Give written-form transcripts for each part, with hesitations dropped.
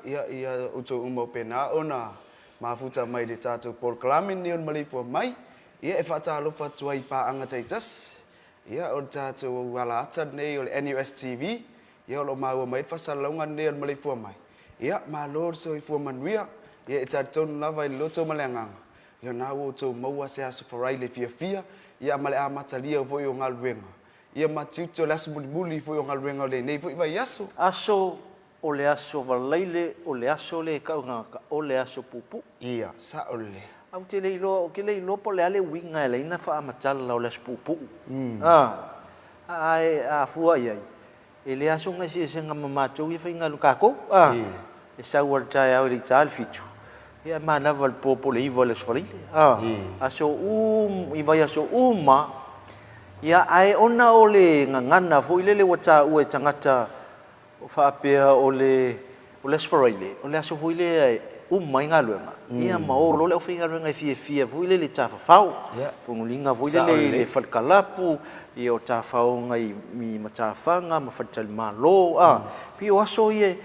ia uto umo pena ona mafuta mai de tato porklame ni on Maleifua mai ia e fatalo fatuai pa anga taitas ia o tato wala atad nei o NUS TV ia lo mau mai fasalonga ni on Maleifua mai ia malor so i fu manuia ia e tato lava i loto malanga ia na o to maua se aso farai le fia ia male a matalia vo yo ngalwenga ia matiuto las bulibuli vo yo ngalwenga le nei vo vai aso aso o le aso valaile o le aso le kaunga o le aso pupu ia sa ole au te le ilo o ke le ilo po le ale winga le ina fa amatala o le aso pupu ai a fua ia e le aso ngai se nga mamato i finga lukako e sa warta ya o le tal fitu ia mana val popo le ivo le sfarile aso i vai aso uma ia ai ona o le ngangana fo ile le wata ue tangata o fa pea o le sfarile o le aso fo ile uma inga luenga ia maoro le ofinga luenga fie fo ile le tafafau fo ngulinga fo ile le falkalapu ia o tafau ngai mi matafanga mafatal malo pi o aso ie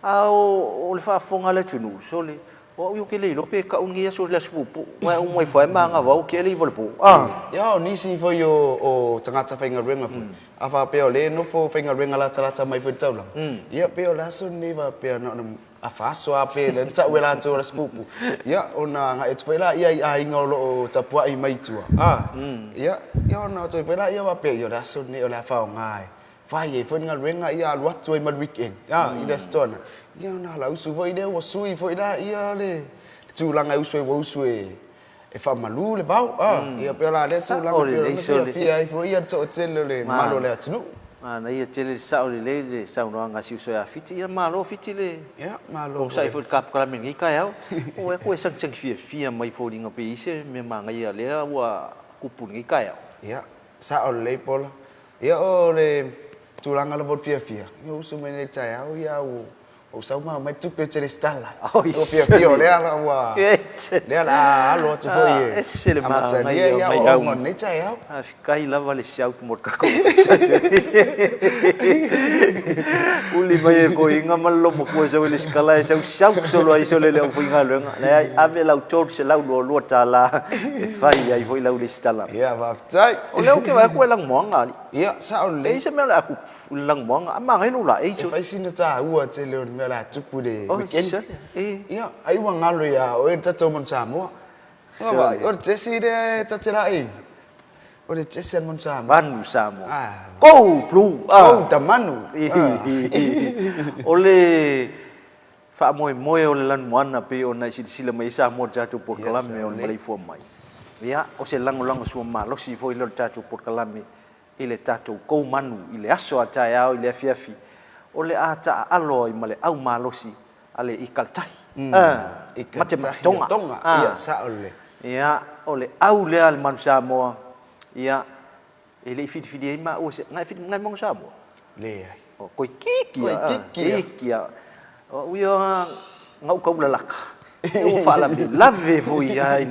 o le fa fonga le tunu so le o yo ke le lo pe ka ungia so le spupu wa un mai foi manga va o ke le volpo ya o nisi fo yo o tangata fainga renga fu afa pe o le no fo fainga renga la tala mai fo taula ya pe o la so ni va pe no afa so a pe le ta wela to le spupu ya ona nga et foi la ia inga lo tapua i mai tua ya ona to foi la ia va pe yo la so ni o la fa ngai vai e fainga renga ia lo to i mad weekend i da stona ia na la usu foi de o sui foi da ia le tu langa usu e fa malu le bau ia pe la le tu langa pe fia foi ia to tele le malo le atinu na ia tele sa o le sa no nga si so ya fiti ia malo fiti le ia malo o sai fo kap kala mengi ka ya o e ko sang fia mai fo linga pe ise me manga ia le wa kupun ngi ka ya ia sa o le pola ia o le tu langa le bot fia ia usu me ne tai au ia o sa ma mai tu pe tele stala o fia le ala wa le ala alo tu foi ese le ma ia o mo ne tai au kai lava le shout mo ka ko uli mai ko inga malo mo ko sa le skala sa shout solo ai solo le foi nga le ave la autor se la lo tala e fai ai foi la le stala ia va tai o le ke va ko lang mo nga ia sa o le se me la ku lang mo nga ama ngai no la e fai sina ta ua te le me la tupu de weekend ia ai wa ngalo ya o e tato mon samo o tesi de tatera e o le tesi mon samo manu samo ko blue ta manu o le fa mo o le lan moana pe o na sila mai sa mo tato por kalame o Maleifua mai ia o se lango sua malo si foi lo tato por kalame ile tato ko manu ile aso ata ya ile fiafi o le ata alo i male au malosi ale i kaltai mate tonga ia sa ole ia ole au le al man Samoa ia ele fiti ma o se ngai fiti ngai mong Samoa le ai o koi kiki o yo ngau kau la laka o fala lave foi ai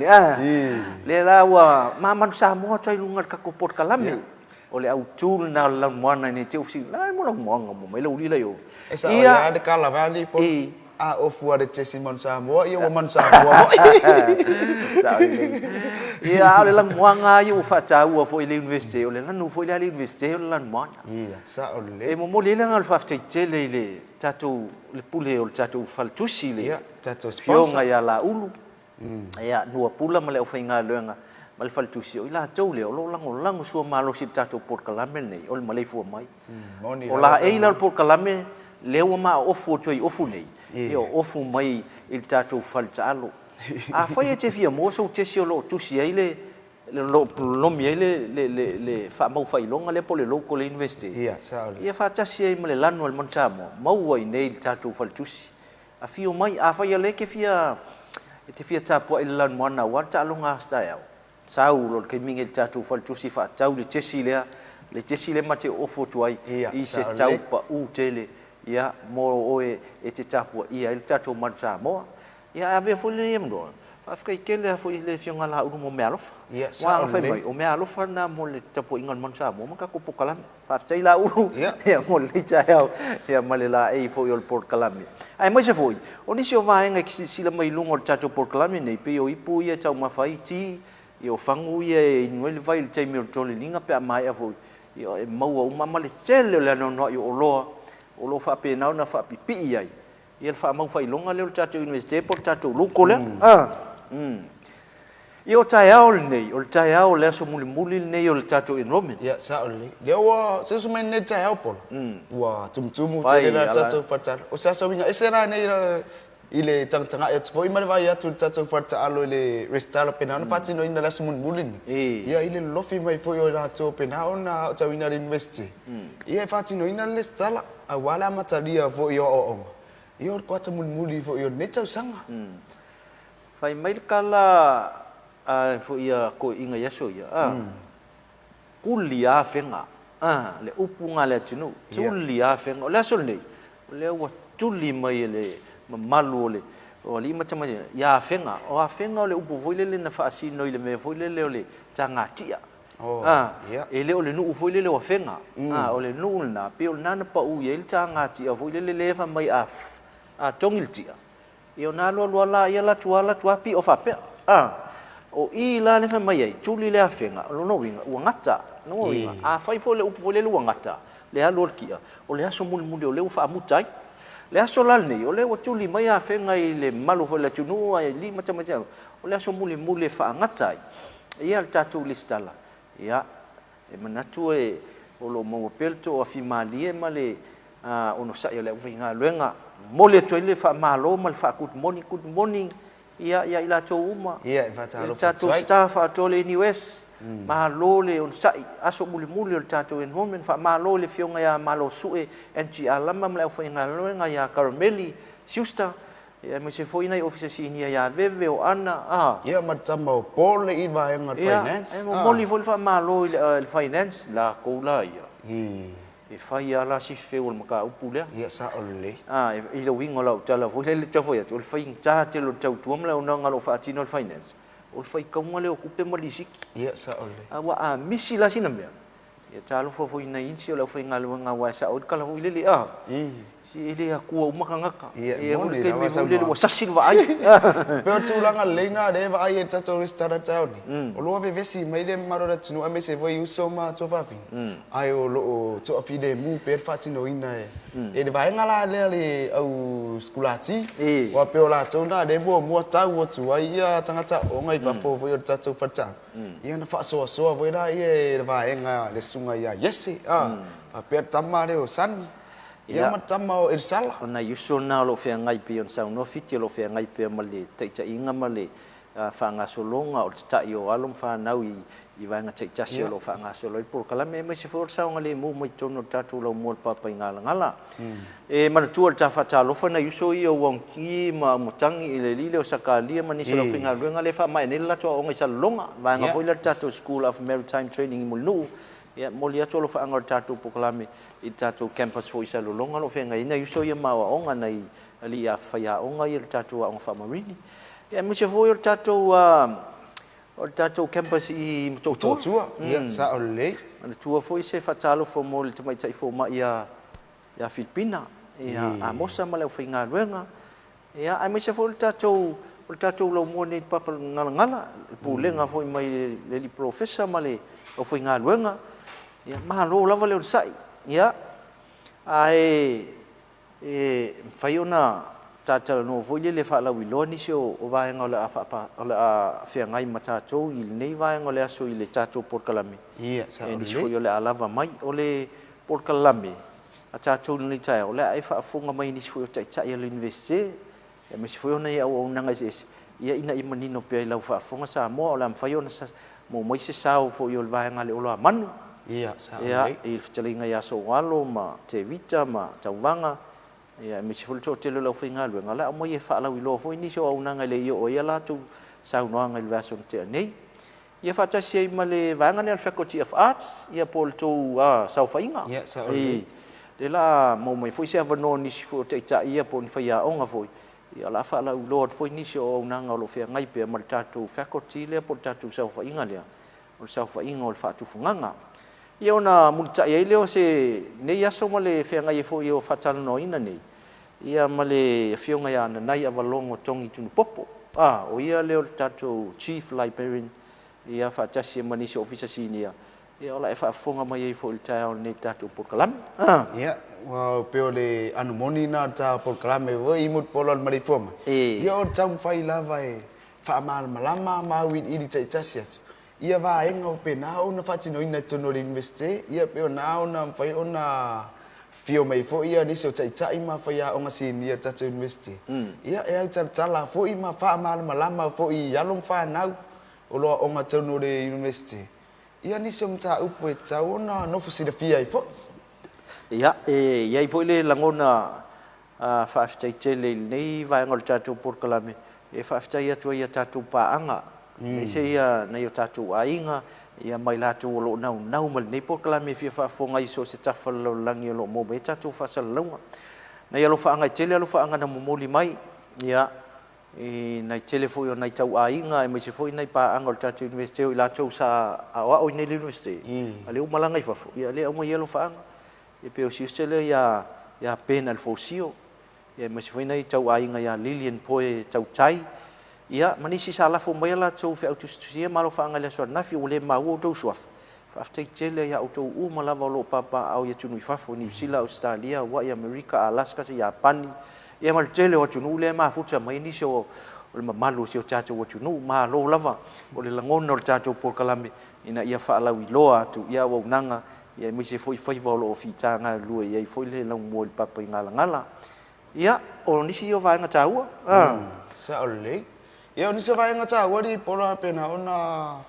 le la wa ma man Samoa trai lungal ka ko pot kalame o le au tul na la moana ni te usi la mo la moanga mo mai lo li la yo ia de kala vali po o fu de Simon Samoa ia o man Samoa ia le la moanga ia o fa ta u fo ile university o le la no fo ile university o la moana ia sa o le e mo le la ngal fa te le tato le pule o tato fal tusi le ia tato sponsor ia la ulu ia no pula ma le o fa inga lenga mal fal tusi o ila tau le o lo lango sua malo si tato por kalame nei o Maleifua mai o la e la por kalame le o ma ofu toi ofu nei io ofu mai il tato fal talo a foi te fia mo so te si o lo tusi ai le lo mi le fa mau fai longa le pole loco le investe ia fa tasi ai male lanu al monchamo mau ai nei il tato fal tusi a fio mai a fai le ke fia te fia tapo il lan mona wa ta longa sta sau lo ke minge tatu fal tusi fa tau le tesi le mate ofo tuai i se tau pa u tele ia mo o e te tapu ia il tatu man Samoa ia ave fo le mdo Afkai kele fo ile fianga la uru mo mealofa. Ia, Wa fa mai o mealofa na mo le tapo ingon mon sa mo ka ko pokalam. Fa tai la uru. Ya mo le chao. Ya malela e fo yo Port Kalami. Ai mai se foi. O ni se o vai nga ki sila mai lungo tato Port Kalami nei pe o ipu ia chau ma fai ti. Yo fangu ia e ngoi vai le taimi o tole linga pe mai a foi. Yo e mau o mama le tele le no yo o lo fa pe na fa pipi ai. Ia fa mau fai longa le tato university por tato luko le. Io taiao nei, o taiao le so muli nei o tato enrollment. Ya sauli. Dia wa sesu main nei taiao pol. Wa tum tele na tato fatal. O sa so winga esera nei ile chang ya foi mai vai atu tato fatal le restalo pena no fati no ina la so muli. Ya ile lofi mai foi o tato pena ona tawina university. Ia fati no ina le stala awala matalia foi o. Io kwata muli foi o nei tau sanga. Fai mai kala fo ia ko inga yaso ia kulia fenga le upunga le tunu tulia fenga le so nei le wa tuli mai le malu le o li macam ya fenga o fenga le upu foi le na fa asino le me foi le tanga tia ele o le nu foi le o fenga o le nu na pe o na pa u ye tanga tia foi le fa mai a tongil tia io na lo la ia la tua pi o fa pe o i la le fa mai ai tuli le afenga lo no winga u ngata no winga a fai fo le u fo le lu ngata le a lor kia o le aso mul o le u fa mutai le aso la nei o le o tuli mai afenga i le malu fo le tunu ai li macam o le aso mul fa ngata ia le tatu listala ia e manatu e o lo mo pelto o fi mali e male ono sa ia le winga luenga mole toile fa malo mal fa good morning ia ila to uma ia fa talo tato staff atole ni wes malo le on sai aso muli o tato en home fa malo le fionga ya malo sue NG alama mle fa inga ya carameli siusta ia me se foi nei office sini ya veve o ana ia matama o pole i va en finance moli vol fa malo le finance la kola ia e fai ala si feu maka upule ia sa ole i lo wingo la tala vo le tafo ya o fai ta te lo tau tuam la una ngalo fa tino finance o fai ka mo le okupe mo lisiki ia sa ole wa misi la sina me ia talo fo fo ina insi o la fai ngalo nga wa sa o kala vo ile si ile aku o makangaka e o ke me vo le o sasil va ai pe tu langa leina de va ai tato restaurant town o lo ve vesi mai le marora tunu a me se voi uso ma to fa fin ai o lo to fi de mu pe fatino ina e de vai ngala le au skulati wa pe ola to na de mo tau o tu ai ia tangata o ngai fa fo voi tato fata ia na fa so voi da ia vai nga le sunga ia yes a pe tamare o san ia matama o irsala ona yuso na lo fe ngai pe on sa no fiti lo fe ngai pe male taita inga male fa nga solonga o ta yo alom fa nau i va nga taita si lo fa nga solo por kala me se for sa ngale mo mo tono tatu lo mo pa pa ngala e man tu ta fa ta lo fa na yuso i o wong ki ma mutangi ile lile o sakali ma ni so lo finga ngale fa mai ne la to o ngai sa longa va nga foi la tatu school of maritime training mulnu ia molia tolo fa angar tatu poklame i tatu campus foi sa longa lo fenga ina yuso ia mawa onga nei ali a faya onga i tatu onga fa marini ia mo se foi o tatu campus i totua ia sa ole ana tua foi se fa talo fo mo le mai tai fo ma ia Filipina ia a mosa ma le finga luenga ia ai mo se foi o tatu lo mo nei papa ngala pulenga foi mai le professor ma le o finga luenga ia malo lava le sai ia ai fai ona tata no foi le fa la wilo ni so o vai ngola a fe ngai mata to il nei vai ngola so ile tato por kalami ia sa ni foi ole alava mai ole por kalami a tato ni tai ole ai fa funga mai ni foi tai tai le university e me foi ona ia o nanga ia ina i manino pe la fa funga sa mo la fai ona mo mai se sao foi ole vai ngale ola manu ia sa ia il ftelinga ia so walo ma te vita ma tawanga ia me sifol to telo lo finga lu ngala mo ye fa la wi lo fo ni so una ngale yo o ia la tu sa no ngal version te nei ia fa ta sei male vanga ne faculty of arts ia pol to sa fa inga ia sa de la mo mai foi se avano ni sifo te ta ia pon fa ia onga foi ia la fa la lord foi ni so nanga lo fe ngai pe mal tatu faculty le por tatu sa fa inga le o sa fa inga o fa tu funganga ia ona multa ia le o se ne ia so male fe ngai fo ia fa tal no ina nei ia male fionga ia na nai avalongo tongi tunu popo o ia le o tatu chief librarian ia fa tasi mani so officer senior ia ola e fa fonga mai fo il tau ne tatu por kalam ia wa pe le anu moni na ta por kalam e wo imut polon Maleifua Mai ia o tau fai lava e fa mal malama ma win idi tai tasi atu ia va enga pe na ona fa tino ina tono university ia pe na ona fai ona fio mai fo ia ni so tai tai ma fa ia onga senior tatu university ia e tala fo i ma fa mal malama fo i yalong fa na o lo onga tono university ia ni som ta upo e tau na no fusi da fia i fo ia ia i fo le langona fa aftai tele nei vai ngol tatu por kalame e fa aftai atu ia tatu pa anga e se ia na ia tatu ainga ia mai la tu lo nau mal nei por kalame fia fa fonga iso se tafal lo langi lo mo be tatu fa salunga na ia lo fa anga tele lo fa anga na momoli mai ia nai telefo yo nai tau ainga e mai se foi nai pa angol tatu university o la tau sa awa o nei university ale o malanga i fa ia le o mo yelo fa e pe o sistele ya penal fosio e mai se foi nai tau ainga ya Lilian poe tau tai ia manisi sala fo mai la tau fe autosia malo fa anga le so na fi o le ma o tau soaf fa aftai tele ya auto u malava lo papa au ya tunu fa fo New Zealand Australia wa America Alaska ya Japani ia mal tele o tunu le ma futa mai ni so o le malu se o tatu o tunu ma lo lava o le langona o tatu por kalame ina ia fa la wiloa tu ia o nanga ia mi se foi va lo fitanga lu ia foi le long mo le papa ngala ia o ni si o va nga tau sa ole ia ni se va nga tau di pora pena ona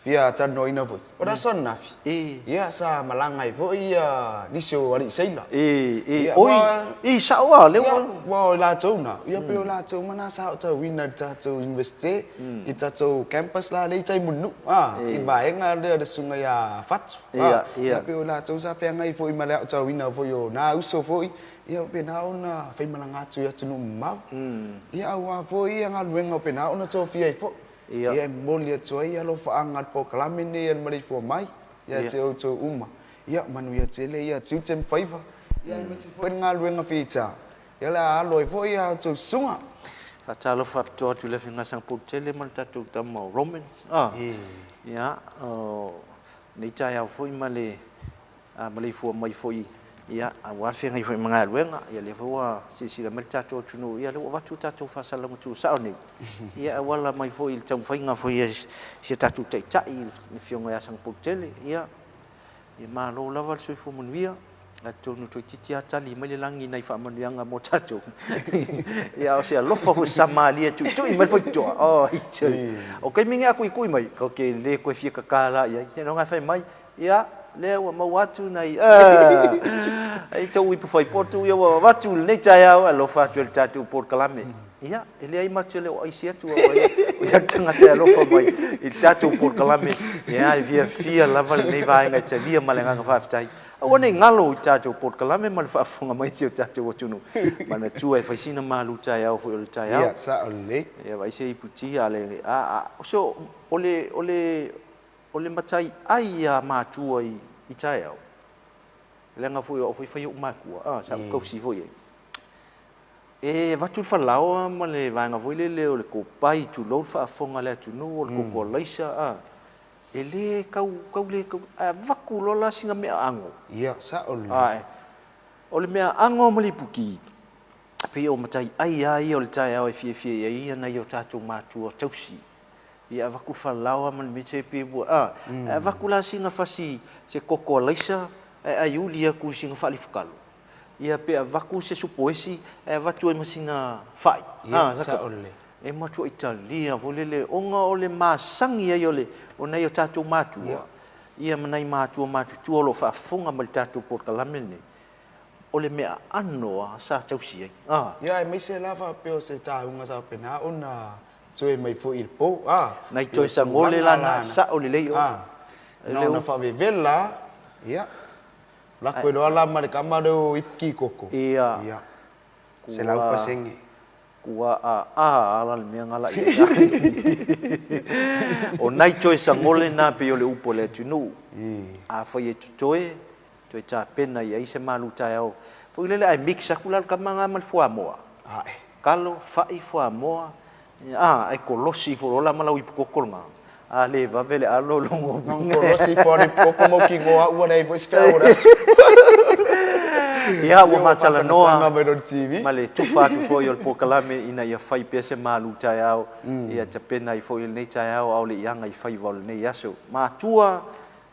via tano ina vo ora son nafi ia sa malangai vo ia ni so ari seila oi sa wa le wa la tona ia pe la tona mana sa ta winner ta to university ita to campus la le chai munu i bae nga de sungai ya fat ia pe la to sa fe ngai foi mala ta winner vo yo na uso foi ia pe na ona fe malanga tu ya tunu mau ia wa foi nga wenga pe na ona to fi fo ia molia tsoi alo fa angat po kalamini en Maleifua Mai ia te o to uma ia manu ia tele ia tutem favor ia mesi pen ngal wenga fita ia la alo fo ia to sunga fa talo fa to tu le finga sang pu tele mal tatu tamo romans ia ni cha ya foi male Maleifua Mai foi ia awar fe ngai foi mangal wenga ia le fo si la mal tatu tunu ia le wa tu tatu fa sala tu sa ni ia wala mai foi il tau fainga foi se tatu tai tai ni fionga ya sang putele ia ma lo lava so fo mun via atu no to titia tali mai langi nai fa man yang mo tatu ia o se lo fo samali tu tu mai foi to o kai minga ku mai ko ke le ko fia kala ia se no nga fai mai ia le wa ma watu nai ai to wi foi portu ia wa watu nei chaya lo fa tu tatu por kalame ia ele ai machele o isia tu ia tanga te lo fa mai i tatu por kalame ia via fia lava nei vai nga chalia malenga nga fa tai o nei ngalo i tatu por kalame mal fa funga mai si tatu o tunu mana tu ai fa sina malu chaya o fo chaya ia sa ole ia vai sei puti ale so ole matai ai a matua i chaya lenga foi o foi o makua sa ko si foi va tu falao ma le vanga voi le o le ko pai tu lo fa fonga le tu no o ko ko leisa ele kau le va ku lo la singa me ango ia sa ole o le me ango mo le puki pe o matai ai o le tai o fie ia na yo tatu matu o tausi ia va ku falao ma le me che pe va ku la singa fasi se koko leisa ai ulia ku singa fali fukalo ia pe vaku se supoesi vatu e masina fai sa ole e matu Italia volele onga ole masangi ai ole ona yo tatu matu ia manai matu tu lo fa funga mal tatu por kalamene ole me ano sa tausi ia mai se lava pe o se ta unga sa pena ona tue mai fo il po nai toi sangole lana sa ole le le fa vela ia la ko do ala ma de kamado iki koko ia se la upasenge kua ala le mea ngala ia o nai toe sangole na pe o le upo le tunu a foi e toe ta pena ia se malu tai au foi le ai mix akula ka manga mal fua moa ai kalo fai fua moa ai kolosi fo la mala i pokolnga a le va vele a lo longo kolosi fo ni poko mo ki ngoa ua nei voice faura ia wa machala noa TV male tu fatu fo yo pokalame ina ia fai pese malu tai au ia te pena i fo nei tai au le yanga i fai vol nei aso ma tua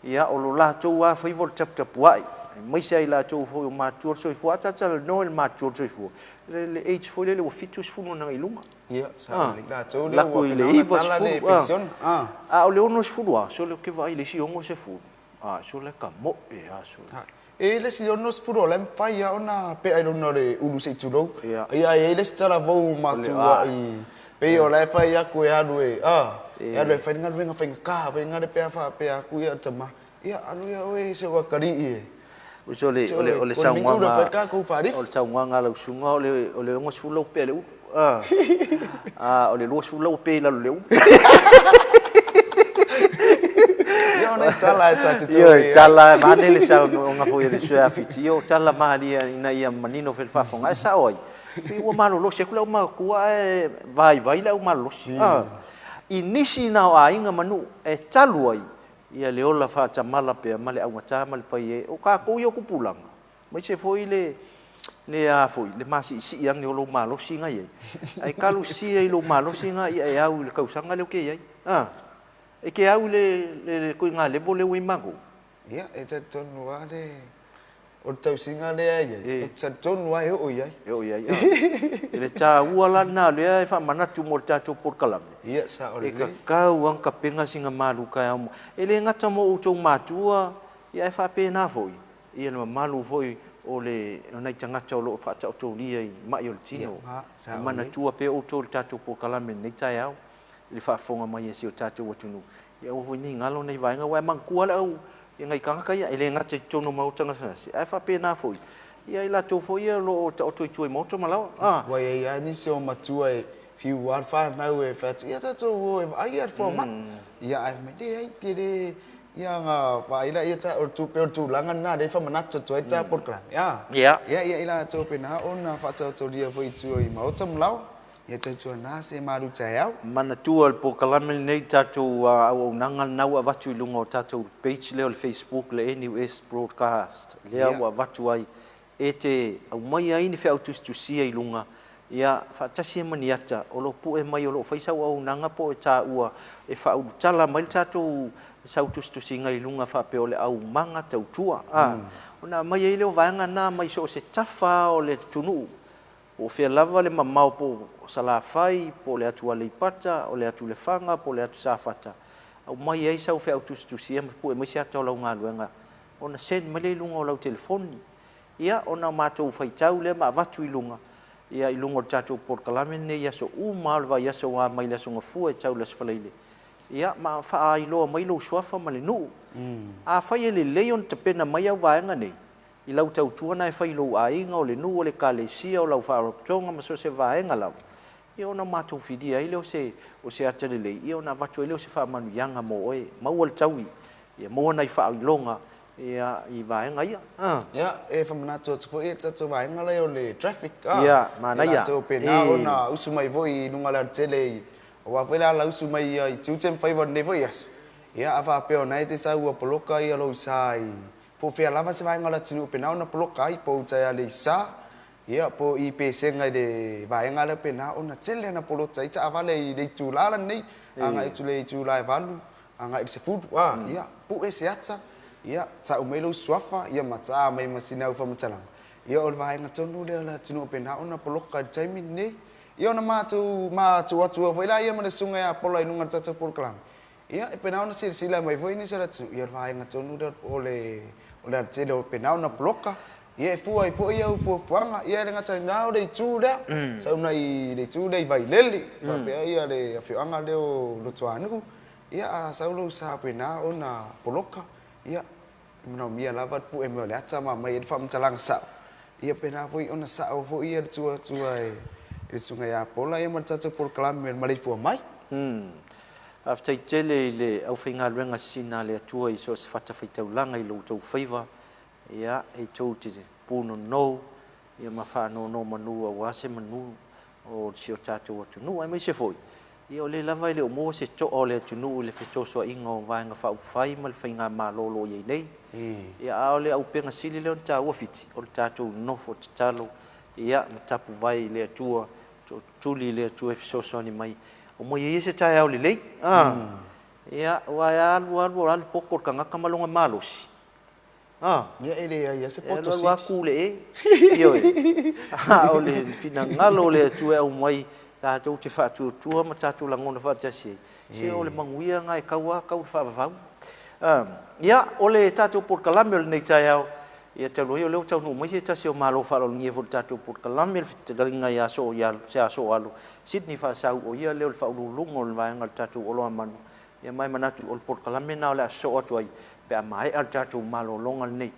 ia o lo la tu wa fai vol tap tap wai mai sai la tu fo ma tu so i fo ata no el ma tu so i fo le h fo le fitus fu no ilunga ia sa la tu la ko ile i vo le pension o le ono fu wa so le ke vai le si ongo se fu so le ka mo e aso e le si ono sfuro le fai ona pe ai no le ulu se tudo ia e le stala vo matua i pe o le fai aku e adu e e le fai nga venga fai ka fai nga le pe fa pe aku ia tama ia anu ia o e se wa kari e so le saunga nga fai ka ku fari o le saunga nga le sunga o le ngo sfulo pe le o le lo sfulo pe la le Ona tala tala mane le sa nga foi le sua fiti o tala mali ina ia manino fel fa fonga sa oi i o malo lo se kula ma ku vai la o malo inisi na o ainga manu e talu ai ia le ola fa tamala pe male au ngata mal pai o ka ko yo ku pulang mai se foi le a foi le masi si yang ni lo malo singa ye ai kalu si ai lo malo singa ia au le kausanga le ke ai e ke au le ko nga le vole wi mango ia e te tonu wa de o tau singa le ai e te tonu wa o ia le ta uala na le ai fa mana tu mo ta por kalam ia sa o le ka uang ka penga singa malu ka amo ele ngata mo u tong matua ia fa pena foi ia no malu foi o le ona tanga tau lo fa tau to lia ma yo tino mana tua pe o to ta por kalam nei tai au le fa fonga mai ese o tatu o tunu ia o ni ngalo nei vai nga wa mangkua la o ia ngai kanga kai ele nga te tono mau tanga sa ai fa pena foi ia ila to foi lo to to mo to malo wa ia ni se o matua e fiu war fa na e fa ia ta to o ai ar fo ma ia ai me de ai ke de ia nga pa ila ia ta o tu pe tu langan na de fa manat to ta por klan ia ila to pena ona fa to dia foi tu i mau tam lao ia tau na se maru tai au mana tua po kalamel nei tatu au nanga nau avatu lungo tatu page le Facebook le NUS broadcast le au avatu ai ete au mai ai ni fe autus tu sia i lunga ia fa tasi maniata o lo pu e mai o lo faisa au nanga po e ta ua e fa u tala mai tatu sautus tu singa i lunga fa pe o le au manga tau tua ona mai ai le vanga na mai so se tafa o le tunu o fe lava le mamau po sala fai po le atu le pata o le atu le fanga po le atu safata au mai ai sau fe autus tu sia po e mai se ata o nga luenga ona sen male lunga o lau telefoni ia ona matou fai tau le ma vatu i lunga ia i lunga o tatu por kalame ne ia so malva ia so wa mai le so fu e tau le sfaleile ia ma fa ai lo mai lo swafa male nu a fai le leon te pena mai au vaenga nei i lau tau tuana e whai lo ainga o le nu o le kalesia o lau whaaratonga ma so se vaenga lau. Ia ona mātou whidia i leo o se atare lei. Ia ona watu i leo se whaamanu ianga mo oe. Mau al taui. Ia moa nei whaailonga i vaenga ia. Ia, e whamanato atu fo e tato vaenga lei o le traffic. Ia, mana ia. Ia tato pena ona usu mai voi i nunga la tele. O wawela la usu mai i tiutem whaiwa ne voi aso. Ia, awa peo nei te sau a poloka i alo isai. Po fea lava se vai ngala tinu pena ona poloka ai po tai ale sa ia po i pese ngai de vai ngala pena ona tele na polo tai ta vale i de tulala nei anga i tule i tulai valu anga i se food ia pu e se ata ia ta o melo swafa ia mata mai masina ufa matalang ia o vai ngatonu le la tinu pena ona poloka taimi nei ia ona matu atu voi la ia mana sunga ia polo i nunga tata por klang ia e pena ona sila mai voi ni sala tu ia vai ngatonu de ole te lo penau na bloka ia fu ia fu fanga ia nga tsa nau de tu da sa una i de tu de vai leli pa pe ia de afi anga de o lo tuanu ia sa lo sa pena ona bloka ia no mia lava pu e mo le atsa ma mai fam talang sa ia pena fu ona sa fu ia tu ai le sunga ya pola e matata por kalame Maleifua Mai. After tele le au whainga renga sina le atua I so se whatawhaitaulanga I lo tau whaiva. Ia, e tau te puno no. Ia mawhano no manu a wase manu. O si o tātou atu nu, ai mai se foi. Ia o le lava I le o mo se to o le atu nu le whetosua inga o vaenga whau whai ma le whainga malolo iei nei. Ia a o le au penga sili leo ta uafiti. O le tātou nofo te talo. Ia, ma tapu vai le atua. Tuli le atua e whetosua ni mai. O mo iei se tae au le lei. Ia, wai alu poko ka ngaka malonga malosi. Ia ele ia se poto sit. Ia ku le Ia o le fina ngalo le atua au mai. Tātou te whātua tua ma tātou langona whātasi. Se o le manguia ngai kaua, kau whāwawau. Ia, o le tātou porkalame o le nei tai au. Ia tau lohi o leo tau no mai se tasi o malo whalo ngie fo le tātou porkalame le whitagaringa ia so se aso alu. Sydney whaasau o ia leo le whaululungo le vaenga le tātou oloa manu. Ia mai manatu o le porkalame nao le aso atu ai. Pea mai al tātou malo longa le nei.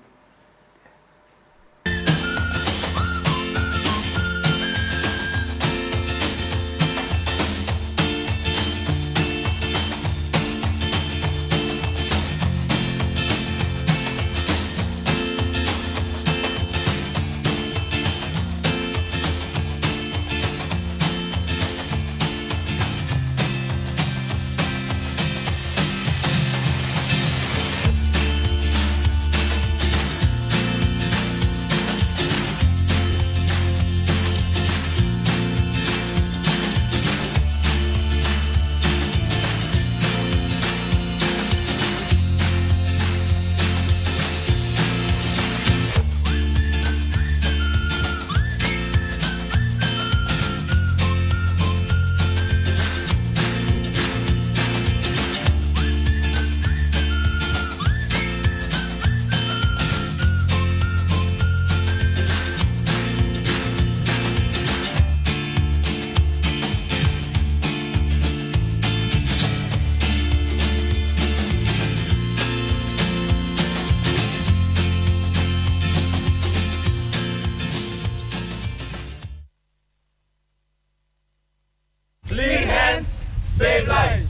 Save lives.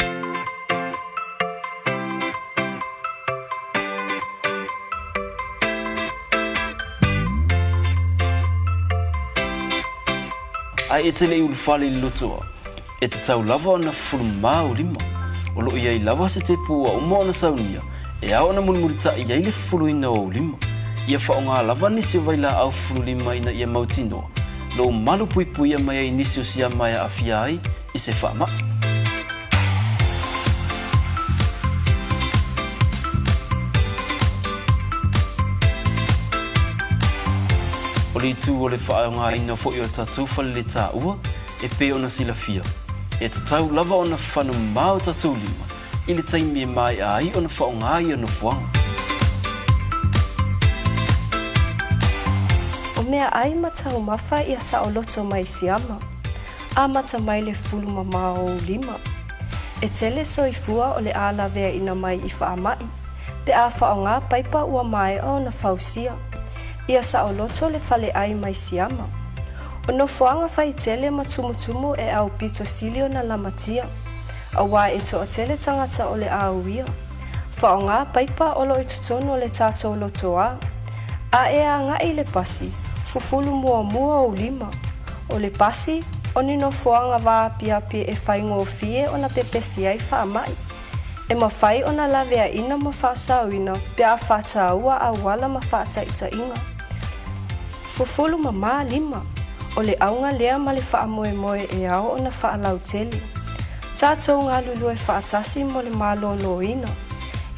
Ai e tele ul fali lotoa. E te tau lava ona fulma o lima. O lo iai lava se te pua o mo na saunia. E ao na mulmulita iai le fuluina o lima. Ia whaonga lava nisi o vaila au fulu lima ina ia mautinoa. Lo malu pui pui a mai ai nisi o sia mai a afia ai I se whaama. O li tu o le whaonga ina fo I o tatu whale le tā ua, e pe ona sila fia. E te tau lava ona whanu mao tatu lima, I le taimi e mai ai ona whaonga I ona fuanga. O mea ai matau mawha ia sa o loto mai siama. A mata mai le fulu mama o lima. E tele soifua o le ala vea ina mai I whaamai. Pe a whaonga paipa ua mai o na fausia. Ia sa o loto le fale ai mai siama. O no fuanga fai tele matumutumu e au pito silio na lamatia. A wā e to a tele tangata o le auia. Whaonga paipa o lo I tutono le tato lotoa. A e a ngai le pasi, fufulu mua o lima. O le pasi, o ni no fuanga wā piapi e whaingo o fie o na pepesi ai whaamai. E mawhai o na lavea ina ma whaasauina, pe a whata aua a wala ma whata ita inga. Fufulu mama lima, o le aunga lea ma le whaamoe moe e ao o na whaalau teli. Tātou ngā lulu e whaatasi mo le mālolo ina,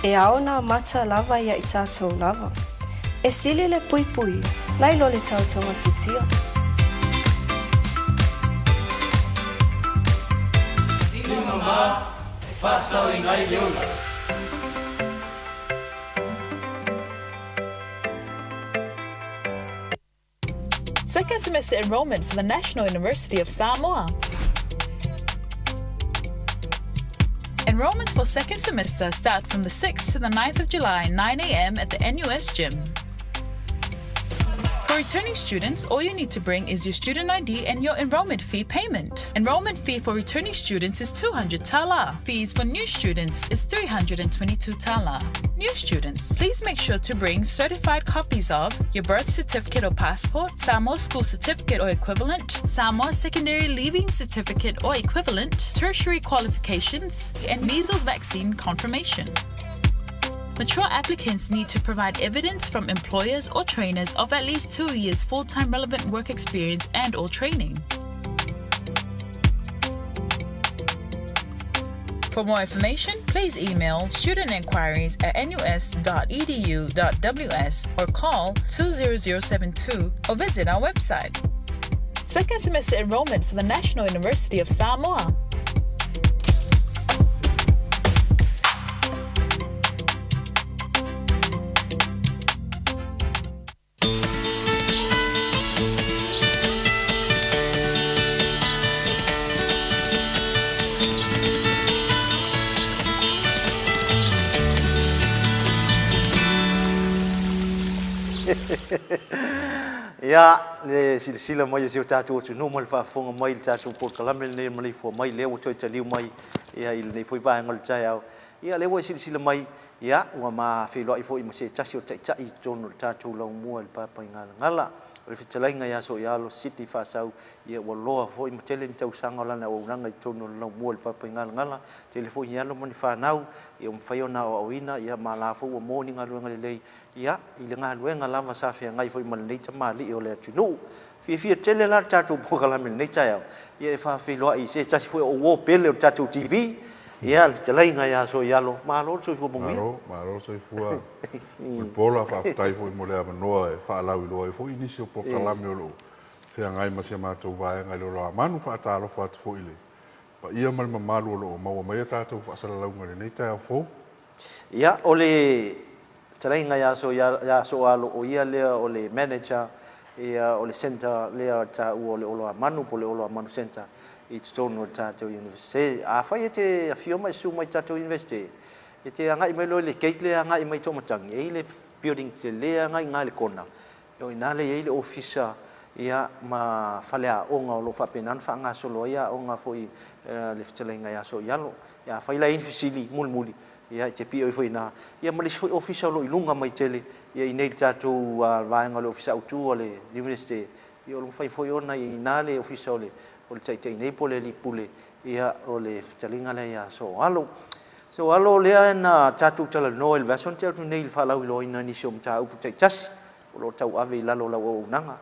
e ao na mata lava ia I tātou lava. E sili le pui pui, nai lo le tautonga fitia. Ina mama, whasau I ngai leona. Second semester enrollment for the National University of Samoa. Enrollments for second semester start from the 6th to the 9th of July, 9 a.m. at the NUS gym. For returning students, all you need to bring is your student ID and your enrollment fee payment. Enrollment fee for returning students is 200 tala. Fees for new students is 322 tala. New students, please make sure to bring certified copies of your birth certificate or passport, Samoa school certificate or equivalent, Samoa secondary leaving certificate or equivalent, tertiary qualifications, and measles vaccine confirmation. Mature applicants need to provide evidence from employers or trainers of at least 2 years full-time relevant work experience and or training. For more information, please email studentenquiries@nus.edu.ws or call 20072 or visit our website. Second semester enrollment for the National University of Samoa. Ya le sila mai se tatu tu no mal fa fonga mai tatu por kalame le Maleifua mai le o toi taliu mai ya il nei foi vai ngol chai ya le wo sila mai ya wa ma fe lo i foi ma se tasio tai tai tono tatu lo mo el papa ngala le fitalai nga ya so ya lo city fa sau ya wo lo foi ma tele tau sanga la na o nanga tono lo mo el papa ngala tele foi ya lo mani fa nau ya mo fa na o ina ya Maleifua wo mo ni ngalo ngale ya ile nga luenga lava sa fe ngai foi mal nei tama li o le tunu fi tele la tatu pokala mil nei chaya ye fa fi lo i se tasi foi o wo pele o tatu tv ya tele nga ya so ya lo malo so fo bongi malo so fo pola fa tai foi mo le no fa la lo foi inicio pokala mi lo fe ngai ma se ma to va ngai lo manu fa ta lo fa fo ile pa ia mal malu lo ma o mai tatu fa sala la ngale nei chaya fo ya ole trai nga ya so alo o ia le o le manager ia o le center le ta o le olo manu po le olo manu center i tono ta to university a fa te a fio mai su mai ta to university te nga i mai lo le kate le nga i mai to matang e le building le nga nga le kona yo ina le le officer ia ma falea o nga lo fa penan fa nga solo ia o nga foi le trai nga ya so yalo ya fa ila infisili mulmuli ya te pio foi na ya malis foi official lo ilunga mai tele ya inei tatu va nga lo official tu le university yo lo fai foi ona ina le official le o le tai nei pole li pule ya o le talinga le ya so alo le na tatu tala no el version tatu nei fa la lo ina ni som ta upu tai tas lo tau ave la lo o nanga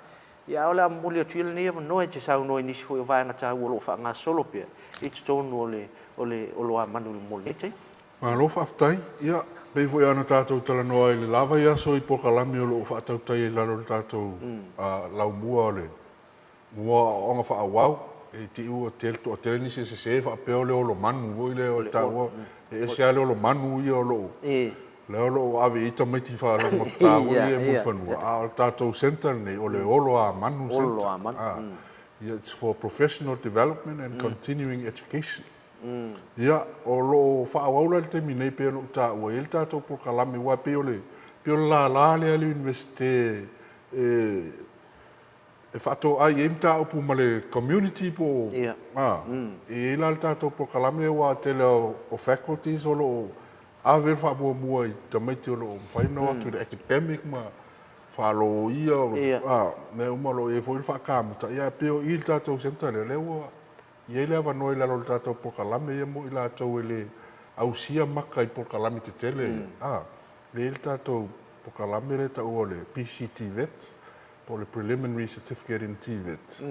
ya ola mulio tuil ni no e te sa no ni foi va nga ta lo fa nga solo pe it's ton o lo amanu mo le tai ma lo fa tai ia be vo ana tatou tala noa le lava ia so i pokalami o lo fa tau tai la lo tatou lau mua le mua onga fa awau e ti u hotel to hotel ni se fa pe o le o lo manu vo le o tau e se ale o lo manu ia o lo le o lo ave ita mai ti fa lo mata o le mo fanu a tatou center nei o le o lo a manu center it's for professional development and continuing education. Ya, o lo whaawawla le te minei pe no ta o el tatou po kalame wa pe ole la le universite e whaato ai e mta upu ma le community po e la le tatou po kalame wa tele o faculties o lo ave whaabua mua i tamaiti o lo whaino atu le academic ma whaalo ia me umalo e fo il whaakamuta ia pe o il tatou center le lewa ia le ava noi la lo tatou pokalame ia mo ila tau ele ausia maka i pokalame te tele le il tatou pokalame le tau o le PCT vet po le preliminary certificate in TVET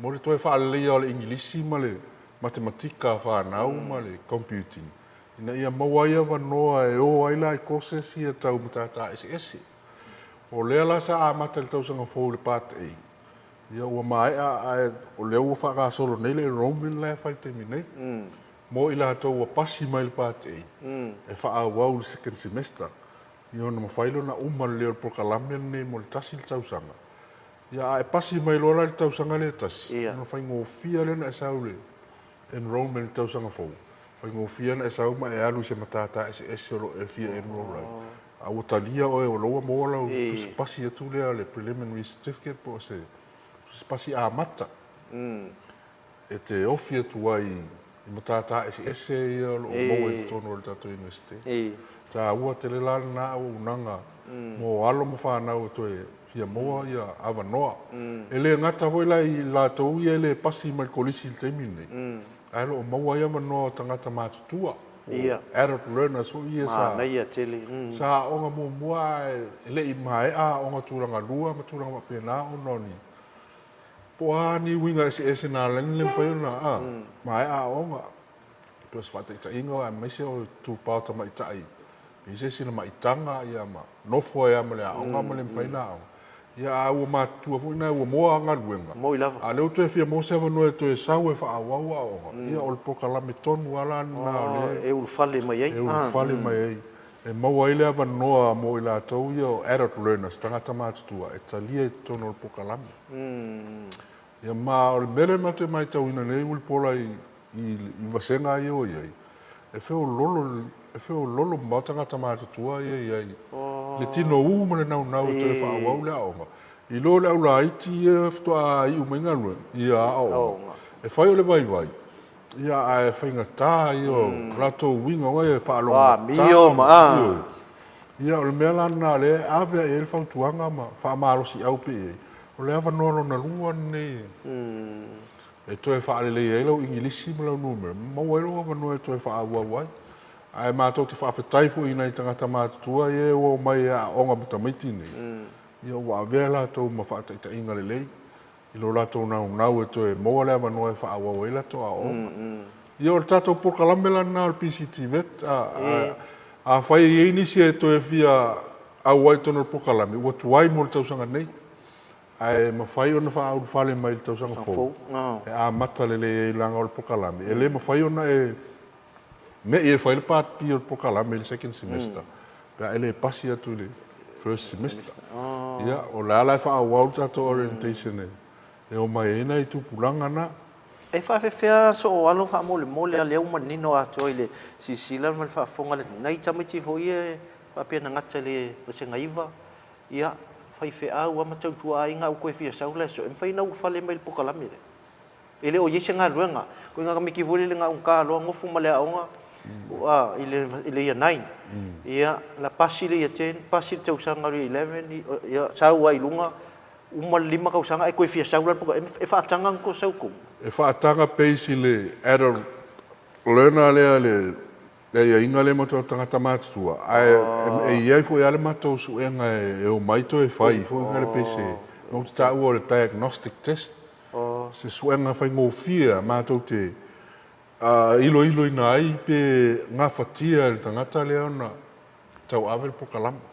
mo le toi whaalea o le ingilisi ma le matematika whanau ma le computing ina ia maua ia wanoa e o aila i courses ia tau matata SS o lea la sa amata le tausanga fōu le pāte ei ia ua mai o lea ua whakasolo nei le enrollment le whai te minei mo ila atou ua pasi mai le pāte ei e whaawau le second semester ia ona mawhailo na uma leo le prokalame nei mo le tasi le tausanga ia e pasi mai lola le tausanga le tasi ona whai ngofia le na e sau le enrollment le tausanga fōu whai ngofia na e sau ma e alu se matata e se olo e fia enroll ai a ua talia oe o loa mo lau tusipasi atu lea le preliminary certificate po se tusipasi amata e te ofi atu ai i matata ese ia lo mo e tono o le tatou university ta ua te le lana na au unanga mo alo mo whanau to e fia moa ia avanoa e le ngata hoi lai la tau ia le pasi mai kolisi le teimine ai lo maua ia manoa tangata mātutua adult learners so ia sa sa onga mua le i mai a onga turanga lua ma turanga mapena o noni po ani winga ese na len le foi na mai a onga pos fata ita inga a mese o tu pauta mai tai ise sina mai tanga ia ma no foi a mele a onga mele foi na ia o ma tu foi na o mo anga luenga mo ilava a le tu fia mo se no to e sa e fa a wa ia o po kala me ton wala na e ul fale mai ai e ul fale mai ai e mau ai le ava noa mo i la tau ia o adult learners tangata mātutua e talia i tono o pokalame. Ia ma o le mele ma te mai tau ina nei uli pola i vasenga i o iai. E feo lolo ma tangata mātutua iai. Le tino u ma le nau nau te e wha au le aonga. I lo le au la iti e ftoa i umenga luen i a aonga. E whai o le vai vai. Ia a whainga tā i o rato winga o e whaalonga. Mio ma. Ia o le mea lana le awea e le whautuanga ma whaamarosi au pe e. O le awa noro na lua nei. E toi whaarele e lau ingilisi ma lau numere. Mau e lau awa noa e toi whaawua wai. Ai mātou te whaafetaifu i nei tangata mātutua e o mai a onga mutamaiti nei. Ia o awea la tau ma whaataita inga le lei. I lo lato nau e toe moa le awa noa e wha awa la to a onga. Ia o le tatou pokalame lana o le PCT vet a whai e inisi e toe fia au ai tono le pokalame. Ua tuai mo le tausanga nei. Ai ma whai ona wha au whale mai le tausanga fōu. E a mata le le langa o le pokalame. E le ma whai ona e me e whai le part pi o le pokalame le second semester. Pea ele e pasi atu le first semester. Ia o le ala e wha au au tatou orientation e. E o mai ena i tupulanga na. E whawhewhea so o alo wha mole a leo manino a toi le sisila ma le whaafonga le ngai tamiti fo ie whapea na ngata le wasenga iwa. Ia whaiwhea ua matau tua inga u koe fia saula so. E mwhaina u whale mai le pokalame le. E le o yese ngā ruenga. Koe ngā kamiki vole le ngā unka aloa ngofu ma le aonga. Ile ia 9. Ia la pasi le ia 10, pasi le tausanga le 11. Ia sau ai lunga. Uma lima kau sanga e koe fia saula poka e whaatanga ko saukum. E whaatanga peisi le adult learner le ia inga le matua tangata mātua. E iai fo i ale matou suenga e o maito e whai fo inga le peisi. Mau te tau o le diagnostic test. Se suenga whai ngō fia matou te ilo ina ai pe ngā whatia le tangata le ona tau awe le pokalama.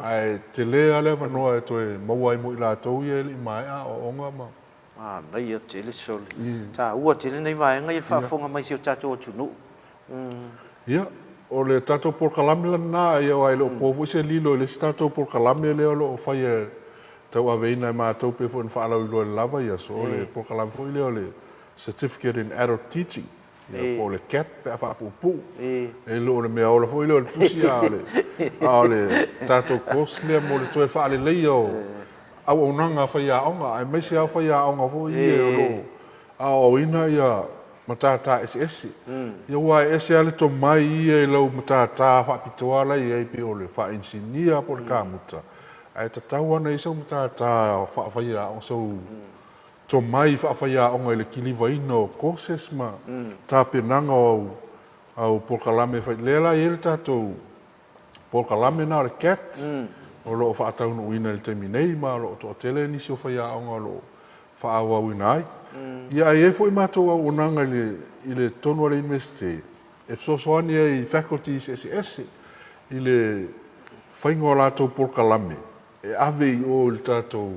Ai te lea le wanoa e toe mauai mo i la tau ia li mai a o onga ma. Nei ia te le soli. Ta ua te le nei vaenga i le whaafonga mai si o tatou o tunu. Ia, o le tatou porkalame lana ia o ai le o pofu se lilo le si tatou porkalame le o lo o whai e tau aveina e mātou pe fo in whaalau i loa le lava ia so o le porkalame fo i le o le Certificate in Adult Teaching. Ia po le cat pe a whaapupu. E lo le mea ola fo i le o le pusi a le tatou kos lea mo le toe whaale leia o au onanga whai a onga. Ai meisi au whai a onga fo i e o lo a o ina ia matata esi. Ia ua ese ale to mai i e lau matata whaapitoa lai e pe o le whainsinia po le kāmuta. Ai tatau ana i sau matata whai a onga sau to mai whaafai a onga i le kiliwaina o koses ma tāpenanga au polkalame whai lela i ele tātou polkalame na o le cat o loo whaatauna uina le temi nei ma o loo to tele nisi o whai a onga o loo whaawa uina ai. Ia e fo i mātou au onanga i le tonu ale university e sosoani ai faculties SS i le whainga o lātou polkalame e ave i o le tātou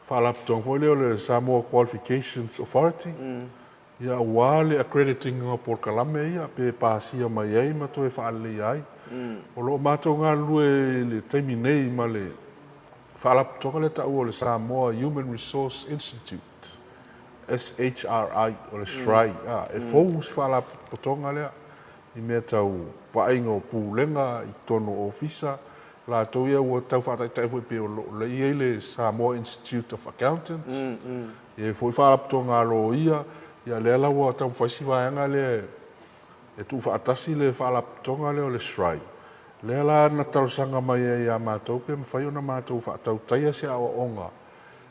whaalapitong fo leo le Samoa Qualifications Authority. Ia wale accrediting o polkalame ia pe pāsia mai ai ma toe whaale ai. O loo mātou ngā lue le taimi nei ma le whaalapitonga le tau o le Samoa Human Resource Institute. SHRI o le SHRI. E fōus whaalapitonga lea. I mea tau whainga o pūlenga I tono ofisa. La tau ia ua tau whātai fwoi pe o lo le ia le Samoa Institute of Accountants. E fwoi whārapato ngā lo ia. Ia le ala ua tau whaisi whaenga le e tu whaatasi le whaarapato ngā le o le SRAI. Le ala na tausanga mai e ia mātou pe mwhai o na mātou whaatau taia se awa onga.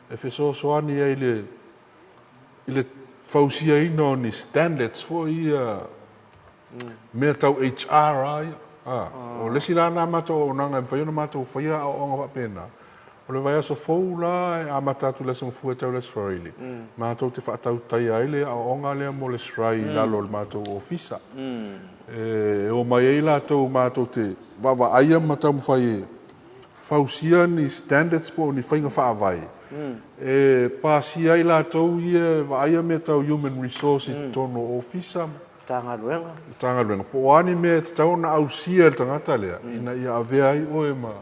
E wheso soani e I le whausia ino ni standards fwoi ia mea tau HR ai. O lesi la nā mātou o nanga, mwhai o na mātou whaia o onga wapena. O le vai aso fou la a matatu le song fua tau le sraili. Mātou te whaatau tai aile a onga lea mo le srai lalo le mātou ofisa. E o mai ei la tau mātou te wawa aia matau mwhai e whausia ni standards po ni whainga whaavai. E pāsi ai la tau ia wa aia me tau human resource tono ofisa. Tanga ruenga. Tanga ruenga. Po ani me te tau na ausia le tangata lea. Ina ia avea ai oe ma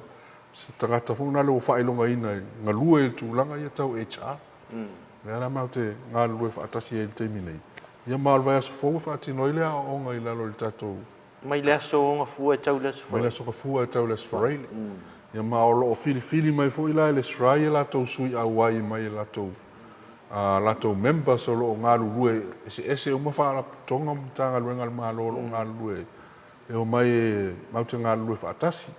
se tangata funa le o whailonga ina ngā lua e tūlanga ia tau HR. Mea la mau te ngā lua e whaatasi e te minei. Ia maa alwai aso fōu whaatino i lea o ngā i lalo le tātou. Mai lea so ngā fua e tau les Mai lea so ngā fua e tau les whareile. Ia maa o loo fili mai fōu i la le srai e lātou sui au ai mai e lātou members o loo ngā lua e se uma whaara tonga mtanga luenga le maa loo ngā lua e o mai e mau te ngā lua e whaatasi.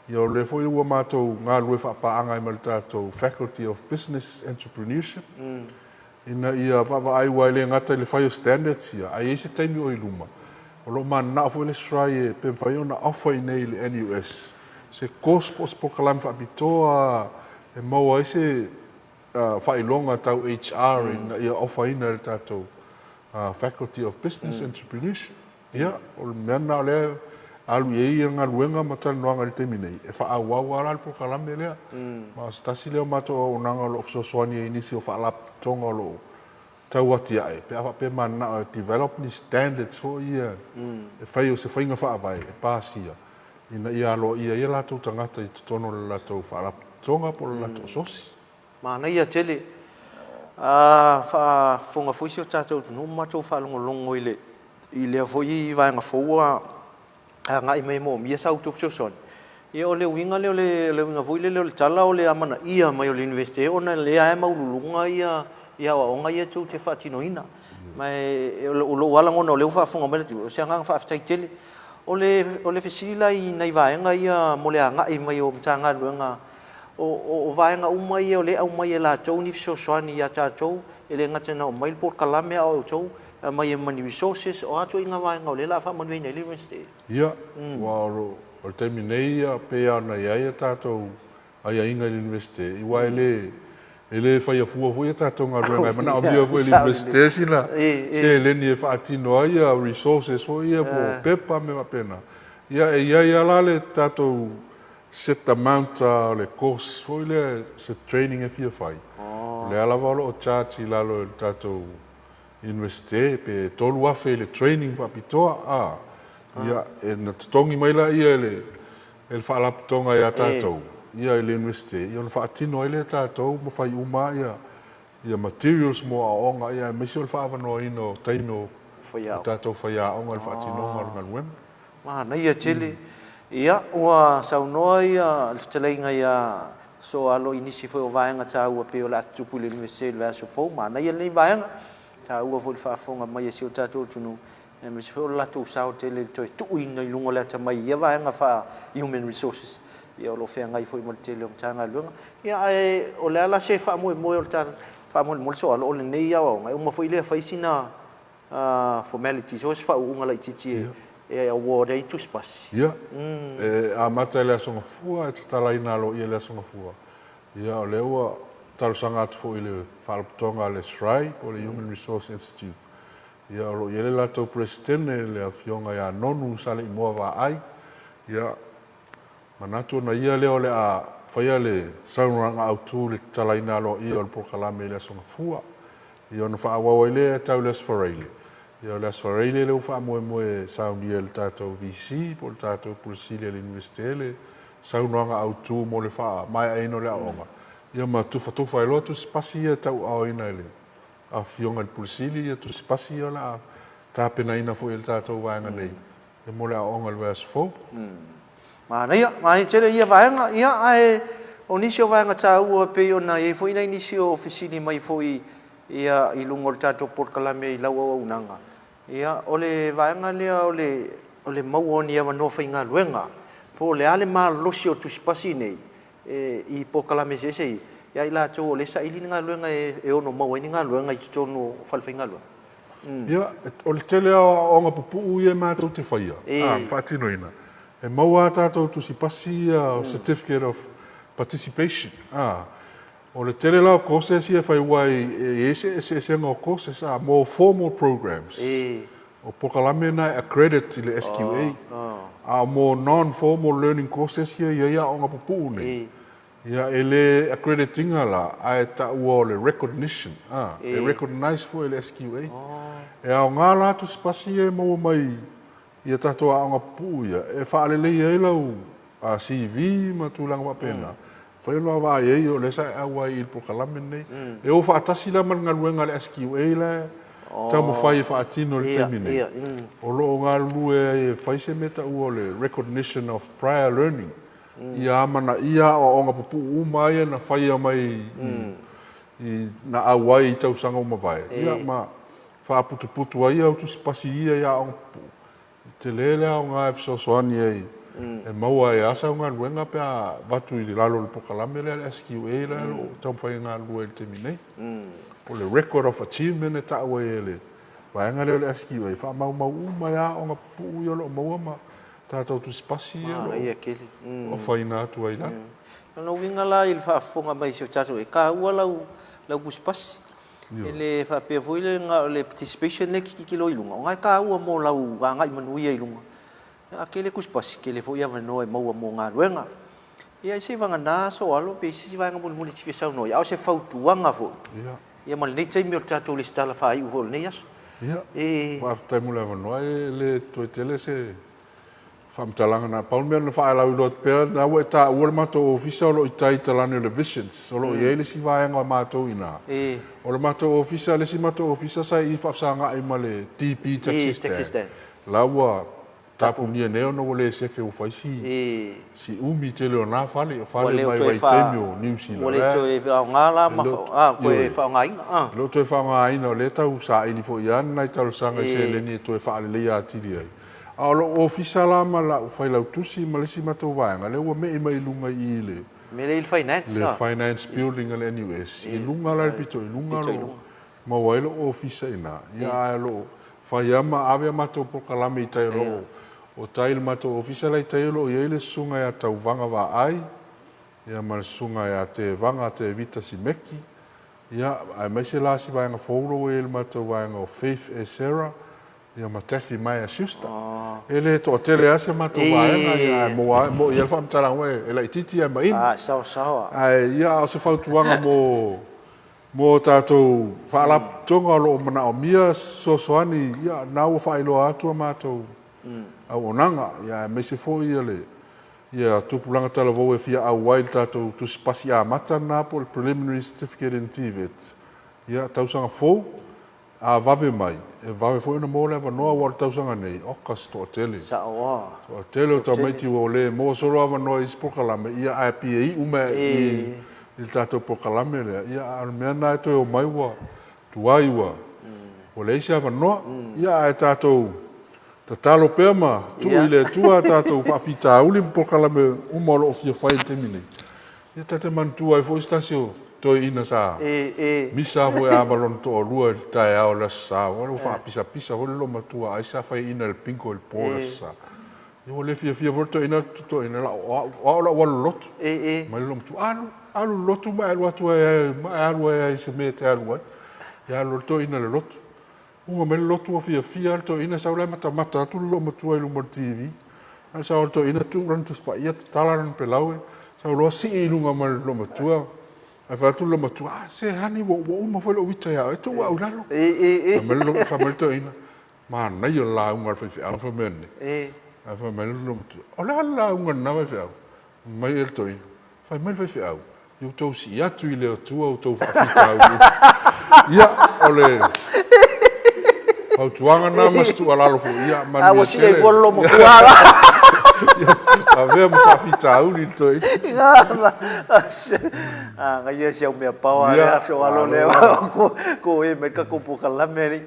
Ia o le fo ua mātou ngā lue whapaanga I mali tātou Faculty of Business Entrepreneurship. Ina ia wawa ai wai le ngata le whaio standards ia. Ai eise taimi o I luma. O lo maa nao fo le srai e pe whaio na offer I nei le NUS. Se kos po kalami whapitoa e maua eise whailonga tau HR ina ia offer ina le tātou Faculty of Business Entrepreneurship. Ia, o le mea nao lea alu e ia ngā ruenga matal noanga le temi nei. E wha au ala po kalame lea. Ma stasi leo mato o nanga lo soani e inisi o wha alap tonga lo tau ati ae. Pe awa pe mana develop ni standards fo ia. E whai o se whainga wha awai, e pāsia. Ina ia alo ia latou tangata I tutono le latou wha alap tonga po le latou sosi. Mana ia tele. Wha whonga fuisi o tātou tunu matou wha longo I lea fwoi I vaenga fwua ngai mai mo mia sau tu son e o le winga le winga voi le tala o le amana ia mai o le university ona le ai maululunga ia o nga ia tu te fatino ina mai o lo wala ngona o le fa funga mai tu se nga fa ftai tele o le fesila I nei vaenga ia mo le ngai mai o mtanga luenga o vaenga uma ia o le au mai la tou ni so swani ia ta tou ele ngata na o mai por kalame o tou mai mani resources o ato inga vaenga o le la fa manu nei university Ia, waro, o te minei a pea na iaia tātou ai a inga universite. I wai ele whai a fua fui a tātou ngā ruenga. Mana o mia fui universite sina. Se leni e whaatino ai a resources fo ia po pepa me wapena. Ia e iaia la le tātou set amount le course fo le se training e fia whai. Le ala walo o charge I lalo le tātou universite pe tolu afe le training whapitoa Ia, e na tutongi mai la ia ele whaalaputonga ia tātou. Ia ele universite. Ia na whaatino ele tātou, ma whai uma ia materials mo a onga, ia mesi o le whaavanoa ino taino tātou whai a onga le whaatinonga runga luema. Mana ia tele. Ia, ua saunoa ia le whateleinga ia so alo inisi foi o vaenga tā ua pe o la tupu le universite le vaso fau. Mana ia le vaenga. Tā ua foi le whaafonga mai e si o tātou tunu. E me se fo la tu sao tele to tu ina I lungo le tama ia va nga fa human resources ia lo fe nga I foi mo tele o tanga lunga ia ai o le ala se fa mo o ta fa mo so o le nei ia o nga uma foi le fa sina formalities o se fa unga la titi e award ai tu spas ia a mata le songa fua e tala ina lo ia le songa fua ia o le ua tal sanga fo ile fa tonga le SRAI o le Human Resource Institute Ia olo iele latou presidente le afionga ia nonu sale I moa wa ai. Ia manatu na ia leo le a whaia le saunuranga autu le talaina alo ia o le prokalame le songa fua. Ia ona wha awawa le tau le asfareile. Ia le asfareile le ufa moe sauni le tātou VC po le tātou pulisile le universite le saunuranga autu mo le wha mai aino le aonga. Ia ma tufa ilo tu spasi ia tau ao ina le. A fionga le pulisili ia tu spasi o la tapena ina fo il tātou vaenga nei. e mo le aonga le verse 4. Mana ia, mai tele ia vaenga, ia ai o nisi o vaenga tā ua pe o na e foi nei nisi o ofisini mai foi ia i lungo le tātou Port Kalame i lau au unanga. Ia o le vaenga lea o le mau o ni awa no whainga luenga. Po le ale maa losi o tusipasi nei i Port Kalame sesei. Ia i la tō o le sa ili ngā luenga e ono mau e ni ngā luenga i tōno whalwhainga luenga. Ia, o le tele o ngā pupu i e mātou te whaia. Whaatino ina. E maua tātou tusipasi o certificate of participation. O le tele lao courses ia whai wai e ese ngā courses more formal programs. O Pokalame na accredit i le SQA. More non-formal learning courses ia o ngā pupu nei. Ia e le accreditinga la a e ta ua o le recognition. E recognize fo e le SQA. E au ngā la tusipasi e maua mai ia tātou a ngā pupu ia. E whaalelei e lau CV ma tūlanga wapena. Whai noa wā e o le sa e awa i Pokalame nei. E o whaatasi la man ngā luenga le SQA le. Tā mo whai e whaatino le temi nei. O loo ngā lue e whai se meta ua le recognition of prior learning. Ia amana ia o ngā pupu umai na whai a mai na awai i tausanga umawai. Ia ma whaaputuputu ai au tusipasi ia o ngā pupu. Te lele o ngā efsosoani ei. E maua e asa o ngā luenga pia watu i lalo le Pokalame le SQA le o taumwhai ngā lue le temi nei. O le record of achievement e taua e le. Waenga le SQA. Wha mau umai a o ngā pupu i o lo maua ma tātou tusipasi e lo. O whaina atu ai la. Nō winga la i le whaafonga mai si o tātou e kā ua lau kusipasi. E le whaapea fwoi le participation ne kiki lo ilunga. O ngai kā ua mō lau ngai manuia ilunga. A ke le kusipasi, ke le fwoi awa no e maua mō ngā ruenga. Ia i se wanga nā so alo, pe si wanga muli tifi sau no. Ia o se whautuanga fwoi. Ia ma le nei taimi o tātou le stala whai uvo le nei aso. Ia, whaaftai mula awa noa le toi tele se whaamtalanga na paunmea na whae lau i loa pēra. Nā ua e tā ua le mātou ofisa o lo i tai talane o le visions. O lo i eile si vāenga o mātou ina. O le mātou ofisa, le si mātou ofisa sai i whaafsanga i ma le TP Texas Day. Laua tapu nia neo no le sefe o faisi. Si umi te leo nā whale, o whale mai wai teimi o New Zealand. Wale to e whao ngāla, koe e whao ngāinga. Lo to e whao ngāinga o le tau sa ini fo i ana i talo sanga i se leni e to e whaale lea atiri ai. A lo ofisa la ma la u whai lau tusi ma lesi matou vaenga. Le ua me i mai lunga i le. Me le il finance. Le finance building al NUS. I lunga la pito, i lunga lo. Ma wailo ofisa ina. Ia lo whai ama ave matou Pokalame i tai lo. O taile matou ofisa lai tailo i eile sunga ia tau vanga wa ai. Ia ma sunga ia te vanga te vita si meki. Ia ai mai se la si vaenga fōuro e ele matou vaenga o Faith e Sarah. Ia ma tefi mai a siusta. Ele to tele ase matou vaenga ia mo ia fa mtara we ela ititi ia mai. Sao. Ai ia o se fautuanga mo tātou whaalap tonga lo mana o mia sosoani ia nau whaelo atua matou. Au onanga, ia me se fo ia le. Ia tupulanga tala vau e fia au wail tātou tusipasi a mata nā po le preliminary certificate in TVET. Ia tausanga fo, a vave mai. E vave fo ina mōle awa noa wara tausanga nei. Okas to tele. To tele o tau maiti o le. Mō soro awa noa isi Pokalame. Ia a pia i ume i tātou Pokalame lea. Ia a mea nā e toi o maiwa. Tuaiwa. O le isi awa noa. Ia a tātou ta talo pea ma, tu i le tua tātou whaafita uli Pokalame umalo o fia whai te mine. Ia tate mantua e fo istasio toi ina sa. Misa fo e amalon to o lua tae ao la sa. Wano whaapisa hole lo matua ai sa whai ina le pinko il pōra sa. Ia o le fia vorto ina to ina la o la walo lotu. Ma le lo matu alu lotu ma alu atua ma alu e se me te alu ai. Ia alu to ina le lotu. Unga mele lotu o fia to ina saulai mata tu lo matua i lumor TV. Ai saul to ina tu ran tu spa ia talaran pelaue. Saulo si i lunga mele lo matua. Ai fa tu lo matua. Se hani wo uma foi lo wita ya. E tu wa ulalo. Mele lo fa mele to ina. Ma na yo la unga fa fi alfa mene. Ai fa mele lo matua. Ola la unga na fa fi au. Mai el to ina. Fa mele fa fi au. Yo to si ya tu i le tu o to fa fi au. Ia ole Au tuanga na mas tu alalo fo ia manu. A wasi e volo mo kuala. A vea mo whawhita uri toi. Ngai siau mea paua rea so alo leo ko e me ka kupu kalameri.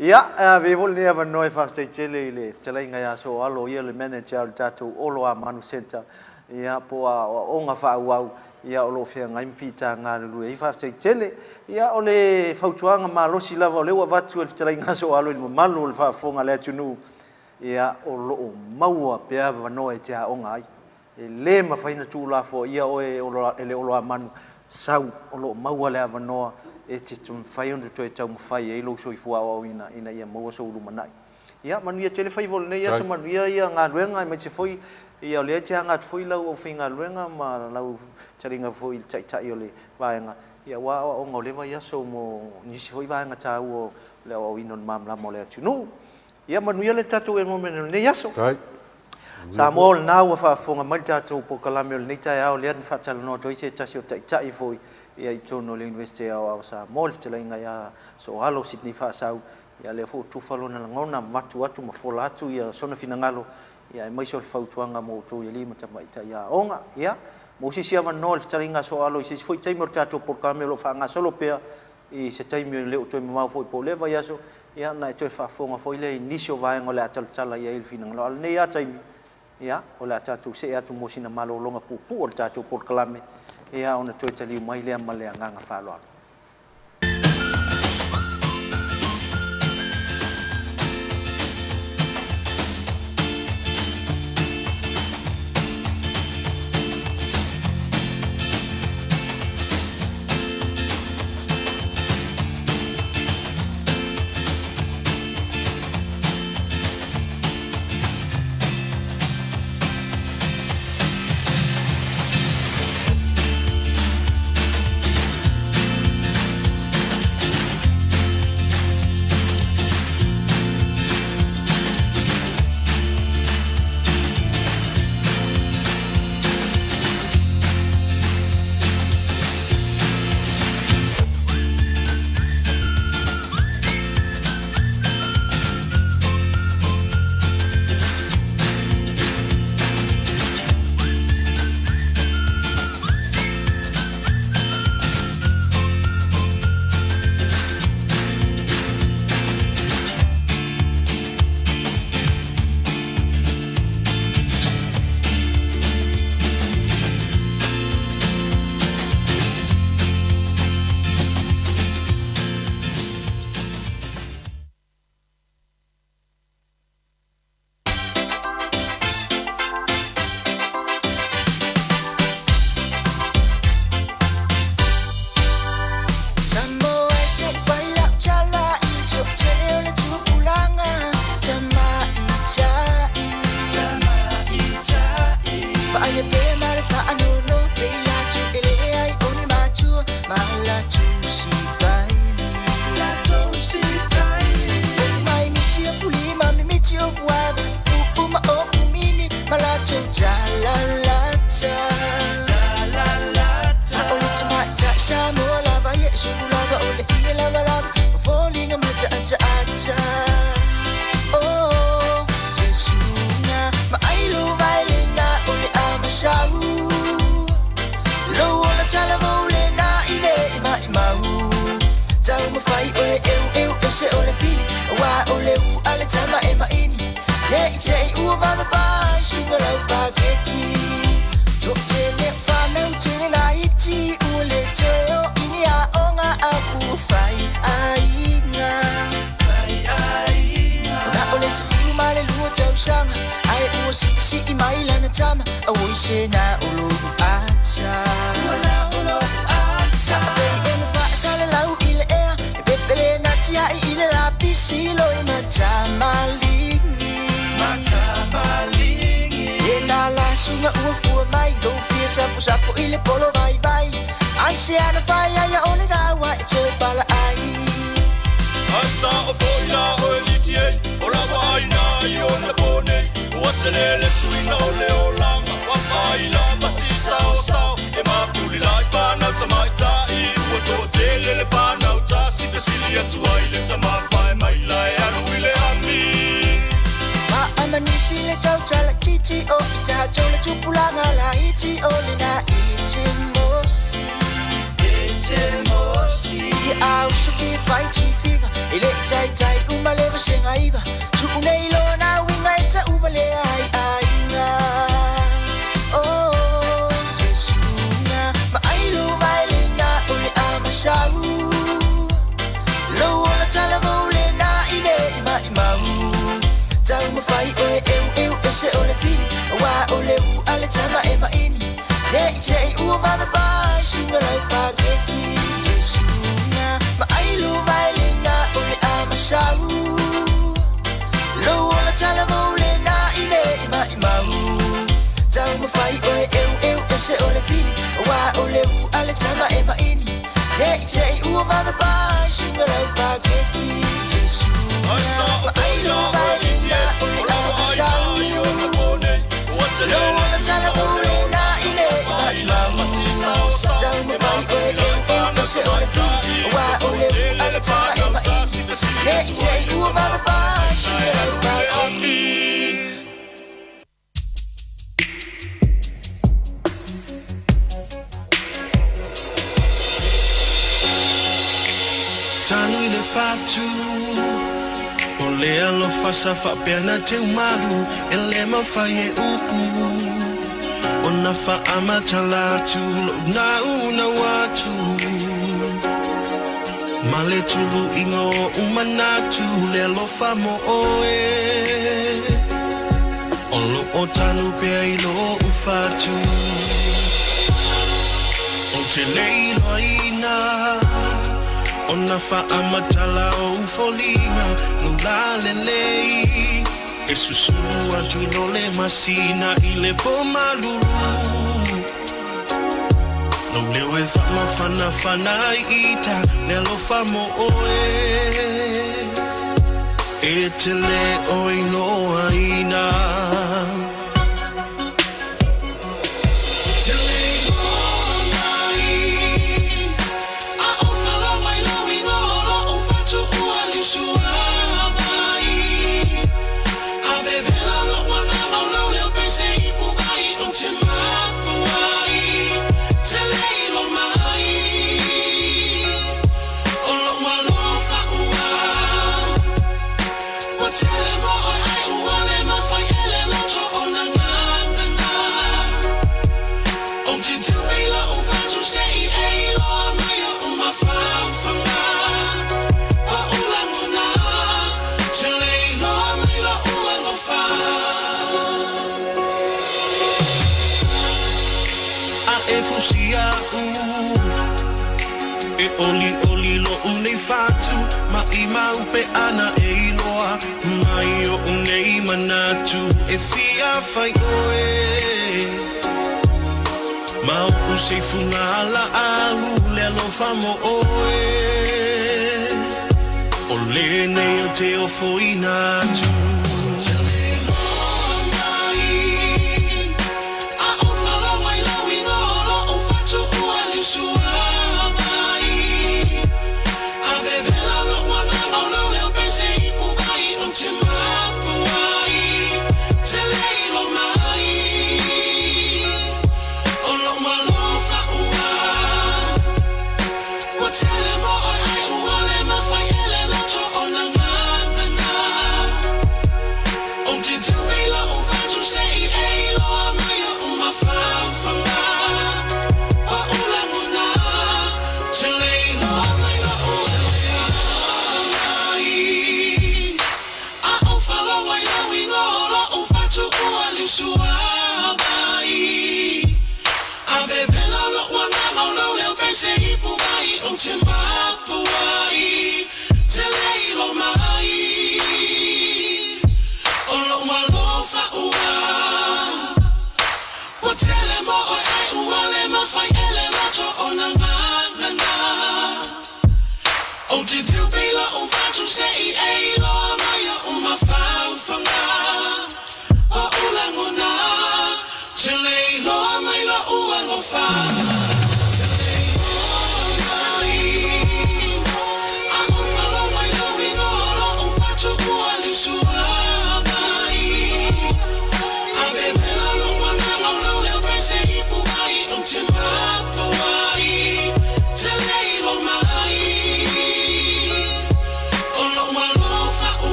Ia, ve vol ne ava noi fa stai chele ile chalai ngai so alo ia le manager tatu olo a manu center. Ia po a onga fa wau ia olo fia ngai mfita nga lu e fa stai chele. Ia ole fautuanga ma losi lava le wa vatu chalai ngai so alo le malu le fa fonga le tunu. Ia olo maua pe ava noi te onga ai. E le mawhaina tūla fo ia oe ele olo a manu sau olo maua le ava noa e te tum whai onde toi tau mwhai e ilo soi fua au ina ia maua so ulu manai. Ia manu ia tele whai vole nei asa manu ia ngā ruenga mai te fwoi ia lea te ngā fwoi lau o whi ngā ruenga ma lau taringa fwoi tai tai o le vaenga. Ia wa o ngau lewa ia so mo nisi fwoi vaenga tau o le au ino mamla mo le atunu. Ia manu ia le tatu e momene nei aso. Sa mol na wa fa fonga mai tatu po kalame le nei au le fa tala no toi se tasio tai tai foi ia i tono le university au sa mol tela inga ia so halo Sydney fa sau ia le fo tu falo na ngona matu atu ma fola atu ia sona fina ngalo ia mai so fa tuanga mo to ia lima tamai ta ia onga ia mo si sia van nol tela inga so halo si foi tai mo tatu po kalame lo fa nga solo pe i se tai mi le to mo foi po le va ia so ia na to fa fonga foi le inisio va ngola tala ia il fina ngalo ne ia tai ia o la tatu se atu mo sina malo longa pupu o tatu por kalame ia ona toi tali mai le male nganga falo Maleifua Mai July sapu ile polo vai vai ai se ana fai ai ole na wa e te pala ai asa o poila o likie o la vai na yo na pone what's an ele suina o le o langa wa mai la batisa o sao e ma puli lai pa na tamai tai o to te le pa na ta si pe silia tu ai le tama pai mai lai le tau tala titi o ita tole tupulanga la iti o le na ite mosi au suki fighti figa ele tai tai umaleva senga iva tu nei lo na winga ita uvale ai nga oh jesuna ma ai lo mai na ole amasau lo ona tala mole na ile mai tau ma fai eu ese ole fili wa ole u ale tama e ma ini ne ite u ma ba sunga la pageki jesuna ma ai lo mai na ole amasau lo ona tala mole na ile mai tau ma fai eu ese ole fili wa ole u ale tama e ma ini ne ite u ma ba sunga la pageki jesuna ma ai lo mai Tanui le fatu o le alo fasa fa pena te umaru e le mawhai e upu o na fa amatalatu lo na una watu ma le tulu ingo umanatu le alo fa mo oe o lo o tanu pe ai lo ufatu o te leilo aina ona fa amatala o folina no la lei e susua giulo le masina ile pomalulu no le we fa ma fana ita nelo famo oe e te le oi no aina Oli lo unei fatu ma I mau pe ana e iloa mai o unei manatu e fia fai oe ma o se funala ahu le lo famo oe o le nei o te o foinatu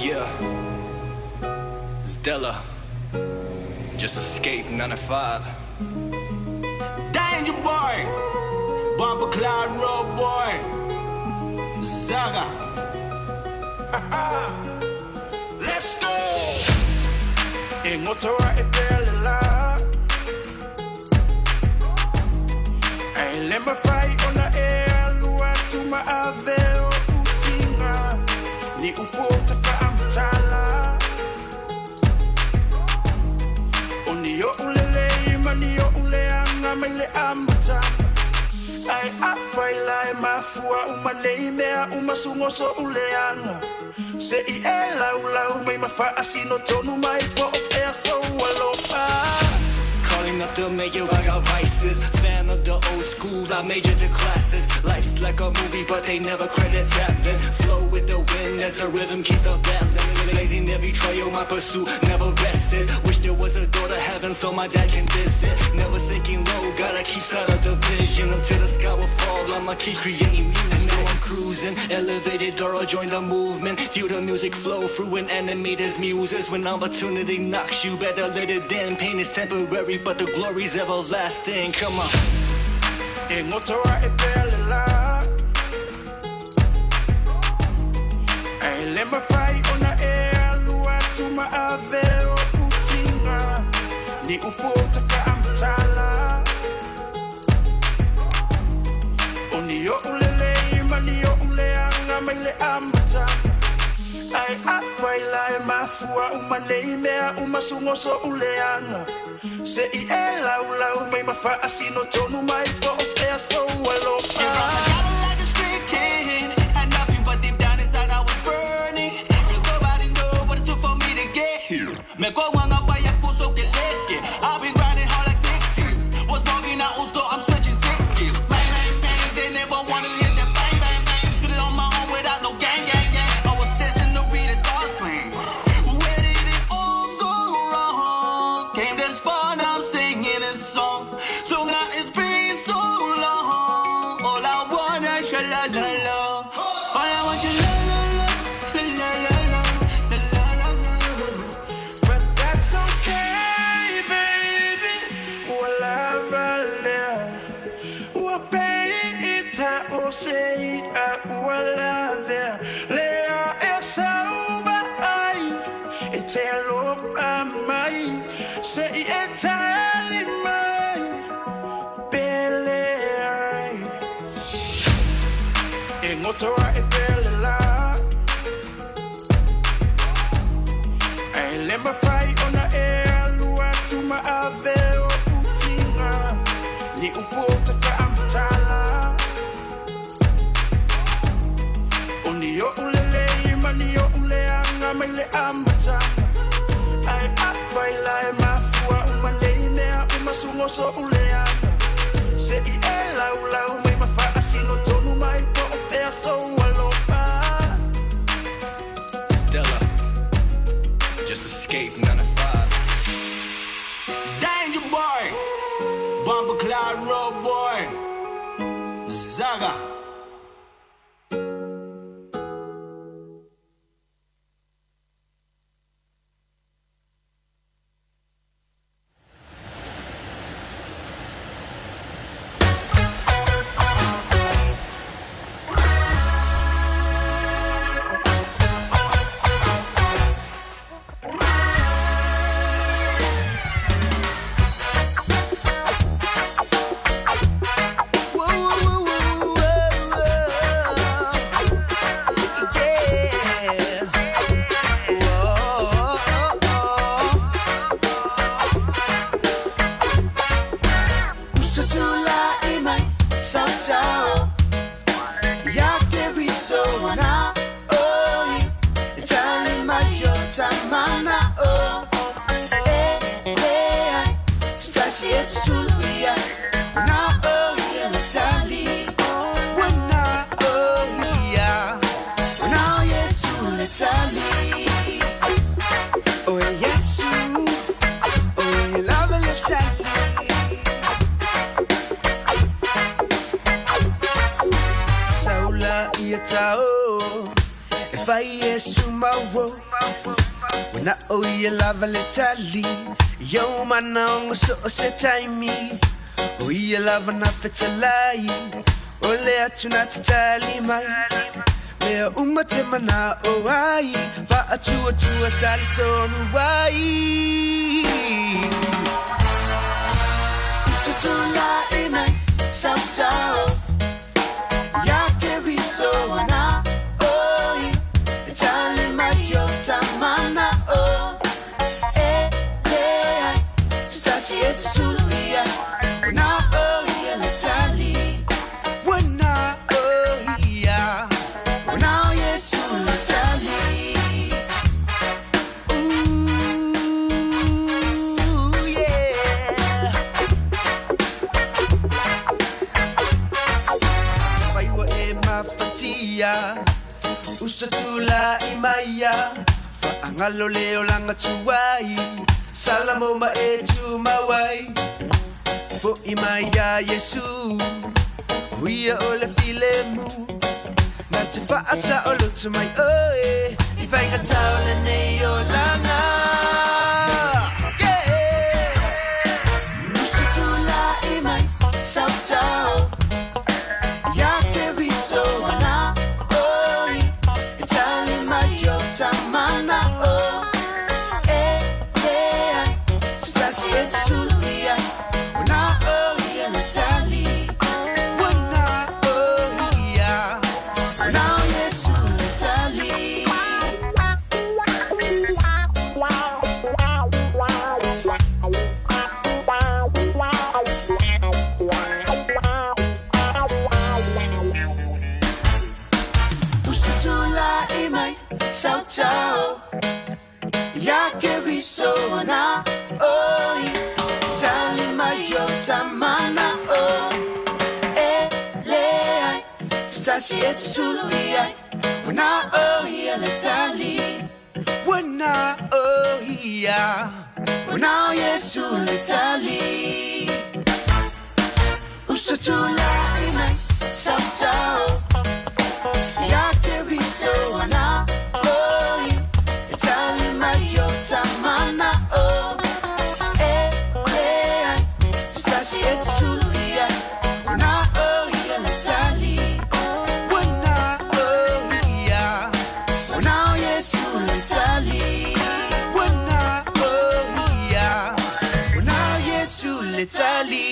Yeah. Stella. Just escaped 9 to 5. Danger boy, Bomber Cloud Road boy, Zaga. Let's go. Ingotora epelela. I let my fight on the air. Lua to my aveo utinga. Ni upo tafa amtala. Oni yo ulele mani yo uleanga maile amata. Ai afai lai mafua umanei mea umasungo so uleanga. Se I ela ulau mai mafa asino tonu mai po e so alofa. Calling up the mayor, I got vices. Fan of the old school, I majored the classes. Life's like a movie, but they never credit tapping. Flow with the wind as the rhythm keeps the balance. Lazy in every trail, my pursuit never rested. Wish there was a door to heaven so my dad can visit. Never sinking low, gotta keep sight of the vision. Until the sky will fall, I'ma keep creating music. Now I'm cruising, elevated door, I'll join the movement. Feel the music flow through an animator's muses. When opportunity knocks you, better let it in. Pain is temporary, but the glory's everlasting. Come on. Ingotora epelela. I let my fight on the air. Lua to my aveo utinga. Ni upo tafa amtala. Oni yo ulele mani yo uleanga maile amata. Ai afai lai mafua umanei mea umasungo so uleanga. Se I ela ulau mai mafa asino tonu mai po e so alofa. Like a street kid, had nothing but deep down inside I was burning. Cause nobody know what it took for me to get here. Me go wanga fire kuso que leke. I've been grinding hard like 6 years. Was bugging out Usto, I'm switching 6 gears. Bang, bang, bang, they never wanted to hit that bang, bang, bang. Did it on my own without no gang, gang, gang. I was destined to be the God's plan. Where did it all go wrong? Came this far, now I'm singing this song. So God, it's been so long. All I want is your la la la. All I want is your la la la, la la la, la la la. But that's okay, baby. Whatever love. Wapeita oseita ualave. Lea esauba ai. Itelo amai. Sei etali mai. Bele ai. Ingotora epelela. I let my fight on the air. Lua to my aveo utinga. Ni upo tafa amtala. Oni yo ulele mani yo uleanga maile amata. Ai afai lai mafua umanei mea umasungo so uleanga. Se I ela ulau mai mafa asino tonu mai po e so alofa. Stella. Just escaped 9 to 5. Danger boy, Bomber Cloud Road boy, Zaga. Whoa, whoa, whoa, whoa. Sao yake riso wana oi itali mayo tamana o sashi etsuya na oi itali wana oi ya wana yesu itali oh yesu oh love itali ia tau e vai e sumawo na o ia lava le tali yo mana o so se taimi o ia lava na fetalai o le atu na tali mai me uma te mana o ai va atu tali tonu wai so tu la e mai sao tau so na oi itali mayo tamana o sashi etsuya na oi itali wana oi ya wana yesu itali yeah faiwa e mafatia usatula imaya fa angalo leo langa tuwai salamo ma etu mawai fo imaya yesu huia ole filemu na te fa asa olo tu mai oe ifainga taule neyo langa usatula imai sao sao yake riso wana oi itali mayo tamana o sashi etsuya wana oi itali wana oi ya wana yesu itali usutula imai sao sao yake riso wana oi itali mayo tamana o leai sashi etsuya wana oi itali wana oi ya wana yesu itali usutula imai sao sao yake riso wana oi itali mayo tamana o sashi etsuya wana oi itali wana oi ya wana yesu itali wana oi ya wana yesu itali.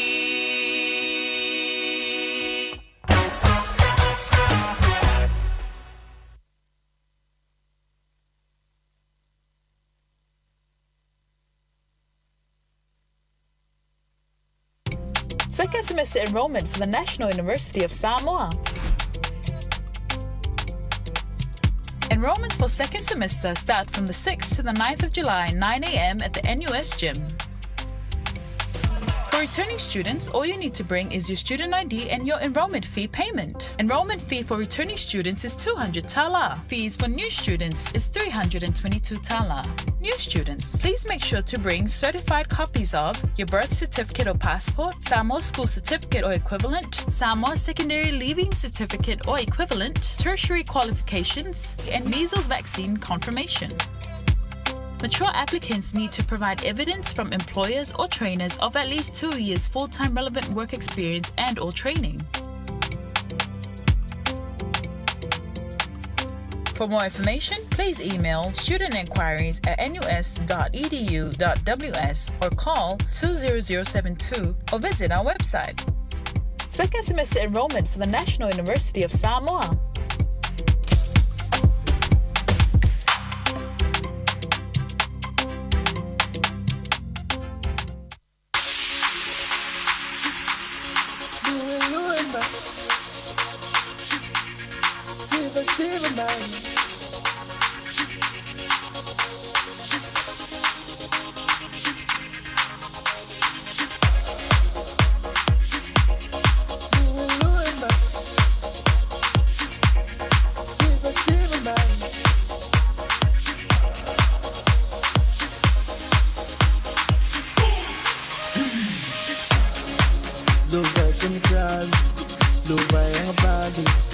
Second semester enrollment for the National University of Samoa. Enrollments for second semester start from the 6th to the 9th of July, 9 a.m. at the NUS gym. For returning students, all you need to bring is your student ID and your enrollment fee payment. Enrollment fee for returning students is 200 tala. Fees for new students is 322 tala. New students, please make sure to bring certified copies of your birth certificate or passport, Samoa school certificate or equivalent, Samoa secondary leaving certificate or equivalent, tertiary qualifications, and measles vaccine confirmation. Mature applicants need to provide evidence from employers or trainers of at least 2 years full-time relevant work experience and/or training. For more information, please email studentenquiries@nus.edu.ws or call 20072 or visit our website. Second semester enrollment for the National University of Samoa. Silver man. Silver man. Love at any time, love by anybody.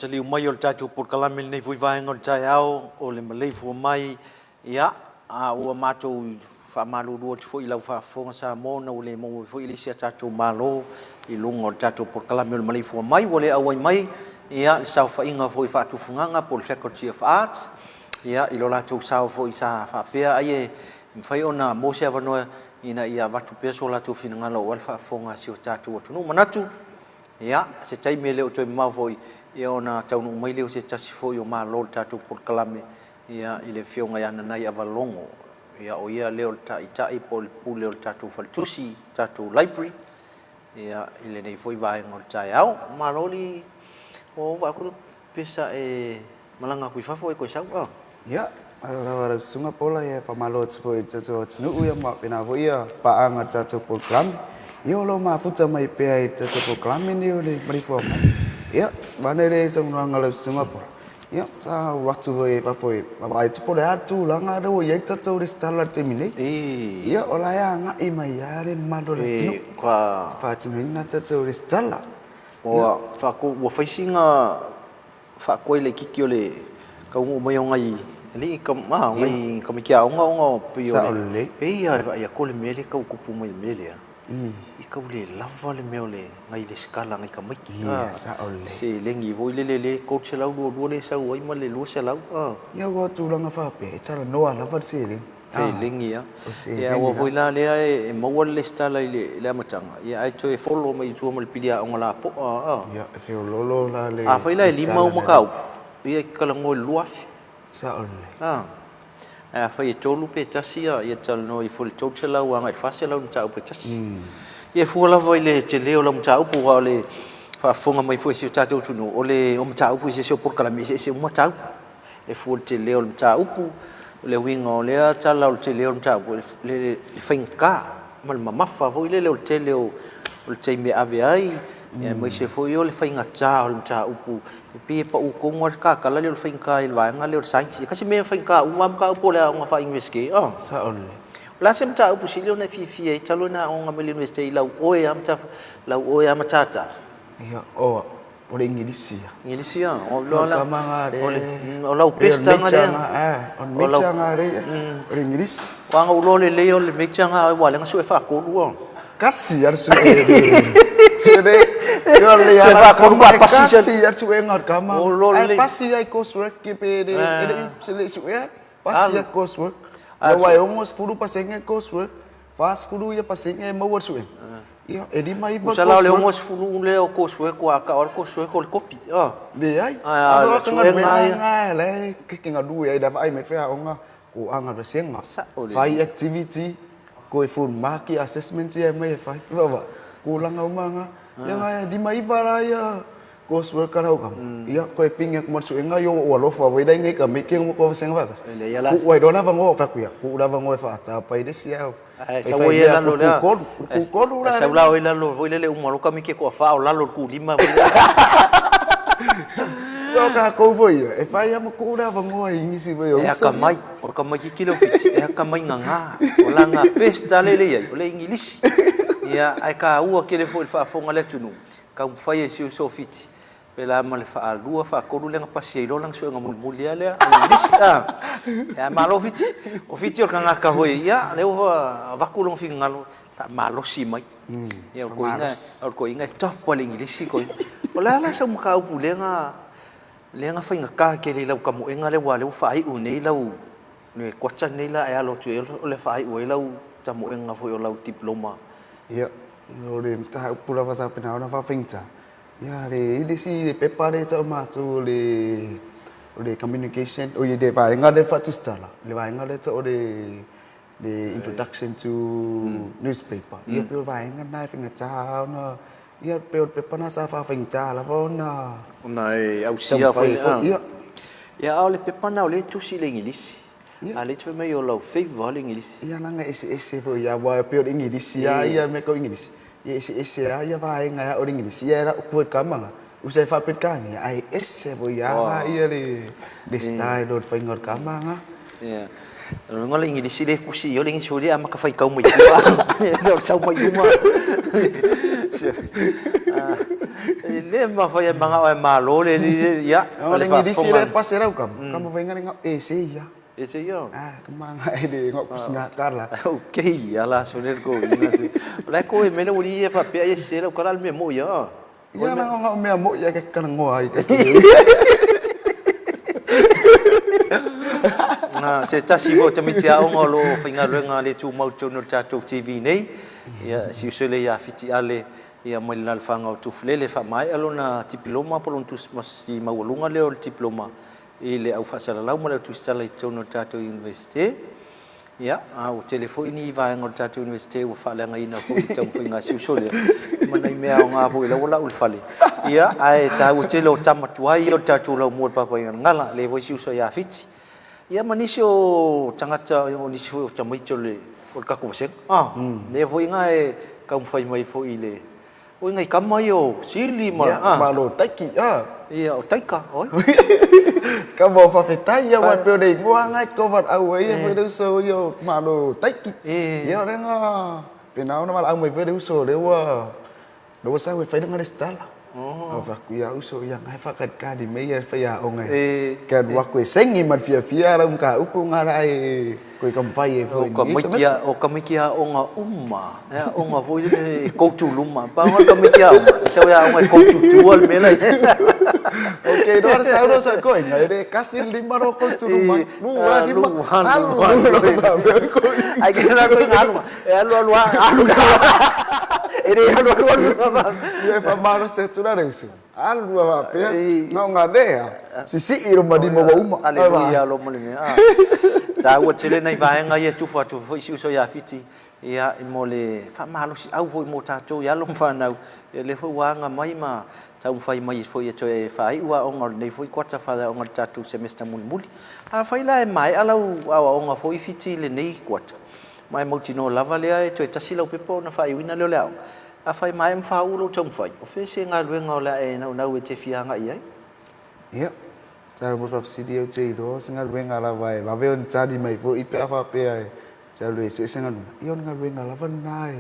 Toi liu mai o tatu por kalamil nei vui vai ngon chai au o le Maleifua Mai ia a ua matou fa malu do foi lau fa fonga sa mo na o le mo foi le sia tatu malo i lungo o tatu por kalamil Maleifua Mai o le awai mai ia sau whainga foi whaatufunganga po le Faculty of Arts ia i lo lātou sau foi sa whapea ai e whai ona mo se avanoa ina ia watu pea so lātou whinangalo wal whaafonga si o tātou atunu manatu ia se tai me leo toi mau foi ia ona taunu mai leo se tasi foi o maa lol tātou por kalame ia i le whionga iana nai avalongo ia o ia leo tai po le pule o tātou faltusi tātou library ia i le nei foi vaenga o tai au maloli o aku pesa malanga kui fafo e ko sau ya ala sunga pola ya famalo tso tso tnu ya ma pena vo ya pa anga tso program yo lo ma futa mai pe tso program ni o le Maleifua mai ya banere song ngala sunga pola ya sa watu e pa foi ba tso pola tu langa do ye tso le stala temine ya ola ya nga i mai ya le mando le tnu kwa fa tnu na tso le stala o fa ko wo facinga fa ko le kiki le ka un mai ngai li ka ma ngai ka mi kia onga pio le pe ya ko le mele ka ku pu mai mele i ka le lava le mele ngai le skala ngai ka mai sa ole se lengi vo le ko se lau do le sa oi ma le lu se lau ya wo tu langa fa pe tala no ala va se le pe lengi ya wo vo la le e mo le stala le matanga ya ai to e follow mai tu mo le pidia onga la po ya fe lolo la le a fa le lima mo ka ia kala ngoi luaf sa ole a fa i tolu pe tasia ia tal no i ful totela wa ngai fa se la ta pe tasi ia fu la voi le te leo la mta upu wa le fa fonga mai fu si ta tu no ole o mta upu se por kala mi se mo ta e fu te leo mta upu le wingo le ta la te leo mta upu le finka mal mama fa voi le te leo o te me ave ai ia mai se fu yo le finga ta o mta upu pe pa u ko ngor ka kala le finka il va nga le science kasi me finka u mam ka upu le nga fa investigate sa ole la sem ta upu silio na fi e talo na nga me university la o e am ta la o e am tata ya o por ingilisia o lo la kamanga re o la pesta nga re on mecha nga re por inglis wa nga lo le o le mecha nga wa le nga su fa ko lu kasi ar su ede yo le ya fa ko pa kasi ar su ngar kama ai pasi ai coursework ke pe de se le su ya pasi ai coursework ya wa almost furu pasenge coursework fast furu ya pasenge mo wor su ya edi mai ba ko sala le almost furu le o coursework ko ka or coursework ko copy le ai alo tanga mai le ke nga du ya da ai me fa onga ko anga re senga fai activity ko e full mark assessment ya mai fai ba ko langa umanga yang di mai baraya coursework kara ukam ya ko e pinga ko su nga yo wa lo fa we dai ngai ka making mo ko senga vakas ku wai dona vango fa ku ya ku da vango fa ta pai de sia sa wo ye la lo la ko lu la sa la we la lo vo le mo lo ka mi ke ko fa o la lo ku lima yo ka ko foi e fa ya mo ku da vango ingi si ve yo ka mai or ka mai kilo fit e ka mai nga o la nga pesta le o le ingilish ia ai ka ua ke le foi fa fonga le tunu ka fai si so fit pela mal fa lua fa ko le nga pasi lo lang so nga mulia le lista ya malo fit o fit o ka nga ka hoi ia le va ku long fin ngalo ta malo si mai ia ko inga top pole ingilisi ko o la sa mo ka u le nga fa nga ka ke le lau ka mo enga le wa le fa ai u nei lau ne ko cha nei la ya lo tu le fa ai u lau ta mo enga fo lau diploma ya lo le ta pura va sa pena ona fa finta ya le idisi le prepare ta ma tu le communication o ye de va nga de fa tu stala le va nga de to the introduction to newspaper ya pe va nga nai finga cha na ya pe pa na sa fa finta la va na au sia fa ya ole pe pa na ole tu si le ingilisi ale tu me yo lo favor ingilisi ya nanga ese vo ya wa pe ingilisi ya me ko ingilisi ya ese ya va nga ya ingilisi ya ra ku kama usai fa pe ka ni ai ese vo ya ya le style do fa ngor kama nga ya ngol ingilisi le ku si yo le ingilisi le ama ka fa ka mo ya do sa mo yuma le ma fa ya manga ma lo le ya ole ingilisi le pasera ukam kamu venga nga ese ya ese yo kemanga ide ngok pusnga karla okay ya la soner ko ina se la ko me no uri fa pe ese lo kala me mo ya Ia na ngau mea mo ia ke kana ngoa i ke. Se tasi vo te mitia o ngolo whainga ruenga le tū mau tū no tātou TV nei. Ia si usele ia fiti ale ia mai lal whanga o tūwhilele wha mai alo na tipiloma polon tūs masi maualunga leo le tipiloma i le au whasalalau ma leo tūstala i tū no tātou universite. Ia, o telefoni ni vaenga o tātou universite o whalenga ina po i tau whainga si usole. Manai mea o ngā vo i lau la ulfale. Ia, ai tā o tele o tamatuai o tātou lau mua papa i ngala le voi si uso ia fiti. Ia manisi o tangata o nisi o tamaito le o kako waseng. Le voi ngā e kaum whai mai fo i le. O ngai kamai o sili ma. Ia, malo taiki. Ia, o taika, oi. Ka mo whawhetai ia wa peo nei ngua ngai kovat au e ia whede uso yo malo taiki. Ia renga. Penau na malo au mai whede uso le wa. Le wa sa we whede ngare stala. Au whaku ia uso ia ngai whakat kadi mei ia whaia o ngai. Ka waku e sengi mat fia rau ka upu ngara e koe kam whai e fo. O kamikia o ngā uma. O ngā voi e koutu luma. Pa ngā kamikia o ngā. Sao ia o ngā koutu tual mela. Okay, no sa uno sa koe ngai re kasi lima ro koutu luma. Lua lima. Ai ke na koe ngā alu. Ere alu. Ia fa maro se tuna reusi. Alu wa pe. Ngau ngadea. Si iro madi mo wa uma. Ale ia lo mo le. Ta ua tele nei vaenga ia tufa tu foi si uso ia fiti. Ia mo le fa malo si au foi mo tatou ia lo mfanau. Ia le foi wanga mai ma tau fai mai foi e toe fai ua o ngor nei foi kwata fa o ngor tatou semester muli. A fai la mai ala o nga foi fiti le nei kwata. Mai mo tino lava le e toe tasi lau pepo na fai wina le le. A fai mai mfa ulo tong fai. O fe se nga luenga o la e na e te fianga ia. Ia. Tara mo fa sidi o te do singa luenga la vai. Va veo ntadi mai fo i pe afa pe ai. Tara le se singa luenga. Ia nga luenga la van nai.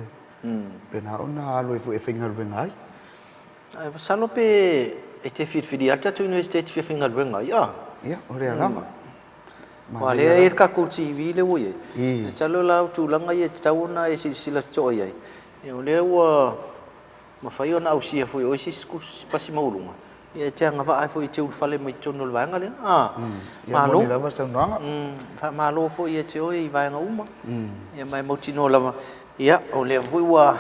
Pena ona alo fo e finga luenga ai. Ai salo pe e te fidi alta tu universite te finga luenga ia. Ia, ore lama. Wale e ka ko TV le wo ye. Salo la tu langa ye tau na e sila cho ai. Eu lewa ma fai ona au sia foi o isi pasi maulunga. Ia te anga va foi te fale mai tono le vanga le. Malo. Ia lava sa nanga. Fa malo foi e te oi vanga uma. Ia mai mo tino lava. Ia o le foi wa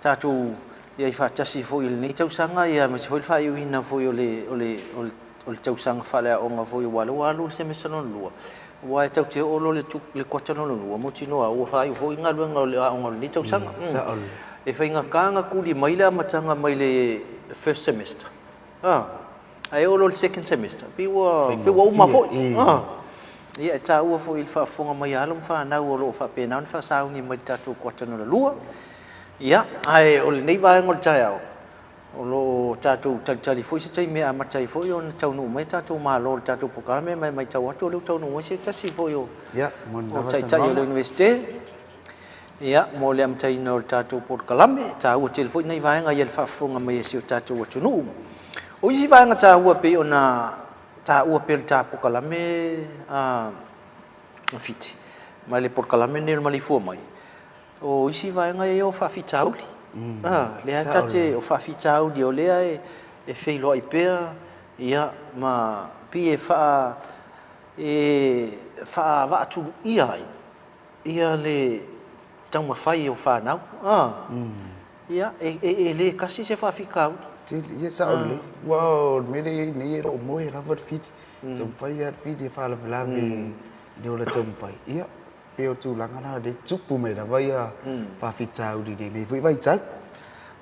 tatu ia fa tasi foi ni tau sanga ia ma foi fa eu ina foi o le tau sanga fale o nga foi walu se me sanon lua. Wa tau te o le tu le kotano lua mo tino o fa eu foi nga luenga o ni tau sanga. E fai ngā kānga kuri mai lea matanga mai le first semester. Ai o le second semester. Piwa uma foi. Ia e tā ua foi il whaafonga mai alum whanau o lo whapena. Ni whasaungi mai tātou kotano la lua. Ia, ai o le nei vaenga o le tai au. O lo tātou talitali foi se tai mea amatai foi o na taunu mai tātou malo o tātou pokarame mai tau atu o leu taunu mai se tasi foi o. Ia, o tai o le universite. Ia, mo le amtai na o tātou por kalame, tā ua tele foi nei vaenga ia le whaafonga mai esi o tātou atunu. O isi vaenga tā ua pe o na tā ua pe o tā por kalame fiti. Mai le por kalame ne o Maleifua Mai. O isi vaenga e o whaafitauli. Lea tate o whaafitauli o lea e wheiloa i pea. Ia, ma pi e wha vaatu ia ai. Ia le tau mawhai o whanau. Ia, e le kasi se whaafikauli. Ia sa ole. Wow, mere nei e ro moe lavat fiti. Tau whai at fiti e whala vlame. Ni ola tau whai. Ia. Peo tu langana de tupu mai la vai a whawhitau di nei fui vai tau.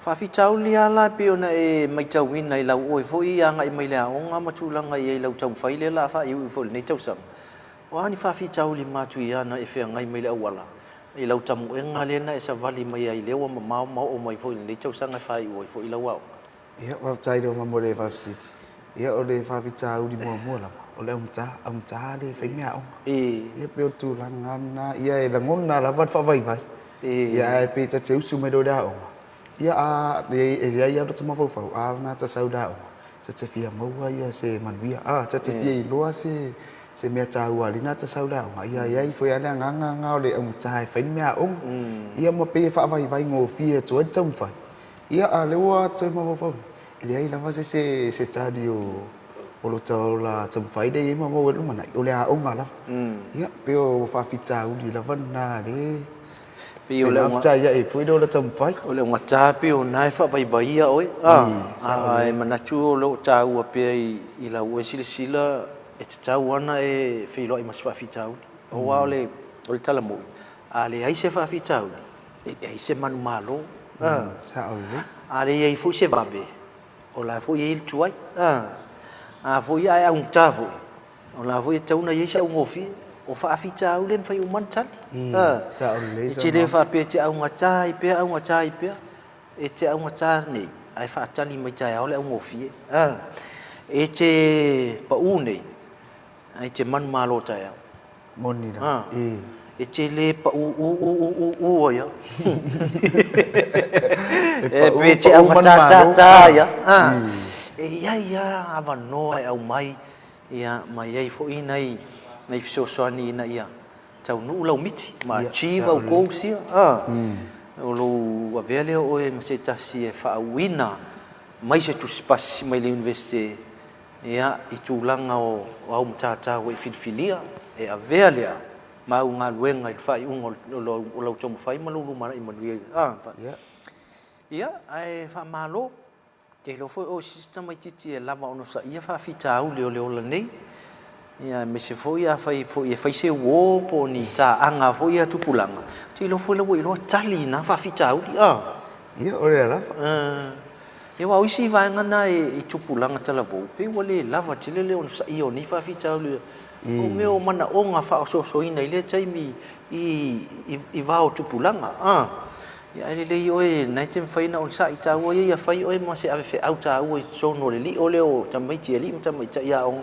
Whawhitau li ala peo na e mai tau wina i lau oi fui a ngai mai lea o ngā matulanga i lau tau whai le la wha i ui foli nei tau sang. O ani whawhitau li matu i ana e whea ngai mai lea wala. I lau tamu e ngā lena e sa vali mai ai lewa ma mau o mai foli nei tau sang e wha i ui foli lau au. Ia whawhitai reo mamore whawhiti. Ia o le whawhitau di mua lama. O le amta le fai mea onga. Ia peo tu langana, ia e langona la vat whawai vai. Ia e pe ta te usu me do da onga. Ia a, ia ia roto mawhau a na ta sau da onga. Ta te fia maua ia se manuia. Ta te fia i loa se mea ta ua lina ta sau da onga. Ia i foi ane nganga o le amta e fai mea onga. Ia ma pe whawai vai ngō fia tuan tau fai. Ia a le ua tau mawhau. Ele ai lava se tadi o lo tau la tam fai de ma mo lu mana o le a o ngala ia pe o fa fita u di lava na de pe o le ngap cha ia e foi do la tam fai o le ngata pe o nai fa bai bai oi ai mana chu lo cha u pe I la u sila e cha u ana e fi lo I mas fa fita u o wa le tala mo ale ai se fa fita u e ai se manu malo sa o le ale ai fu se babe o la fu il chuai fu ia ai un tavo o la fu tau na ia un ofi o fa fita u le fai un mantan sa o le e le fa pe te un atai pe un atai pe e te un atai ni ai fa tali mai tai o le un ofi e te pa une ai te man malo tai moni na e te le pa u ya e pe te un atai ya e ia avano ai au mai ia mai ai fo inai nei fisosoani ina ia tau nu lau miti ma chiva o kousia o lo avele o e se tasi e faawina mai se tu spasi mai le university ia I tulanga o au mtata o filfilia e avele ma unga luenga I fai ungo o lau tomu fai malulu mara I manuel ia ai fa malo ke lo foi o sistema I titi e lava ono sa ia fa fita au le o la nei ia me se foi ia fai se wo po ni ta anga foi ia tupulanga ti lo foi lo lo tali na fa fita au ia o le la e wa isi va ngana e tupulanga tala vo pe wole lava tile le on sa io ni fa fita au le o me o mana onga fa so ina ile taimi I va o tupulanga ia ele le oi nai te fai na on sa I ta o ia fai oi ma se ave fe au ta o so no le li o le o tamai ti li tamai ta ia on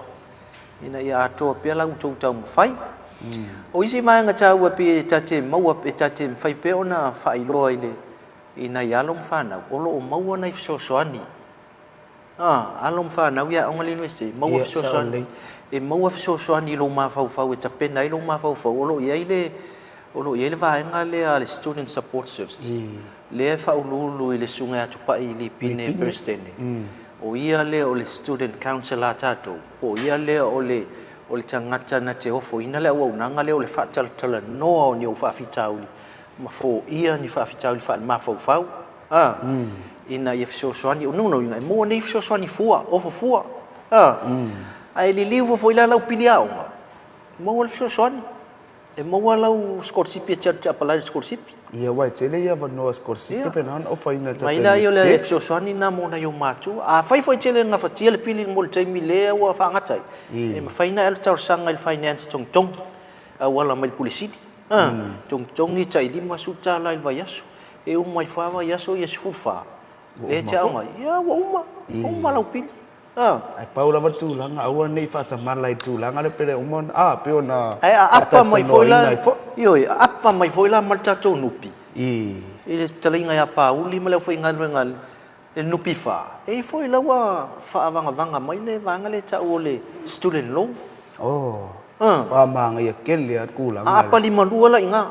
ina ia to pe la u tau fai o isi mai nga tau pe tate mau pe tate fai pe ona fai lo ile ina ia lom fana o lo mau na so soani alom fana ia on le university mau so soani e mau so soani lo ma fau e tape nai lo ma fau o lo ia ile o lo ia le vai nga le al student support service le fa ulu ile sunga tu pa I pine president o ia le o le student councilor tato o ia le o le tangata na te ofo ina le au nanga le o le fatal no o ni o fa fitauli ma fo ia ni fa fitauli fa ma fo fau ina ia fso soani no ina mo nei fso soani fua o fua ai li livo foi la piliao mo le fso soani e mo la scholarship e chat apply scholarship ia wai tele ia no scholarship pe non o fai na mai la yo le fso soani na mo na yo machu fai foi tele na fatia le pili mo le mi le o fa ngatai e ma fai na el tar sanga il finance tong wala mai pulisiti tong I tai lima suta la il vayaso e o mai fa vayaso ia sfufa e cha mai ia uma la pili ai paula va tu langa au nei fa ta malai tu langa le pele umon pe ona ai apa mai foi la io apa mai foi la malta to nupi ile talinga ya pa uli mala foi ngal e nupi fa e foi la wa fa vanga mai le vanga le cha ole student loan pa manga ia kele at kula apa lima lua la inga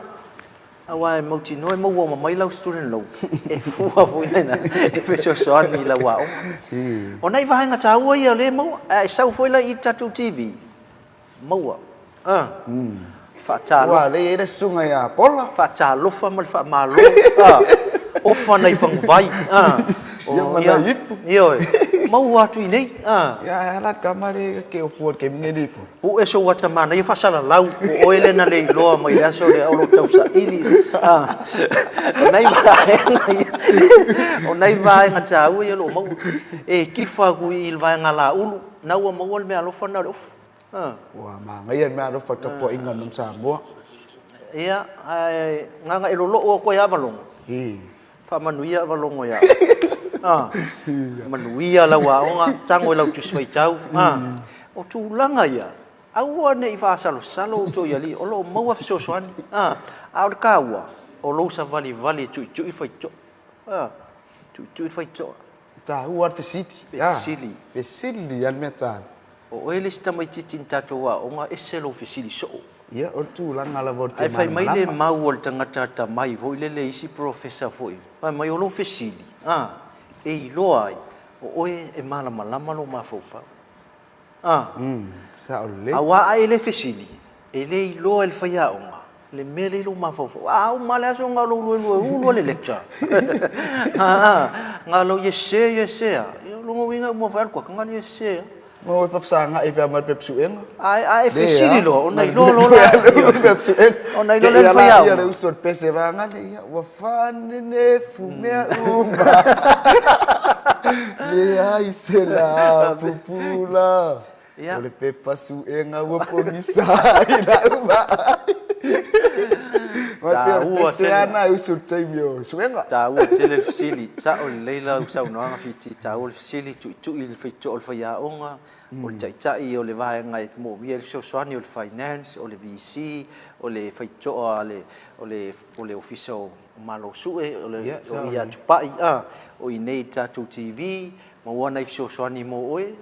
awai mau tino mau wa mai la student loan e fua foi na e feso soani la wa o nai va nga cha wa ia le mau e sau foi la I tatu TV mau fa cha wa le sunga ya pola fa cha lo fa mal fa malo o fa nai fang vai io mau wa tu nei ya lat kamare ke o fu ke me di po o e so wa ta mana I fa sala lau o ele na le lo mai ya so le o lo tau sa ili o nai vai nga cha u ia lo mau e ki fa ku il vai nga la ulu na wa mau me alo fa na lo wa ma ngai me alo fa ka po inga num sa mo ia nga elo lo o ko ya valong fa manuia valong ya manuia la wa nga chango la tu sai chau o tu langa ia au ne I fa salo to ya li o lo mau fa so soan au ka wa o lo sa vali tu fa cho tu fa cho ta what facility yan me ta o ele sta mai titin tato wa o nga eselo facility so ia o tu langa la vot ai fai mai le mau o tangata ta mai vo le isi professor foi mai o lo facility e loai o oe e malama lo mafaufau Sa o le. aua ai le fesili e le iloa le faiaʻoga le mea le ilo mafaufau au male aso galo ulua le lecture galo iesea logo uiga uma fai alukuakaga le iesea Mo fa sanga e fa mal pepsuenga. ai fesili lo ona ilolo Pepsuenga. ona ilo le faiaʻoga Ia le usor pese vanga le wa fane ne fumea uma. Le ai se la pupula. Ia. Ole pepa suenga wa pomisa ina uma. Ma per pese ana usor taimio suenga. taua tele le fesili sa'o le leila usaunoaga fiti taua le fesili tuʻituʻi le feitoʻo le faiaʻoga o le taʻitaʻi o le vaega e moʻomia i le fesoasoani o le finance o le vc o le feitoʻo o le ofisa o malo suʻe o le o ia tupaʻi o i nei tatou tv maua nai fesoasoani mo oe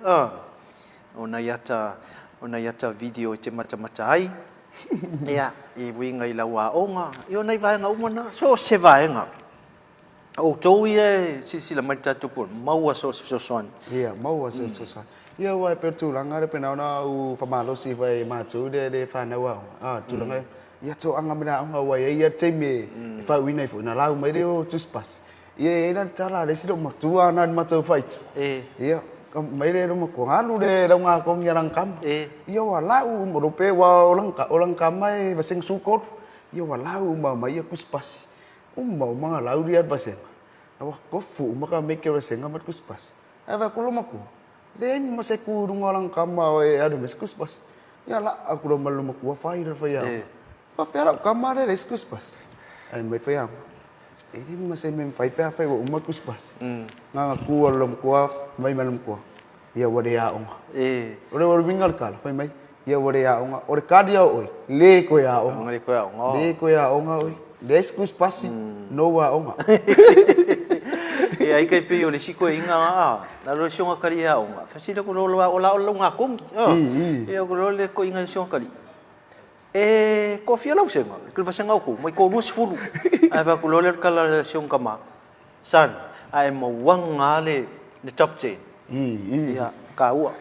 ona iata video e te matamata ai ia e winga i lau aʻoga io nei vaega uma na so se vaega outou ia sisila mai tatou po maua so se fesoasoani Ia, mau asa sosa. Ia wa pe tulanga le pena na u famalo si vai matu de fana wa. Tulanga. Ia to anga mena anga wa ia teme. Fa wina fu na lau mai o tuspas. Ia ina tala le silo matua na matu fight. Ia mai le mo ko alu de la nga ko ngarang kam. Ia wa lau mo pe wa orang kamai va sing sukor. Ia wa lau ma mai kuspas. Mau mga lau dia basen. Awa ko fu maka make your senga mat kuspas. Ava ko lumaku. Dei masai ku dungolang kama e adu meskus pas. Ya la aku do malu maku fai da fai. Fa fera kama de meskus pas. Ai met fai. Ini masai mem fai pa fai o makus pas. Nga ku alom ku mai malum ku. Ya wade ya onga. Ore ore wingal kala fai mai. Ya wade ya onga. Ore kadia oi. Le ko ya onga. Le ko ya onga oi. Deskus pas no wa onga. E ai kai pe o le siko inga na lo shonga kali a onga fasida ko lo la nga kong e o lo le ko inga shonga kali e ko fia lo senga ko va senga ko mai ko lus fulu ai va ko lo le kala shonga ma san ai mo wanga le top 10 ya ka ua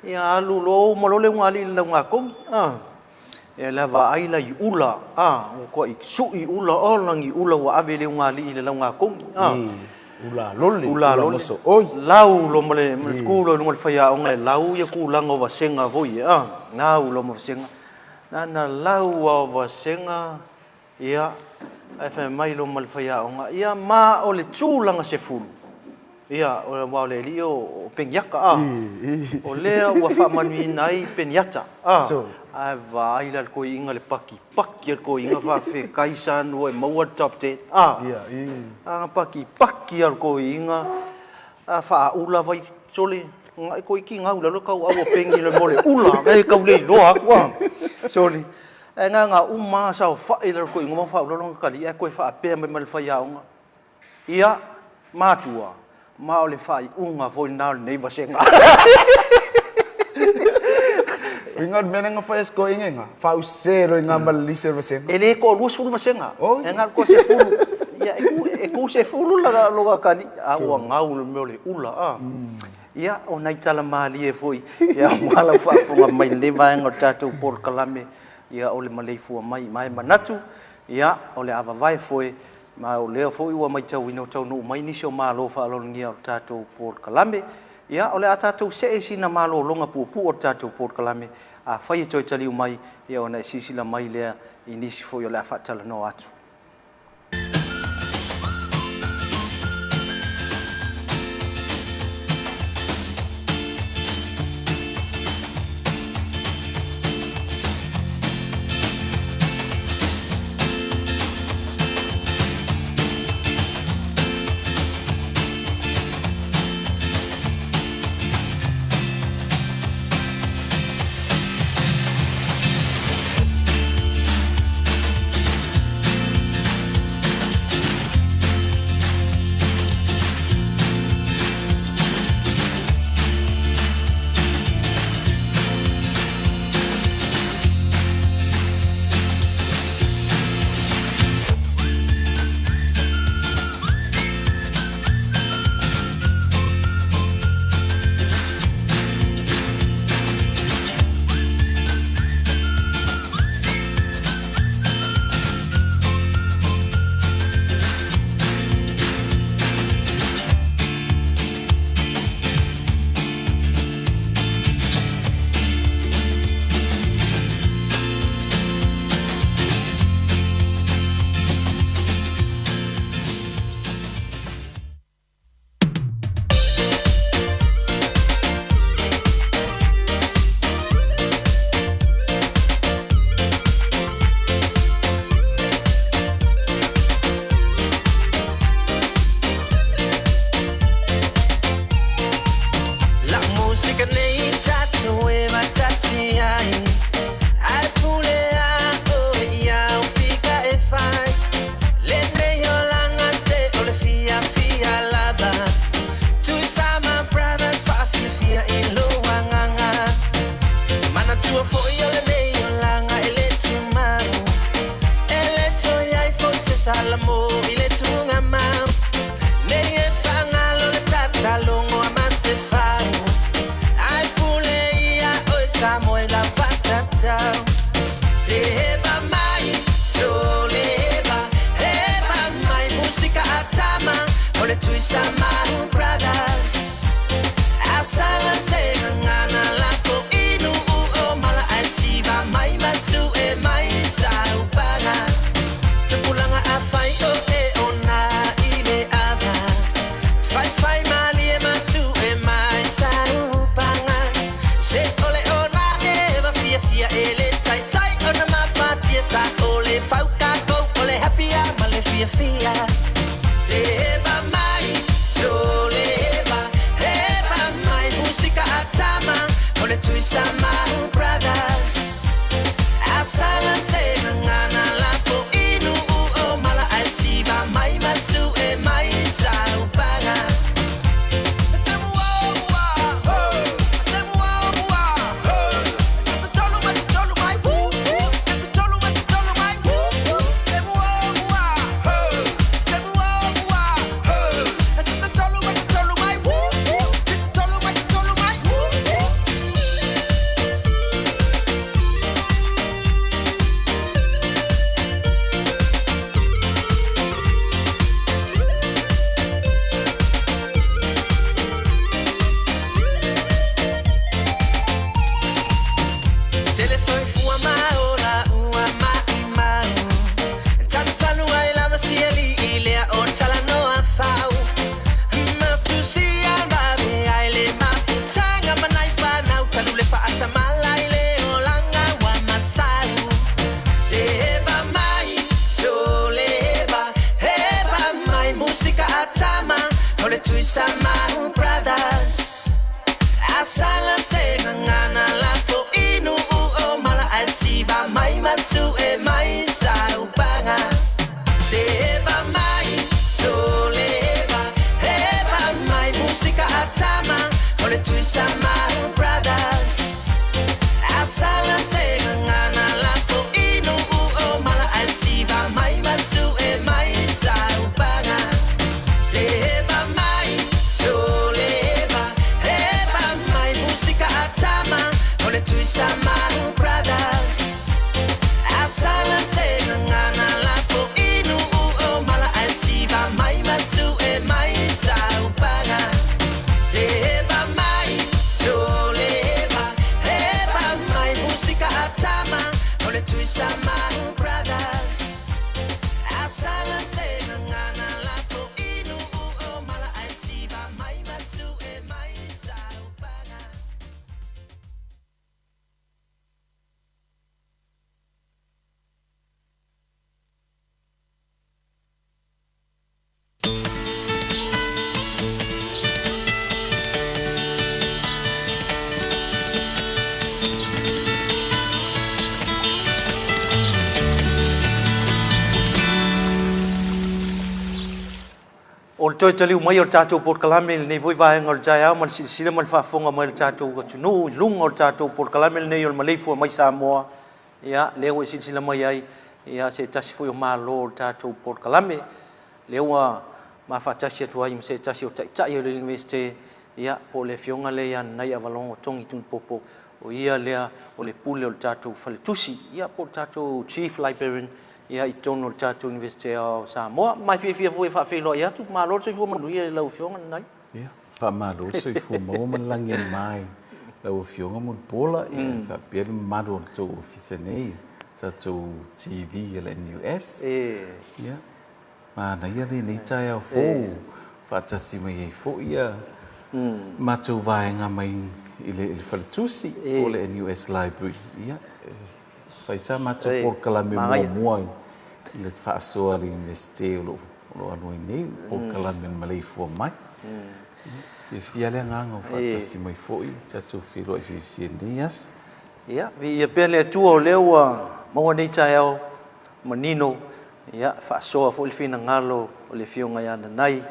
ya lu lo mo lo le ngali la nga kong e la va ai la i ula ko i su i ula o langi ula wa ave le ngali le la nga kong Ula loli so oi lau lo mole kulo no faya on le lau ya kulango va senga voi na ulo mo senga na lau va senga ia ai fa mai lo mal faya on ia ma o le tulanga se fulu ia o wa le lio penjaka o le wa fa manu nai penjata ai va ila ko inga le paki ko inga va fe kaisan o mo top 10 paki ko inga fa ula vai sole ngai ko iki ngau lo kau awo pengi le mole ula ai kau le lo akwa sole nga uma sa fa ila ko inga fa lo kali ai ko fa pe me mal fa ya unga ia matua ma ole fa unga foi na nei va senga Ingat menang faz ko inga fa usero inga malisir basen. Ele ko lus fulu basenga. Engal ko se fulu. Ya ko se fulu la lo kali awa ngau le mole ula ia ona itala mali e foi ia mala fa fonga mai leva ngo tatu por kalame ia ole Maleifua mai manatu ia ole ava vai foi ma ole foi wa mai tau ino tau no mai ni so malo fa lo ngia tatu por kalame ia ole atatu se sina malo longa pu o tatu por kalame a fai toi tali mai ia ona sisila mai le inisi foi ole fa tala no atu Samoa la fatatau Seba mai soleva Eba mai musika atama Ole tui sama brothers Asala sena ngana lafo inu o mala asiba mai masu e mai saupana Tupulanga afai o e ona ile ava Fai mali e masu e mai saupana Se ole ona eva fia ele tai tai ona mapatia sa ole fauka ko ole happy male fia Seba mai soleva Eba mai musika atama Ole tui sama brothers Asala sena ngana lafo inu o mala asiba mai masu e mai saupana Sama brothers Asala sena ngana lafo inu o mala asiba mai masu e mai saupanga Seba mai soleva Eba mai musika atama Ole tui sama brothers Asala sena ngana lafo inu o mala asiba mai masu e mai saupanga Seba mai soleva Eba mai musika atama Ole tui sama brothers Asala sena ngana lafo inu o mala asiba mai masu e mai saupanga Seba mai soleva Eba mai musika atama Ole tui sama brothers Asala sena ngana lafo inu o mala asiba mai masu e mai saupanga Ol toi taliu mai o tātou Port Kalamil nei voi vai ngol jaya man sila man whafonga mai o tātou ko tunu lung o tātou Port Kalamil nei o Maleifua Mai Samoa ia leo sila mai ai ia se tasi foi o malo o tātou Port Kalamil leo ma whatasi atu ai se tasi o tai o le university ia po le fionga le ia nai avalongo tongi tun popo o ia lea o le pule o tātou whaletusi ia po tātou chief librarian ia I tono tātou university o Samoa mai fia foi whawhelo ia tu malo se foi manu ia lau fionga nai ia whamalo se foi mo malangi mai lau fionga mun pola ia whapere maro tō ofisa nei tātou TV le NUS ia mana ia le nei tai au fōu whatasi mai ei fōu ia mātou vaenga mai I le whaletusi o le NUS library ia faisa mātou Port Kalamil mua le whaasoa le university o lo anoi nei Port Kalamil Maleifua Mai ia fia le nganga o whatasi mai fōi tātou whiro I whiwhia nei as ia vi ia pia le atua o leo maua nei tai au manino ia whaasoa fo le whina ngalo o le fionga ia nanai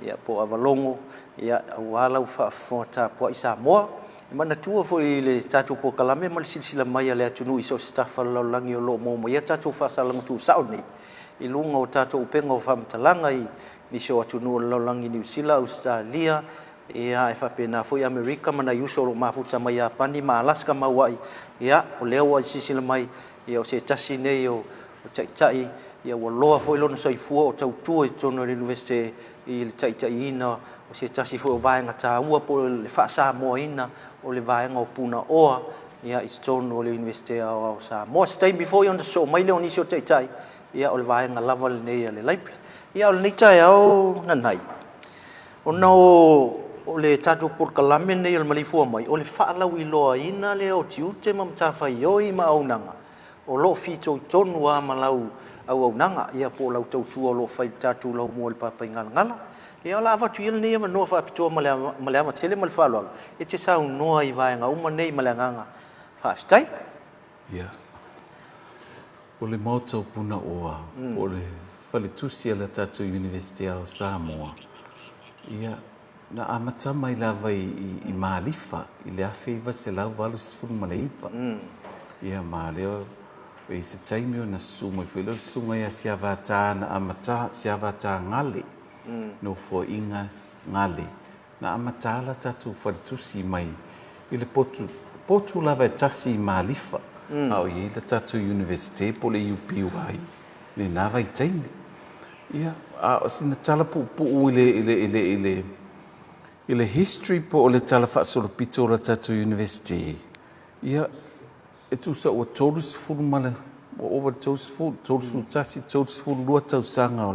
ia po avalongo ia awala u whaafota po I Samoa mana tua foi le tātou Port Kalamil ma le silsila mai le atunu I so staff laulangi o lo mo ia tātou whaasalango tu sao nei I lunga o tātou upenga o whamatalanga I ni so atunu o laulangi New Zealand, Australia ia e whapena fui Amerika mana iuso lo mafuta mai a pani ma Alaska ma wai ia o leo wa sisila mai ia o se tasi nei o chai ia o loa foi lona soifua o tautua i tono le university i le chai ina o se tasi foi o vaenga ta ua po le whaasa ina o le vaenga o puna oa ia i tono le university o Samoa. Stay before you on the show mai le o nisi o chai ia o le vaenga lava le nei le library ia o le nei chai au nanai o no o le tatu por kalame nei o Maleifua mai o le whaalau i loa ina le o tiute ma mtawhai oi ma au nanga o lo fito tonu a malau au nanga ia po lau tautua lo fai tatu lau mo le papai ngala ia la va tuil nei ma no fa pito male tele mal falo e te sa no ai vai nga uma nei male nganga fa stai ia o le moto puna oa o le fale tusi ala tatu university o Samoa ia na amata mai lava i Maleifua i le afeiva se lau valu sifuru Maleifua ia ma leo e se taimi o na suma i whelo sunga ia siavata na amata siavata ngale no fo ingas ngale na amata la tatu wharitusi mai i le potu lava e tasi i Maleifua au i le tatu university po le UPY le nava i taimi ia o sina tala pu i le history po o le tala whaasolopito o le tatu university ia e tu sa o tolus furumale o over tolus utasi tolus furulua tausanga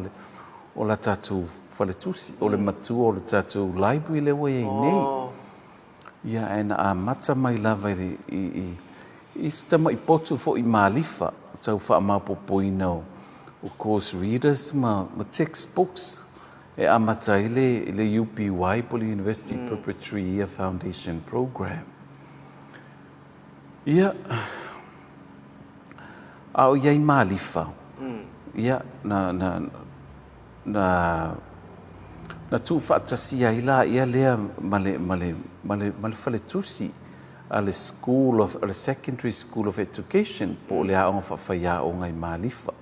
o la tatu faletusi o le matua o le tatu library le wai nei ia ena a mata mai lava i stama i potu fo i Maleifua tau wha mapopoina o course readers ma textbooks e amata i le UPY po le University Preparatory Year Foundation Program. Ia au iai Maleifua ia na tu faatasia i la ia lea male faletusi a le secondary school of education po le aonga whawhaia o ngai Maleifua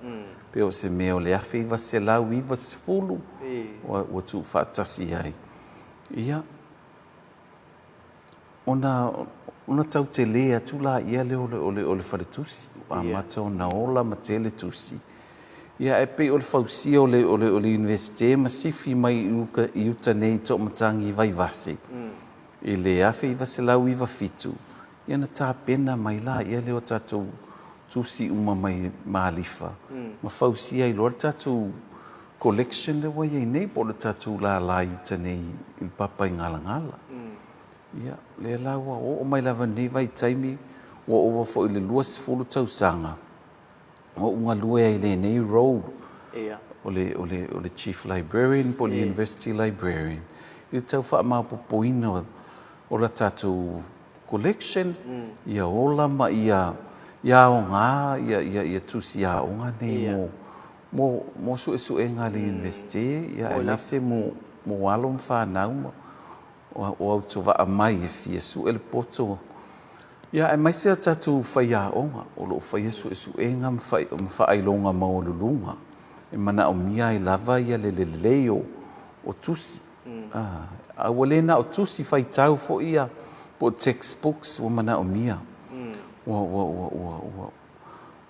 pe o se mea o le afe iwa se lau iwa sifulu o tu faatasi ai ia ona tau te lea tu la ia le o le faletusi a mata o na ola ma tele tusi ia e pe o le fausia o le universite ma sifi mai i uta nei to matangi vai vase i le afe iwa se lau iwa fitu ia na tā pena mai la ia le o tatou tusi uma mai Maleifua ma fausia i lor tatou collection le wai nei po le tatou la i uta nei i papa i ngala ia le laua o mai lava nei vai taimi o fo i le lua sefulu tausanga o unga lua i le nei role o le chief librarian po le university librarian i tau wha mapopoina o la tatou collection ia ola ma ia o ngā ia tusi a o ngā nei mo su e ngā le university ia e lese mo alom whanau o au to wa mai e fia su ele poto ia e mai se tatu whaia onga o lo whaia su e ngā mwhaailonga maolulunga e mana o mia i lava ia leo o tusi a walena o tusi whaitau fo ia po textbooks o mana o mia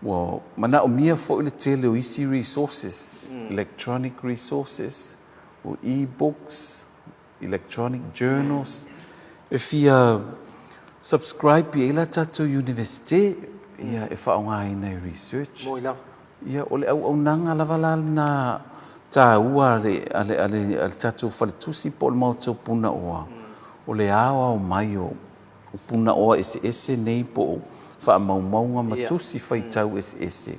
wa mana o mia fo ile tele o easy resources electronic resources o e-books electronic journals if you subscribe i la tatu university ia e whaonga ina research ia ole au nanga lavala na ta ua ale tatu faletusi po le mautou puna oa o le awa o mai o puna oa ese nei po whaamaumaunga matusi whaitau ese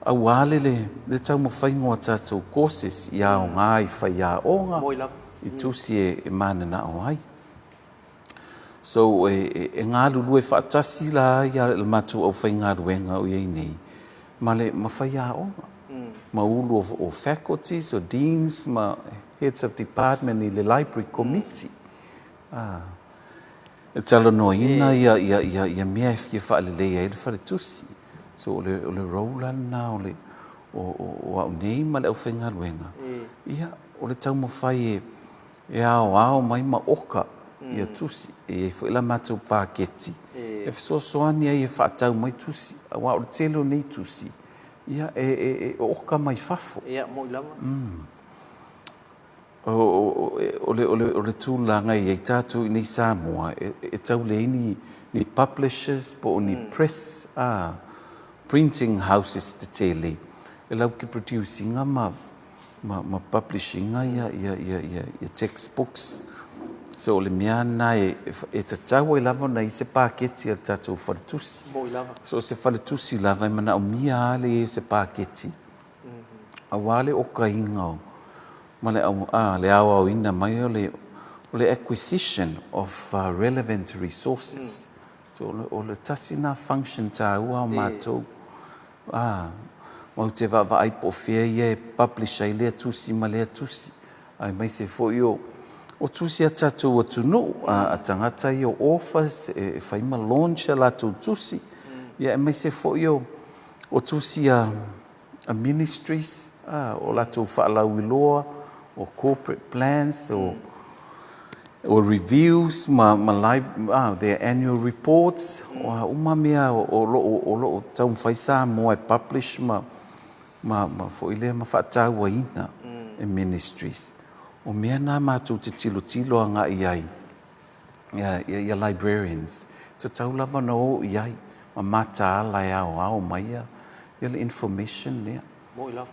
au ale le tau mawhaingoa tatu courses ia o ngā i whaia onga i tusi e mana na o ai. So e ngā lulu e whaatasi la ia le matu au whai ngā ruenga o iei nei. Ma le mawhaia onga. Ma ulu o faculties, o deans, ma heads of department i le library committee. E tala no ina ia mea e fia whaalelea e le whare tusi. So o le Roland na o au nei ma le au whai ngā ruenga. Ia o le tau mawhai e ao mai ma oka ia tusi e foi la matou paketi e fesoasoani ai e faatau mai tusi aua o le tele nei tusi ia e oka mai fafo ia mo lava o le tūlanga i tātou i nei Samoa e tau le ni publishers po ni press printing houses te tele e lau ki producing ma publishing ia textbooks so le mea na e tatau e lava na i se paketi a tātou wharetusi so se wharetusi lava i mana o mia ale se paketi a wale o ka ingao ma le au ina mai o le acquisition of relevant resources so o le tasina function ta ua o mātou mau te vai po fea ia e publisher i lea tusi ma lea tusi ai mai se fo o tusi a tātou atu no a tangata i o offers e whaima launch a lātou tusi ia e mai se fo o tusi a ministries o lātou whaalau i loa o corporate plans or reviews their annual reports o uma mea o tau whaisa mo e publish ma fo ile ma whaatau ina e ministries o mea nā mātou te tilo anga iai ia librarians te tau lava na o iai ma mata ala e ao mai ia le information lea mo lava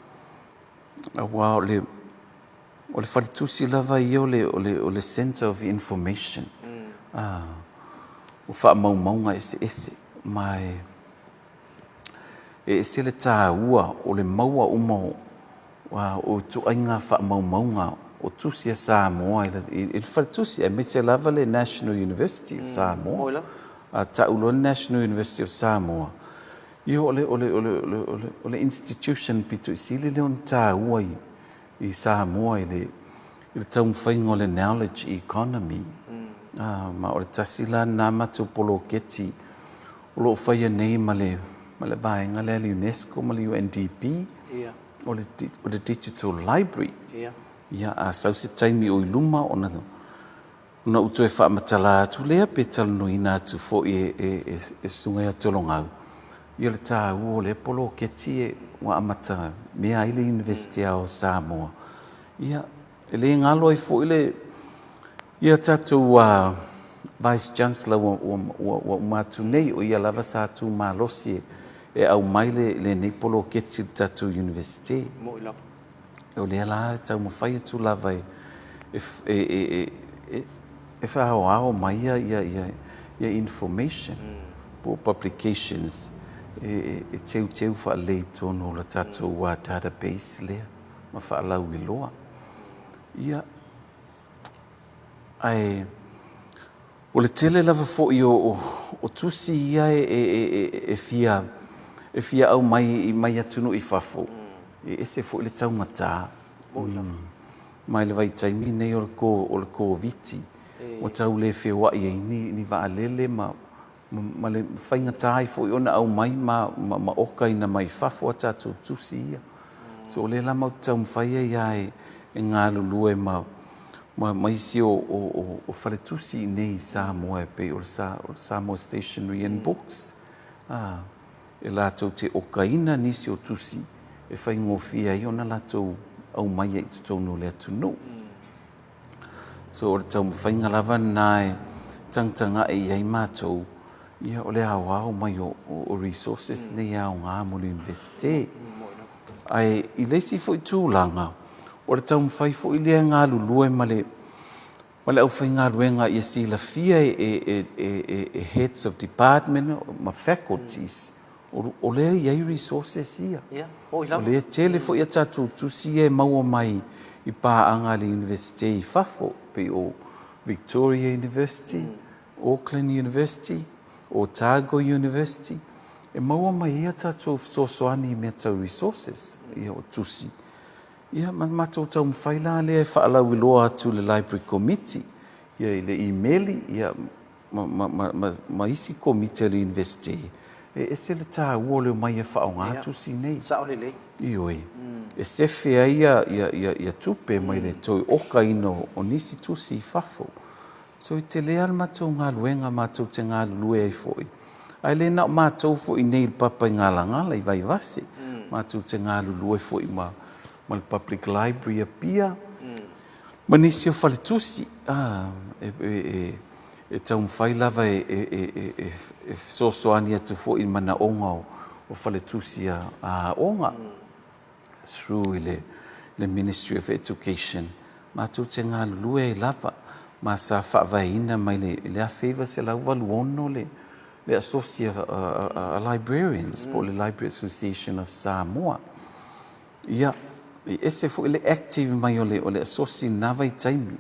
wa o le wharetusi lava i o le Center of Information. O whaamaumaunga ese mai ese le tā ua o le maua umau o tuainga whaamaumaunga o tusi a Samoa i le wharetusi e mese lava le National University of Samoa ta ulo National University of Samoa io o le institution pitu isili le on tā ua i Samoa i le taumwhainga o le knowledge economy. Ma o le tasila nā matu polo keti o lo whaia nei ma le vaenga le UNESCO ma le UNDP o le digital library. Ia a sausi taimi o iluma o na uto e whaamatala atu lea pe talanoina atu fo e sungai atolongau. Ia le tā ua le polo keti e wa amata mea ile University o Samoa. Ia ele ngalo ai fo ile ia tatu vice chancellor wa matu nei o ia lava sa tu malosi e au mai le nei polo keti tatu university mo lava o le la tau mo fai tu lava e fa ao mai ia information po publications e teu fa le tono la tatu wa database le ma fa la wiloa ia ai o le tele lava fo o tusi ia e fia au mai atunu i fafo e se fo le tau ngata mai le vai taimi nei o le COVID o tau le fewa i ni va alele ma le fainga tai fo ona au mai ma oka ina mai fafo tatu tusi ia so le la mau tau mfaia ia e ngā lulue ma isi o wharetusi nei Samoa pe o Samoa Stationery and Books e lātou te okaina nisi o tusi e whaingofia i ona lātou au mai e tutono le atunu so o le tau mwhainga lava nai tangtanga e iai mātou ia o le au mai o resources nei au ngā mo le universite ai i leisi fo i tūlanga o le tau mwhai fo i lea ngā lulue ma le au whai ngā ruenga i si la fia e heads of department ma faculties o lea iai resources ia o lea tele fo i atatu tusi e maua mai i pāanga le universite i Fafo pe o Victoria University, Auckland University, Otago University e maua mai ia tatu sosoani me tau resources ia o tusi ia matou tau mwhaila lea e whaalau iloa atu le library committee ia i le emaili ia ma isi committee le university e se le tā ua leo mai e whaonga atu si nei sa o le ioi sefe ai ia tupe mai le toi oka ino o nisi tusi I fafo. So I te lea matou ngā luenga matou te ngā lue ai foi. Ai le na matou foi nei papa I ngā langala I vai vase. Matou te ngā lue foi ma le public library a pia. Ma nisi o fale tusi. E tau mwhai lava e sosoani atu foi mana onga o fale tusi a onga. Through le Ministry of Education. Matou te ngā lue lava. Ma sa whaavaina mai le a favor se lau walu ono le Associate Librarians, po le Library Association of Samoa. Ia, ese fo le active mai o le Associate nava I taimi.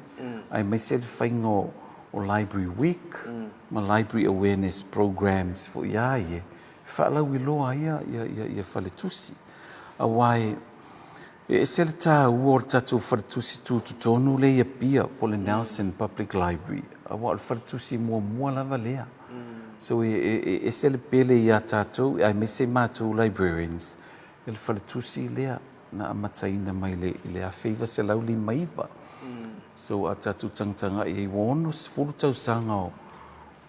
Ai mai se le whaingo o Library Week, ma Library Awareness Programs fo ia ie. Whaalau I loa ia whale tusi. Awai, e se le tā ua o le tātou wharatusi tūtu tonu le ia pia po le Nelson Public Library. A wa le wharatusi mua lava lea. So e se le pele ia tātou, ai me se mātou librarians, e le wharatusi lea na amataina mai le a whaiva se lauli maiva. So a tātou tangtanga e wono sfuru tau sanga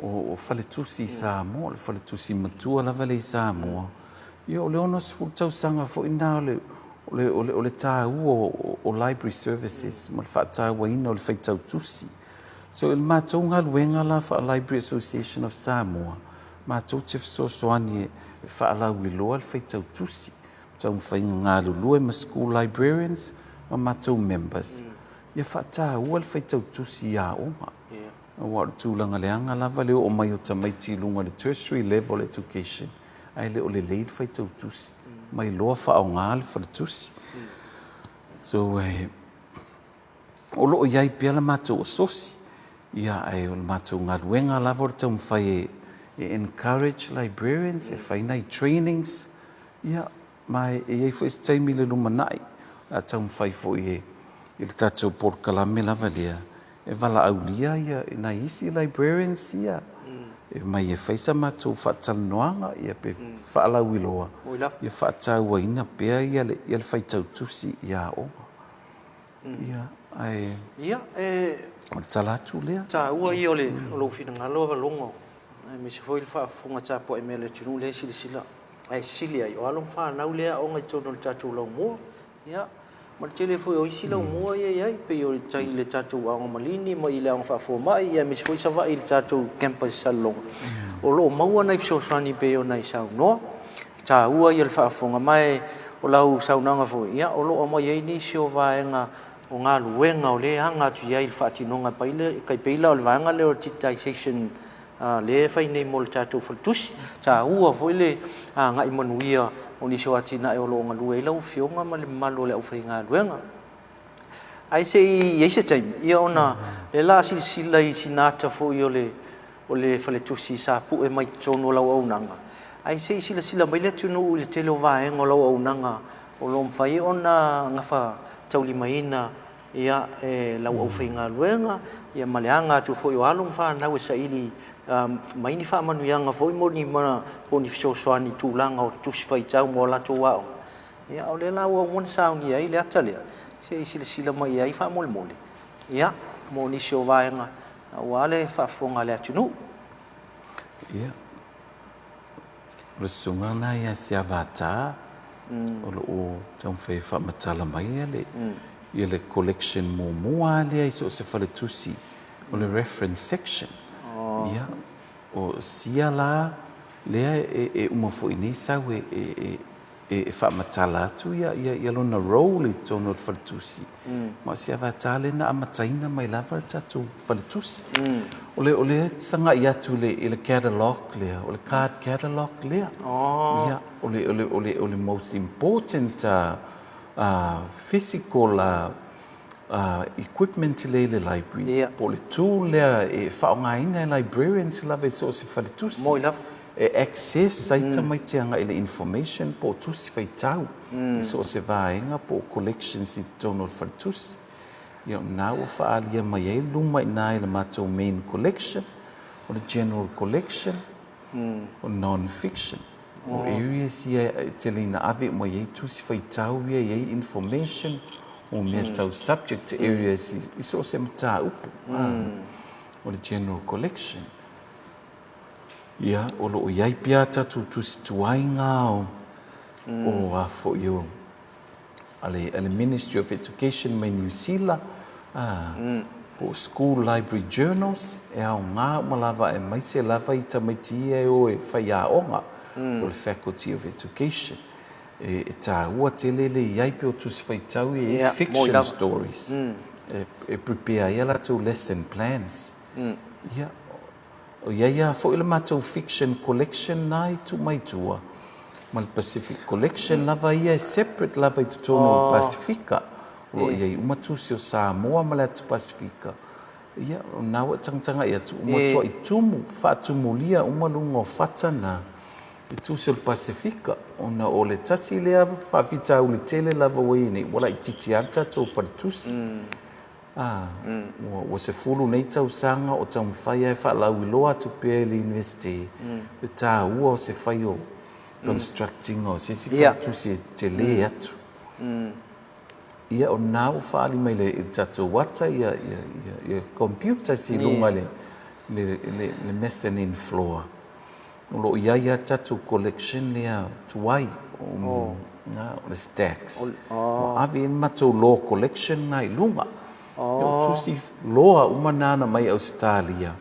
o wharatusi Samoa, le wharatusi matua lava le Samoa. Ia o le ono sfuru tau sanga fo ina o le tā ua o library services, ma le whaatau ina o le whaitau tusi. So il mātou ngā luenga la wha Library Association of Samoa, mātou te whasosoani e whaalau I loa le whaitau tusi. Tau mwhainga ngā lulue ma school librarians, ma mātou members. Ia whaatau ua le whaitau tusi a onga. Wa le tūlanga leanga lava leo o mai o tamaiti lunga le tertiary level education. Ai leo le leil whaitau tusi. Mai loa whaau ngā le whaitusi. So, o loo iai pia la mātou o sosi. Ia ai o le mātou ngā ruenga lava o le tau mwhai e encourage librarians, e whainai trainings. Ia, mai e iei fo isi taimi le lumanai. A tau mwhai fo i le tātou porkalame lava lea. E wala au lia ia, e na isi librarians ia. E mai e whaisa mātou whaatalanoanga, ia pe whaalau I loa. Ia whaatau ina pia ia le whaitau tusi ia onga. Ia, ai... Ia, o le talatu lea. Tā ua I o le whina ngalo wa longo. Me se foi le whaafunga tā po e mele tunu le sila. Ai sili ai, o along whanau lea o ngai tono le tātou lau mua. Ia, ma le tele foi o isi lau mua iai, pe o le tai le tātou aonga malini, ma I le aonga whaafua mai, ia me se foi sa vai le tātou campus salonga. O loo maua nei fisosani pe o nei sau noa. Tā ua I le whaafunga mai, o lau sau nanga foi. Ia, o loo mai ei nisi o vaenga, o ngā luenga o le anga tu iai le whaatinonga paile, kai peila o le vaenga le o digitization le whai nei mo le tātou whaltusi. Tā ua foi le ngai manuia o nisi o atina e o loo ngā lue I lau fionga ma le malo le au whai ngā luenga. Ai se I eise taimi, ia ona le la sila I sinata foi o le whaletusi sa pu e mai tono lau au nanga. Ai se I sila mai le tunu I le tele o vaenga o lau au nanga o lo mwhai ona ngafa tauli maina ia lau au whai ngā luenga, ia maleanga tu foi o along whanau e sa ili maini whaamanuianga foi mo ni mana o ni fisosoani tūlanga o tusi whai tau mo lato wao. Ia o le lau au mwana sauni ai le atalea, se I sila mai ai whaamole mole. Ia, mo ni sio vaenga, o ale whaafonga le atunu. Ia. O le sunga na ia se avata, o le o tau whai whaamatala mai le. Ia le collection mua lea I so se whaletusi, o le reference section. Ia, o sia la lea e umafo ini sau e whaamatala atu ia lona role I tono le whaletusi. Ma se avatale na amataina mai lava le tātou whaletusi. O le sanga I atu le catalog lea, o le card catalog lea. Ia, o le most important physical equipment le library. Po le tool lea e whaongaina librarians lava I so se whaletusi. Moi lava. E access saita mai teanga I le information po tusi whaitau. I so se vaenga po collections I tono le whaletusi. Ia nā o whaalia mai e luma I nā I le mātou main collection, o le general collection, o non-fiction. O areas ia te leina ave mo iei tusi whaitau ia iei information o mea tau subject to areas I so se mata upu. O the general collection. Ia, o lo o iai pia tatu tusi tuainga o a fo yo. Ale Ministry of Education mai New Zealand. Po school library journals e au ngā malava e mai se lava I tamaiti e o e whaiaonga o le Faculty of Education. E tā ua te lele iai pe o tusi whaitau e fiction stories. E prepare ia la tau lesson plans. Ia, o ia fo ila mātou fiction collection nai tu mai tua. Ma le Pacific Collection lava ia e separate lava I tutono o Pasifika. O ia I umatusi o Samoa ma le atu Pasifika. Ia, o nawa tangtanga ia tu umatua I tumu, whaatumulia umalunga o whatana. I tusi o Pasifika, ona o le tasi lea whawhita uli tele lava wei wala I titi anta tō wharitusi. O se fulu nei tau sanga o tau mwhaia e whaalau I loa tu pēr le university. Le tā ua o se whai o constructing o se si wharitusi te le atu. Ia o nāu whaali mai le tatou wata ia computer si lunga le mezzanine floor. O lo ia tatou collection lea tuai o le stacks. O avi matou law collection nai lunga. O tusi loa umanana mai Australia.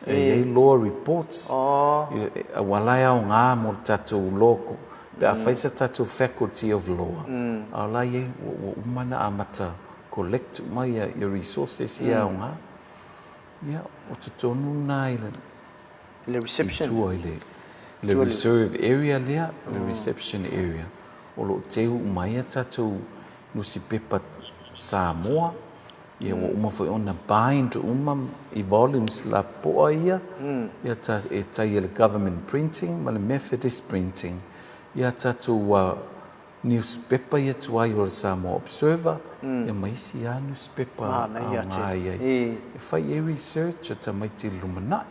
E law reports. A walaya o ngā mo tatou loko. Pe a whaisa tatou Faculty of Law. A lai o umana amata collect mai ia resources ia o ngā. Ia, o tutonu nai le reception. I tua le reserve area lea, le reception area. O lo teu mai tatou nusi pepa Samoa. Ia o uma foi ona bind I volumes la poa ia. Ia tai le government printing, ma le Methodist printing. Ia tatou newspaper ia tuai o le Samoa Observer. Ia maisi a newspaper a ngā ia. E whai e research a tamaiti lumanai.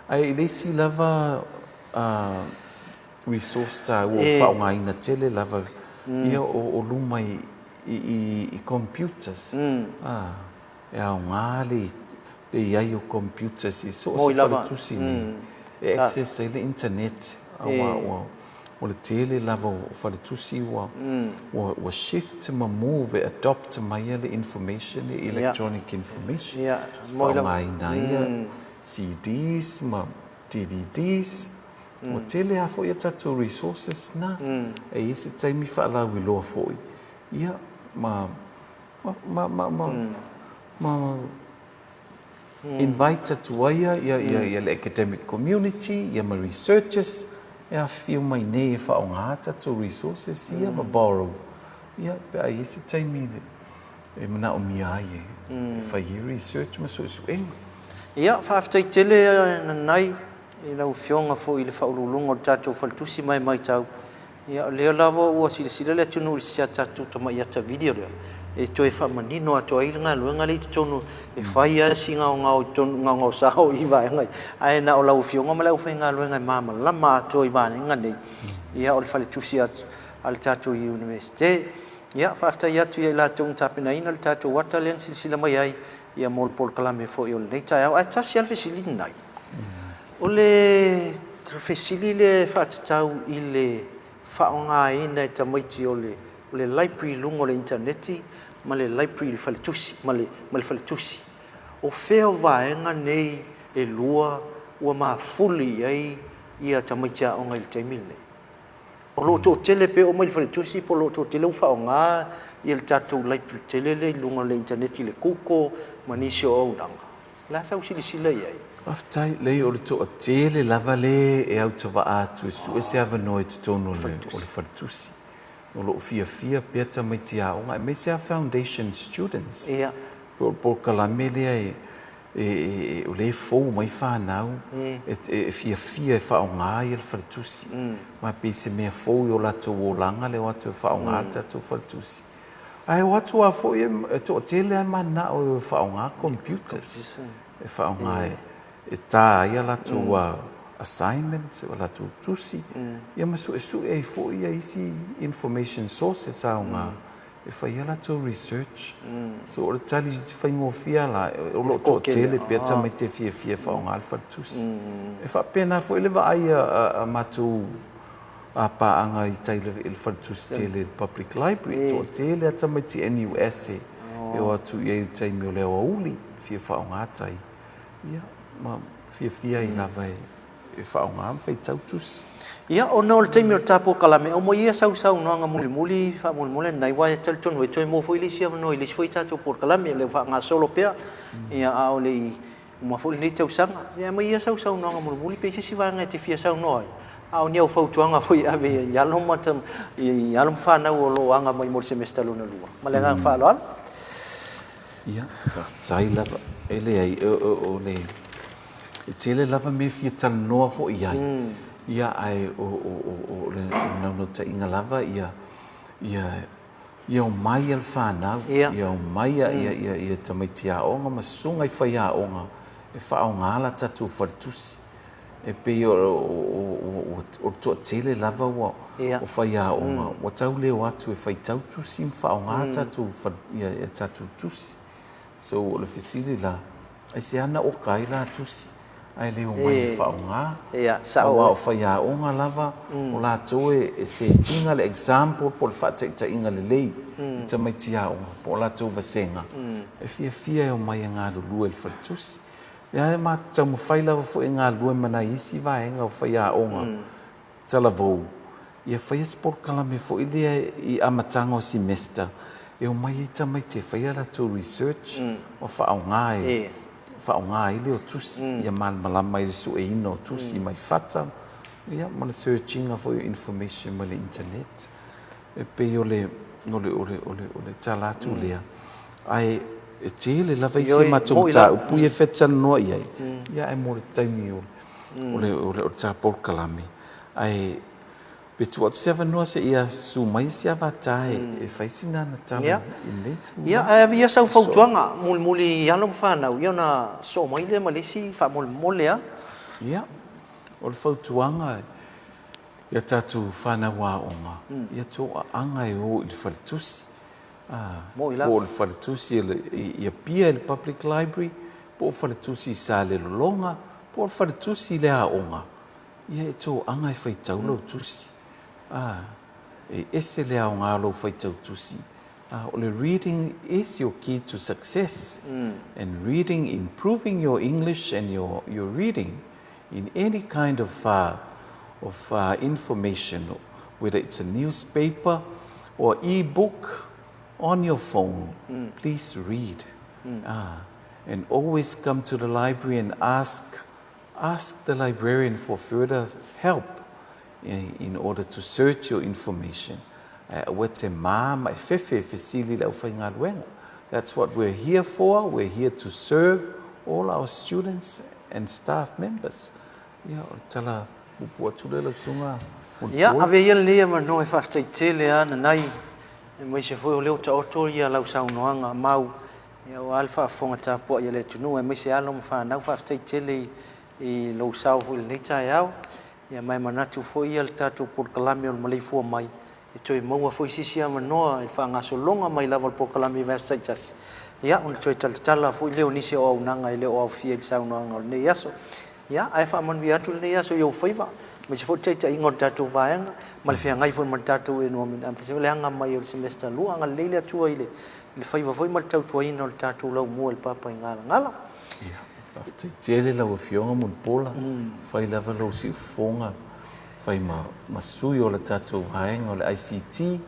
Ai leisi lava resource ta o whaongaina tele lava. Ia o lumai I computers. E au ngā le iai o computers I so se wharitusi ni. E access le internet. O le tele lava o wharitusi wa shift ma move, adopt mai le information, electronic information. Whaongaina ia CDs, ma DVDs. O tele a fo ia tatou resources na. E isi taimi whaalau I loa fo ia invite atuaia ia le academic community, ia ma researchers, ia fio mai nei e whaonga tatou resources ia ma borrow. Ia pe a isi taimi e mana o mia ai e whai research ma so enga. Ia, whaafitai tele nai I lau fionga fo I le whaululunga o tatou whaltusi mai tau. Ia leo lava ua sila le tunu sia tatu tama ia ta video lea. E toi whamanino a toi ngā luenga le tonu e whai a si ngau sao I vaengai. Ai na o lau fionga ma lau whai ngā luenga mama lama a toi vane ngane. Ia o le whale tusi atu al tatu I universite. Ia whaafta ia tu ia la tong tapina ina le tatu wata leang sila mai ai. Ia mol pol kalame fo I o le nei tai au. Ai tasi al fesili nai. O le fesili le whaatatau I le whaonga ina e tamaiti o le library lungo le interneti, ma le library le whaletusi, ma le whaletusi. O whea vaenga nei e lua ua maa fuli ai ia tamaiti a onga il taimile. O lo tō tele pe o mai le whaletusi, po lo tō tele whaonga ia le tātou library tele le lungo le interneti le kuko, ma nisi o auranga. La tau sila iai. Aftai lei o le toa tele lava le e au tawa atu e su e se ava noi tu tono o le wharitusi. O lo fia pia tamaiti a onga e me se a foundation students. Ia. Por kalame lea o le fou mai whanau e fia e whaonga I le wharitusi. Ma pe se mea fou I o lato o langa le watu e whaonga tato wharitusi. Ai watu a fou e toa tele a mana o e whaonga computers. E whaonga e tā ia lato assignments o la tusi ia masu e fo ia isi information sources aunga e fai ala to research so o tali fai mo fia la o lo to tele pe tama te fia fa un alfa tusi e fa pena fo ele va ai a matu a pa anga i taile il fa tusi tele public library to tele tama te NUS e o tu ia tai mi le o uli fia fa un atai ia ma fia i la vai e fa un am fai tautus ia o no te mi tapo kalame o mo ia sau no nga muli fa muli nai wa tel ton we toi mo foi li sia no ili foi tato por kalame le fa nga solo pea ia au le mo foi ni tau sanga ia mo ia sau no nga muli pe si va nga te fia sau no au ni au fau tuanga foi ave ia lo matam ia lo fa na o lo anga mai mo semester lo na lua ma le nga fa lo ia fa tai la ele ai o le tele lava me fia tal noa fo ia ai o le no ta inga lava ia o mai al fana ia o mai ia tamatia onga masunga I faia onga e fa o ngala tatu fartusi e pe o to tele lava o faia onga o tau le watu e fai tau tusi fa o ngala tatu ia tatu tusi so o le fisiri la ai se ana o kai la tusi ai le o mai whaonga. Sa o whaia o ngā lava o la toe se tinga le example po le whateita inga le lei I ta mai tia o po la toe vasenga. E fia o mai ngā lulua le whatusi. Ia e mā tau mo whaila fo e ngā lua mana isi vaenga o whaia o ngā tala vau. Ia whaia sport kalame fo ilia I amatanga o semester. E o mai I ta mai te whaia la toe research o whaonga whaonga ili o tusi ia malama I su e ino o tusi mai whata ia mana searchinga for your information ma le internet e pe o le talatu lea ai e te le lava I se matou ta upu e whetana noa iai ia e mo le taimi o le tapol kalame ai pe tu atu sewa noa se ia su mai se avatai e whaisina na tala I letu. Ia, ia sau fautuanga, muli alom whanau, ia na so mai le malisi, wha mole a? Ia, o le fautuanga, ia tatu whanau a onga, ia tō anga o I le whalitusi. Po le whalitusi, ia pia I le public library, po le whalitusi sa le lolonga, po le whalitusi le a onga. Ia e tō anga I whaitaulo tusi. Ese le au ngā lo whaitau tusi. Ole reading is your key to success. And reading, improving your English and your reading in any kind of information, whether it's a newspaper or e-book on your phone, please read. And always come to the library and ask the librarian for further help in order to search your information. That's what we're here for. We're here to serve all our students and staff members. Ia, ave ia lea mano e whaftaitele ana nai. E mai se foi o leo ta oto ia lau saunoanga mau. Ia o alfa whonga tāpua ia le tunu. E mai se alom whanau whaftaitele I lau sau hui le neita e au. Ia mai manatu foi ia le tātou por kalame o Maleifua Mai. E toi maua foi sisia manoa e whangaso longa mai lava por kalame websites. Ia, ona toi talatala foi leo nisi o au nanga I leo au fia I saunoanga o le yaso. Ia, ai whamanui atu le yaso iau whaiva. Ma se fo teita ingon tātou vaenga, ma le whia ngai fo ma tātou e noa mina. Amphase le hanga mai o le semester lua, anga leile atua I le whaiva foi ma le tautua ina o le tātou lau mua le papa I ngala. Ia, after tele lau a fionga mun pola, whai lava lau si fonga, whai ma sui o le tātou vaenga o le ICT,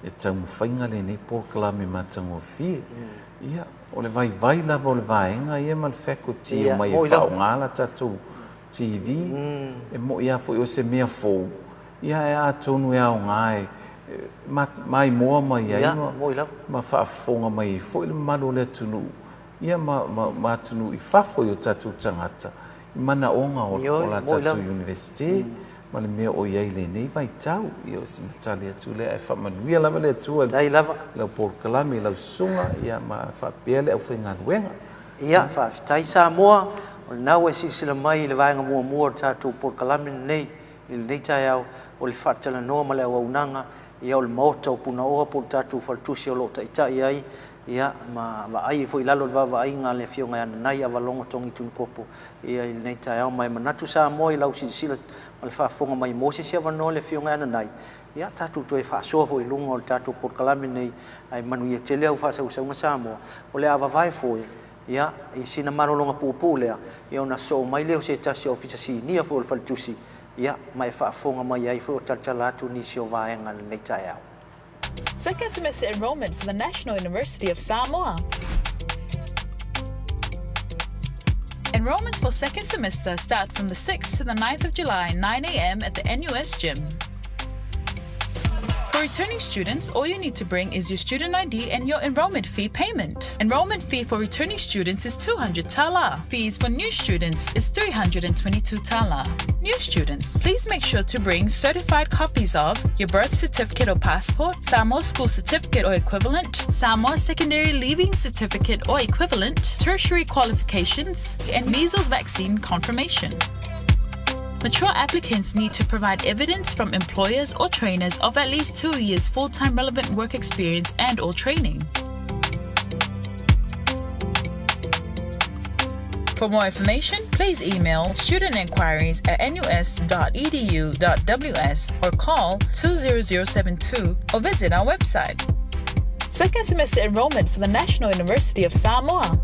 e tau mwhainga le nei por kalame matango fie. Ia, o le vai lava o le vaenga, ia ma le faculty o mai e whao ngala tātou TV, e mo ia foi o se mea fou. Ia e a tonu e au ngai, mai moa mai ai, ma whaafonga mai, foi le malo le tunu. Ia ma tunu I whafo I o tātou tangata. I mana onga o la tātou universite, ma le mea o iai le nei vai tau, I o sinatali atu le, e whamanuia lava le atua, lau por kalame, lau sunga, ia ma whapea le au whainga luenga. Ia, whaftai sa moa, o le nau e sisila mai le vaenga mua tātou Port Kalame nei i le nei tai au o le whaatalanoa ma le auaunaga ia o le maota o puna oa po le tātou faltusi o loo taitai ai ia ma ai foi lalo le vavaaiga le fionga ana nai avalonga tongi tunu popo ia i le nei tai au mai manatu sa mo i lau silasila ma le whaafonga mai mose se avanoa le fionga ana nai ia tātou toe whaasoa foi lunga o le tātou Port Kalame nei ai manu ia tele au whaasausaunga sa moa o le avavai foi ia i sina marolonga pupu lea ia ona so mai leo se tasi ofisa si nia foi le faltusi ia mai whaafonga mai ai foi o tatala atu nisi o vaenga le nei tai au. Second semester enrollment for the National University of Samoa. Enrollments for second semester start from the 6th to the 9th of July, 9 a.m. at the NUS gym. For returning students, all you need to bring is your student ID and your enrollment fee payment. Enrollment fee for returning students is 200 tala. Fees for new students is 322 tala. New students, please make sure to bring certified copies of your birth certificate or passport, Samoa school certificate or equivalent, Samoa secondary leaving certificate or equivalent, tertiary qualifications, and measles vaccine confirmation. Mature applicants need to provide evidence from employers or trainers of at least 2 years full-time relevant work experience and or training. For more information, please email studentinquiries@nus.edu.ws or call 20072 or visit our website. Second semester enrollment for the National University of Samoa.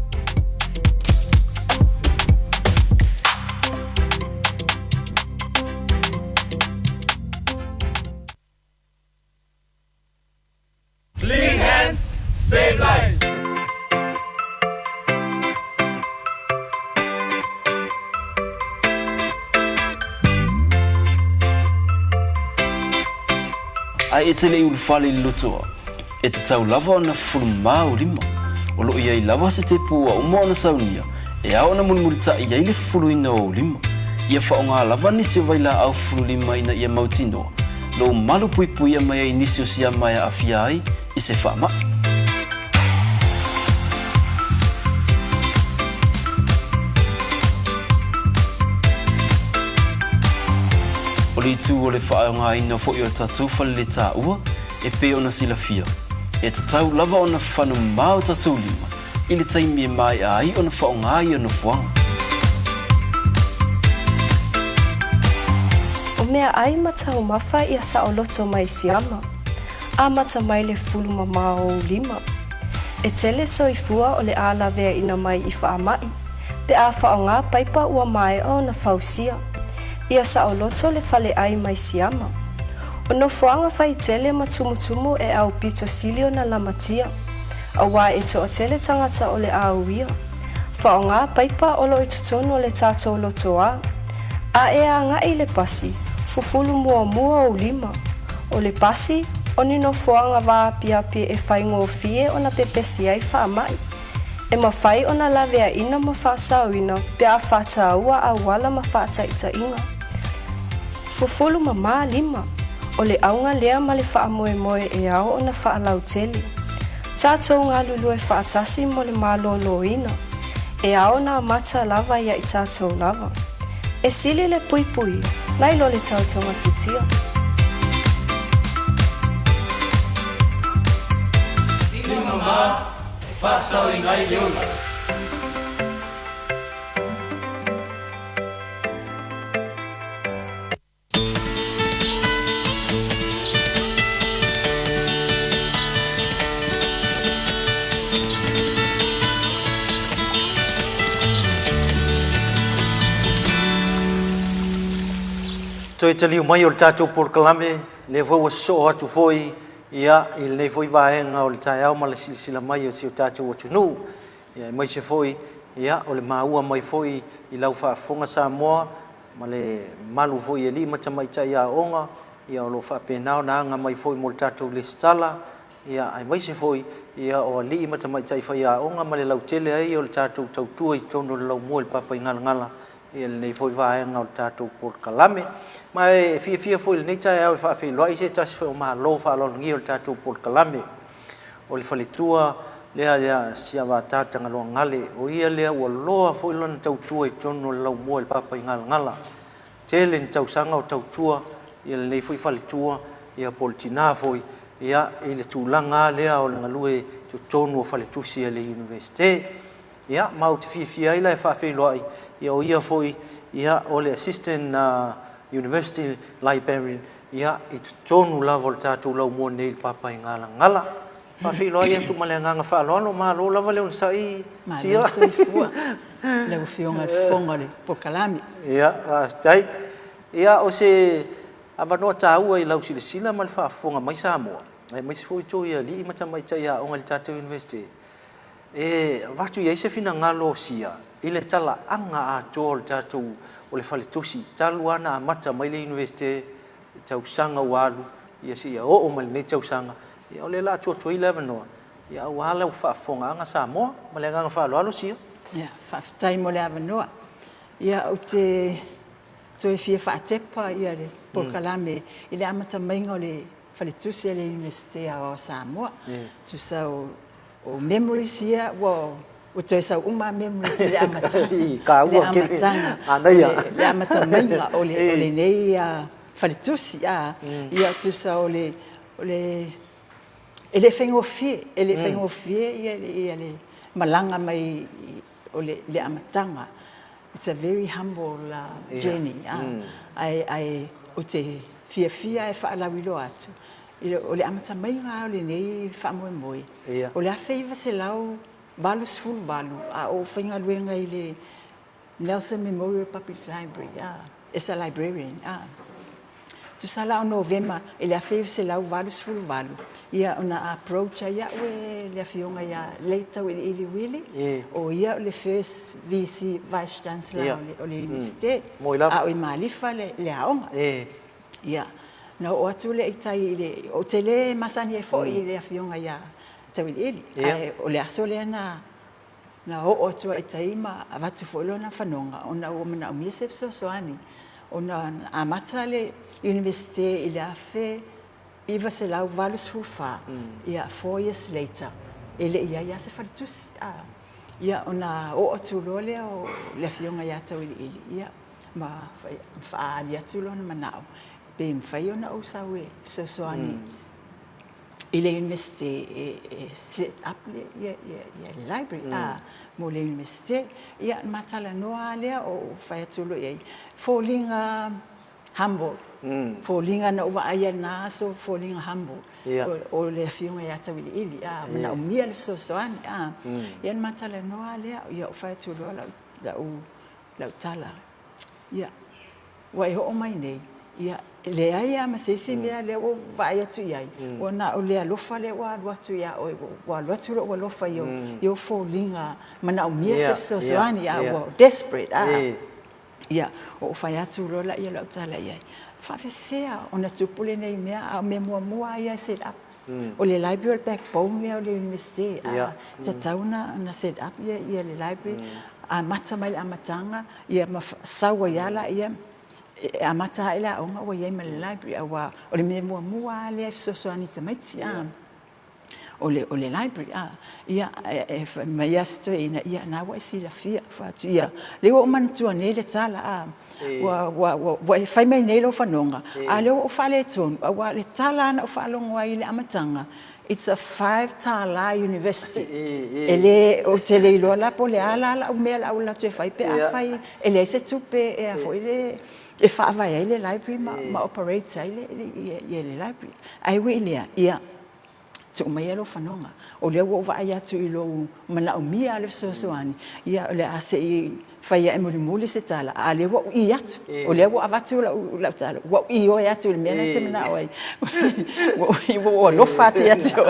Clean hands, save lives. ai e tele ulu fale i lotoa e te tau lava ona fulumau lima o loo iai lava se te pua uma ona saunia e a ona mulimurita i ai le fuluina o lima ia whaonga lava nisi o vaila au fulu lima ina ia mautinoa lo malu puipuia mai ai nisi o sia mai a afia ai i se whaama. O li tu o le whaonga ina fo i o tatou whale le tā ua e pe ona sila fia. E te tau lava ona whanu mau tatou lima i le taimi e mai ai ona whaonga ai ona fuanga. O mea ai matau mawha ia sa o loto mai siama. A mata mai le fulu mamao o lima. E tele soifua o le ala vea ina mai i whaamai. Pe a whaonga paipa ua mai o na fausia. Ia sa o loto le fale ai mai siama. O no fuanga fai tele matumutumu e au pito silio na lamatia. A wā e to o tele tangata o le auia. Whaonga paipa o lo i tutono le tato lotoa. A e a ngai le pasi, fufulu mua o lima. O le pasi, o nino fuanga wā pia e whaingo o fie o na pepesi ai whaamai. E mawhai o na lavea ina ma whaasauina pe a whata ua a wala ma whata ita inga. Fufulu mama lima, o le aunga lea ma le whaamoe moe e ao o na whaalau teli. Tātou ngā lulu e whaatasi mo le mālolo ina. E ao na mata lava ia i tātou lava. E sili le pui pui, nai lo le tautonga fitia. Tini mama, whaasau i ngai leola. Toi te liu mai o le tātou Port Kalame, le fau so atu foi, ia i le nei foi vaenga o le tai au ma le silisila mai o si o tātou atu nu. Ia mai se foi, ia o le maua mai foi i lau whaafonga Samoa, ma le malu foi e li mata mai tai a onga, ia o lo whaapenao na anga mai foi mo le tātou le stala, ia ai mai se foi, ia o li mata mai tai whai a onga, ma le lau tele ai o le tātou tautua i tono le lau mua le papa i ngala ngala, ia le nei foi vaenga o le tātou Port Kalame. Ma e fia foi le nei tai au e whaawhi loa i se tasi foi o maa lo wha alon ngi o le tātou Port Kalame. O le whaletua lea sia wa tanga lo ngale o ia lea o loa fo lon tau tua I tono lau mo I papa I ngala tele tau sanga o tau tua ia le foi fale tua ia politina foi ia ile tulanga lea o ngalue tu tono o fale tusi le university ia mau te fia ila fa fe lo ia o ia foi ia o le assistant university librarian ia I tu tono la volta tu lau mo nei papa I ngala fa fe lo ia tu malenga fa lo ma lo lava le sai sia le fionga fonga le por kalami ia tai ia o se abano tau I lau sila mal fa fonga mai Samoa ai mai se foi to ia li mata mai tai ia o le tatu university watu ia se fina ngalo sia ile tala anga a tol tatu o le fale tusi talu ana mata mai le university tau sanga walu ia sia o mal ne tau sanga ia o le la to 11 no ia wala u fa fonga anga Samoa malenga fa lo sia ia fa tai mo le avanoa ia o te to fia fa tepa ia le por kalame ile amata mai ngole fale tusi le university a Samoa tu sa o memories ia o te sa uma memories le amata ka ua ke ana ia le amata mai o le nei fale tusi ia tu sa o le ele fengo fie ia le malanga mai o le amatanga it's a very humble journey ai o te fia e fa la wilo atu o le amata mai nga o le nei fa moi o le afeiva se lau balus full balu a o fenga luenga I le Nelson Memorial Public Library is a librarian tu sala o November ele afeiva se lau balus full balu ia ona approach ia we le fionga ia later with Ili Willy o ia le first VC vice chancellor o le university a o Maleifua le aonga ia na o atu le itai le o tele masani e fo I le afionga ia tawil Ili o le aso le na o atu itai ma avatu fo lona fanonga ona o mana o miesep soani ona amata le university ile afe iva se lau valus fufa ia 4 years later ele ia se falitus ia ona o atu lole o le afionga ia tawil Ili ia ma fa ia tu lona manao pe mfai ona o sawe soani ile university set up le library mo le university ia matala noa le o fai tulo ia falling humble falling na uwa ia na so falling humble o le afionga ia tawil Ili na umia le soani ia matala noa le ia fai tulo la tala ia wai ho mai nei ia le ai ma se mea le o vai atu ia ona o le alofa le wa atu ia o wa atu o alofa yo fallinga mana o mia se soani ia desperate ia o fai atu rola ia la tala ia fa fea ona tupule nei mea a me mua ia set up o le library backbone le o le university ta tauna na set up ia le library a mata mai amatanga ia ma sawa ia ia amata ila o nga ye me library awa o le me mua le soani tamaiti o le library ia mai asto ina ia na wa si la fia fa tia le o man tu ne le tala wa fai mai ne lo fanonga le o fale ton wa le tala na fa longa ile amatanga it's a 5-star university ele o tele lo la pole ala o me la o te fai pe fai ele se tupe e foi le e fa vai le library ma operate le library ai we ia tu mai lo fanonga o le o vai atu I lo mana o mia le soani ia le ase fai e muli se tala a le o I atu o le o avatu la tala o I o atu le mena te mana oi o lo fatu atu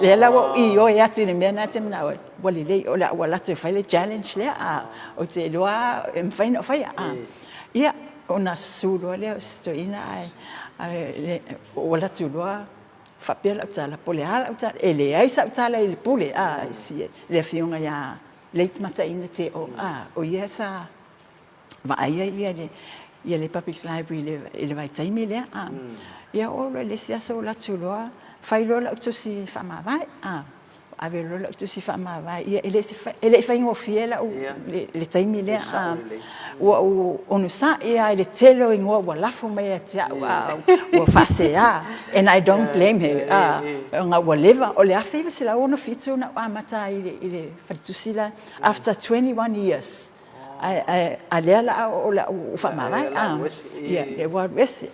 le la o I o atu le mena te mana oi wali le o la wala te fai le challenge le o te lo em fai no fai ia ona sulo le sto ina ai o la tuloa fa pela tala pole ala tala ele ai sa tala il pole si le fionga ya late mata ina te o yesa va ia le public library le vai taimi le ia o le sia so la tuloa fai lo la to si fa ma vai ave lo tu si fa ma vai ia ele fa ingo fiela le taimi le o no sa ia ele telo ingo wa lafo mai atia wa fase and I don't blame her nga whatever o le afi se la ono fitu na amata ile fatusila after 21 years I le la o la o fa ma vai le wa wes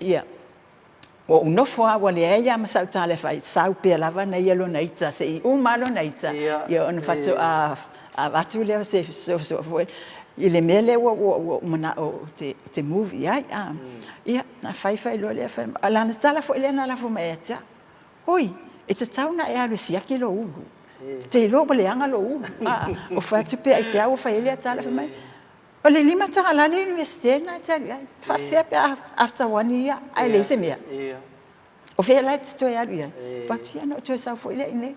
o no fo agua le ella ma sa tale fai sau pe lava na yelo na ita se malo na ita yo on fatu a vatu le se so ile mele o mana o te movie ya na fai lo le fai ala na tala fo ile na la fo maeta oi it's a town na ya le sia ki lo u te lo bole anga lo u o fatu pe se au fai ile tala fo mai o le lima tanga la le universite na tali fa fe after 1 year ai le se mea o fe la to ya ria pa tia no to sa fo ile ne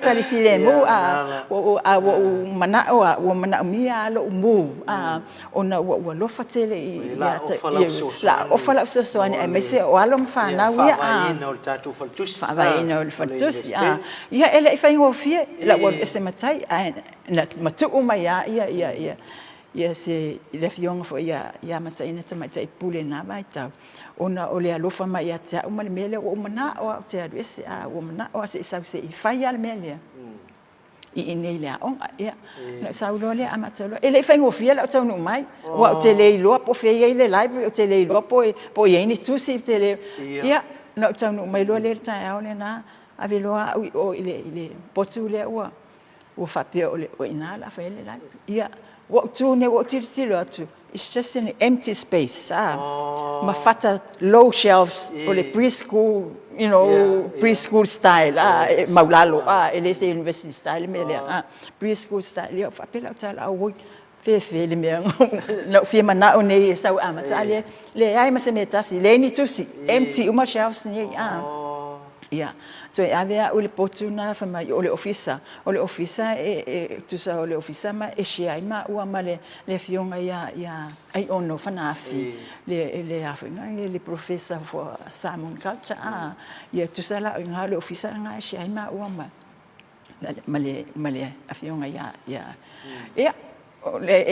tali file mo o mana o mana mia lo mo ona o lo fatele la o fala so ani me se o alo fa na wi no tatu faltus fa vai no faltus ya ele fa ngo fie la o se matai na matu uma ya se le fiong fo ya matai na matai pule na vai tau ona ole alofa mai ata uma le mele o mana o te adresse o mana o se sa se fai al mele I nei le on na sa lo le amatelo ele fa ngo fie la tau no mai o te le lo po fe ile library o te le lo po ye ni tu si te le na tau no mai lo le ta o le na ave lo o ile potu le o fa pe o ina la fa ile library o tu ne o ti lo atu. It's just an empty space. Mafata low shelves, or the preschool, preschool style. Maulalo, it is the university style. Preschool style. Yeah, papela tala awoi fe le me no fi mana o nei sa amata le ai masemetasi le ni tusi empty uma shelves ni yeah. So avea o le potuna fa mai o le officer tu sa o le officer ma e she ai ma o ma le fionga ya ai ono fanafi le afinga le professor for Simon culture ya tu sa la nga le officer nga she ai ma o ma le afionga ya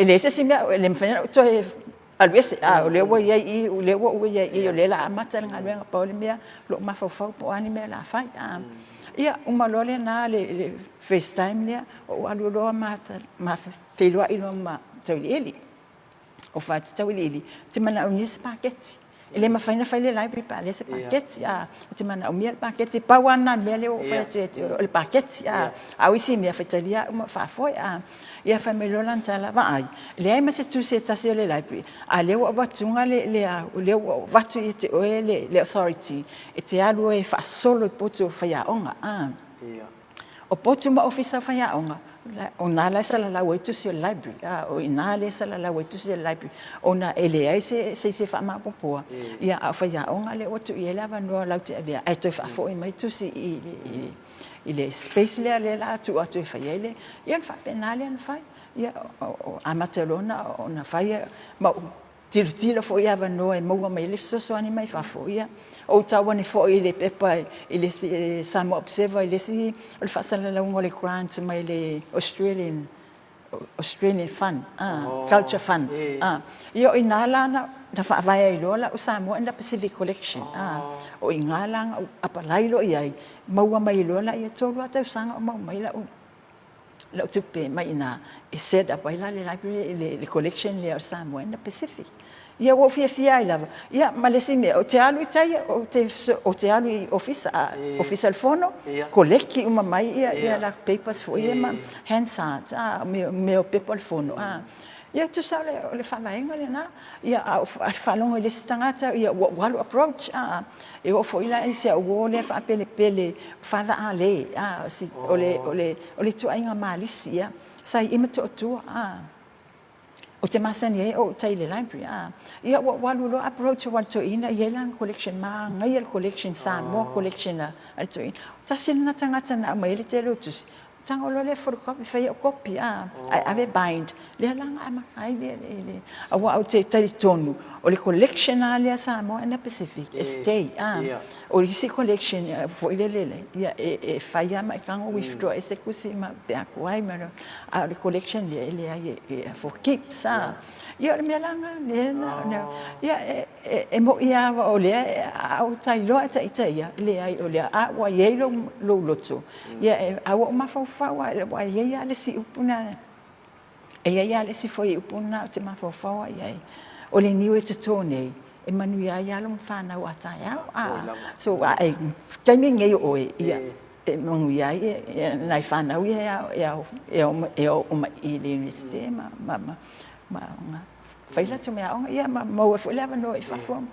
le se simia le mfanya to alwese o le wa ye o le wa ye o le la amata nga le pa o le mea lo ma fa po ani me la fa uma lo le na le FaceTime le o alu lo ma fe lo ino ma tawili o fa tawili ti mana o nis paket ele ma fa ina fa le library pa le se paket ti mana o miel paket pa wana me le o fa o paket a wisi me fa talia uma fa fo ia famelo lantala vai le ai mase tu se tasi le library a le wa tunga le wa tu ite o le authority ite alu e fa solo poto fa ya onga o poto ma officer fa ya onga ona la sala la wetu se library o ina le sala la wetu se library ona ele ai se fa ma popo ia fa ya onga le otu ia la no la te avea ai to fa fo mai tu si il est space le la tu atu fa yele ia fa penale an fa ia amatelona ona fa ia ma tilo fo ia no e mo mai le so ani mai fa fo ia o tawani fo ile pepa ile some observer ile si o fa sala la ngole grant mai le Australian fund culture fund ia inala na fa vai lola o Samoa na Pacific collection o ingala apalai lo ia maua mai lola ia tolu ata sanga mau mai la tupe mai na set up ila le library le collection le o Samoa na Pacific ia wo fia ila ia malesime o te alu tai o te alu official fono koleki uma mai ia la papers for ia handsat me o people fono ia tu sa le fa vaenga le na ia fa longo le stangata ia walu approach e o foi la ese o le fa pele fa da ale si ole tu ainga malisi ia sai imato tu o te masani o taile library ia walu lo approach wa to ina yelan collection ma ngai collection sa mo collection la to in tasin na tangata na mai le te lotus tangolo le photocopy fai o copy ave bind le langa ama fai le awa o te tali tonu o le collection ale sa mo na Pacific stay o isi collection fo ile lele ia e faia mai kango withdraw e se kusi ma pe akuai ma a le collection le ai for keep sa ia le melanga le na ia e mo ia o le au tai lo tai ia le ai o le a wa ye lo loto ia a wa ma fa wa ye ia le si upuna e ia le si foi upuna te ma fa ia o le niu e te tōnei, e manu ia ia lo mwhanau atai au. So, e taimi ngai o ia, e mangu ia nai whanau ia e o ma i le universite, ma whaila tu mea onga, ia mau e fulewa no i whawhom.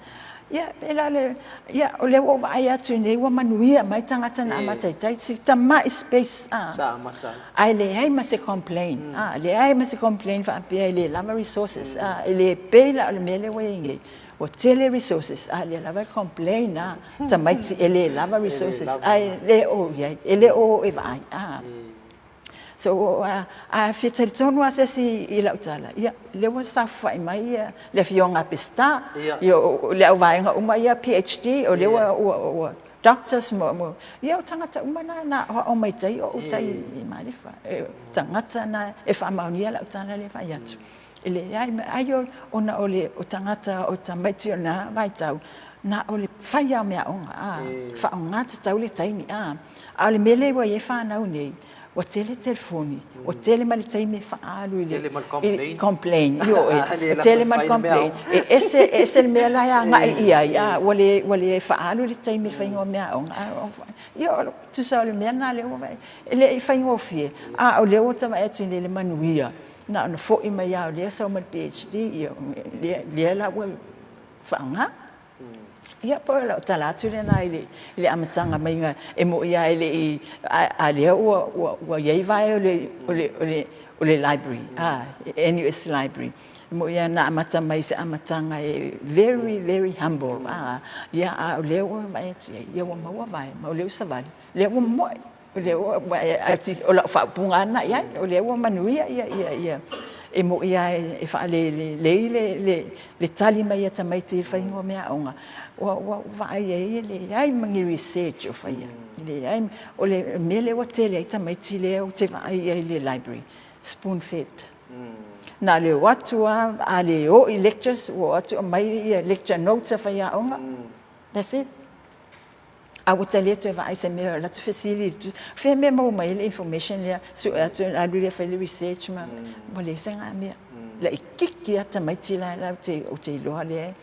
Ia, e la le, ia, o le o vai atu nei, wa manu ia mai tangata na amataitai, si ta mai space. Sa amatai. Ai le ai ma se complain. Le ai ma se complain fa pe le lava resources. Le pe la le mele wenge. O tele resources. Le lava complain ta mai le lava resources. Ai le o ia, le o e vai. So a fitel tonu asesi I lautala. Ia le wa sa fai mai le fionga pista. Yo le vai nga uma ia PhD o le wa doctors mo ia o tangata umana na o mai tai o tai I Maleifua tangata na e fa maunia la tana le fa yatu ele ai ona ole o tangata o tamaiti ona vai tau na ole faia mea onga fa onga tau le tai ni ale mele wa ye fa na nei o tele telefoni o tele mal tai me fa alu ile complain yo tele mal complain ese me la ya nga ia wale fa alu le tai me fa ngo me on yo tu sa le me na le o ele fa ngo fie o le o tama e tini le manuia na no fo I mai ya le sa mal PhD yo le la wo fa nga ia po la tala tu le nai le amatanga mai nga e mo ia ele a le o ye vai o le library NUS library mo ia na amata mai se amatanga very humble ia le o mai ia o ma vai ma le savali le o mo le o la fa punga na ia o le o manuia ia e mo ia e fa le tali mai ta mai te fa ngo mea onga o vai le ai mangi research o fa ia le ai o le mele o tele ta mai te le o te vai le library spoon fed na le watu a le o lectures o atu mai lecture notes fa ia onga that's it a wata le te vai se me la te facility fe me mo mai information le so atu a le fa le research ma mo le senga me la ikiki ata mai te la te o te lo le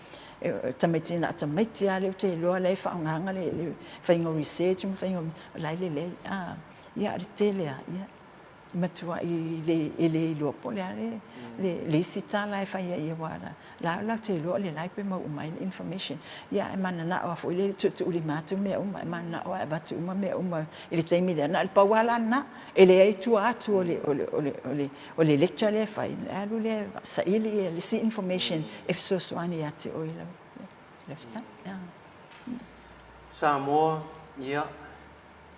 tameti na tameti ale te lo le fa nganga le fa ngo research fa ngo le ia le tele ia matua I le lo po le sita la fa ia wala la te lo le lai pe mo mai information ia e mana na o fo le tu le matu me o mana o va tu me o le te mi na pa wala na ele ai tu atu o le lecture le fa alu le sa ile le si information if so swani ati o ile resta Samoa ia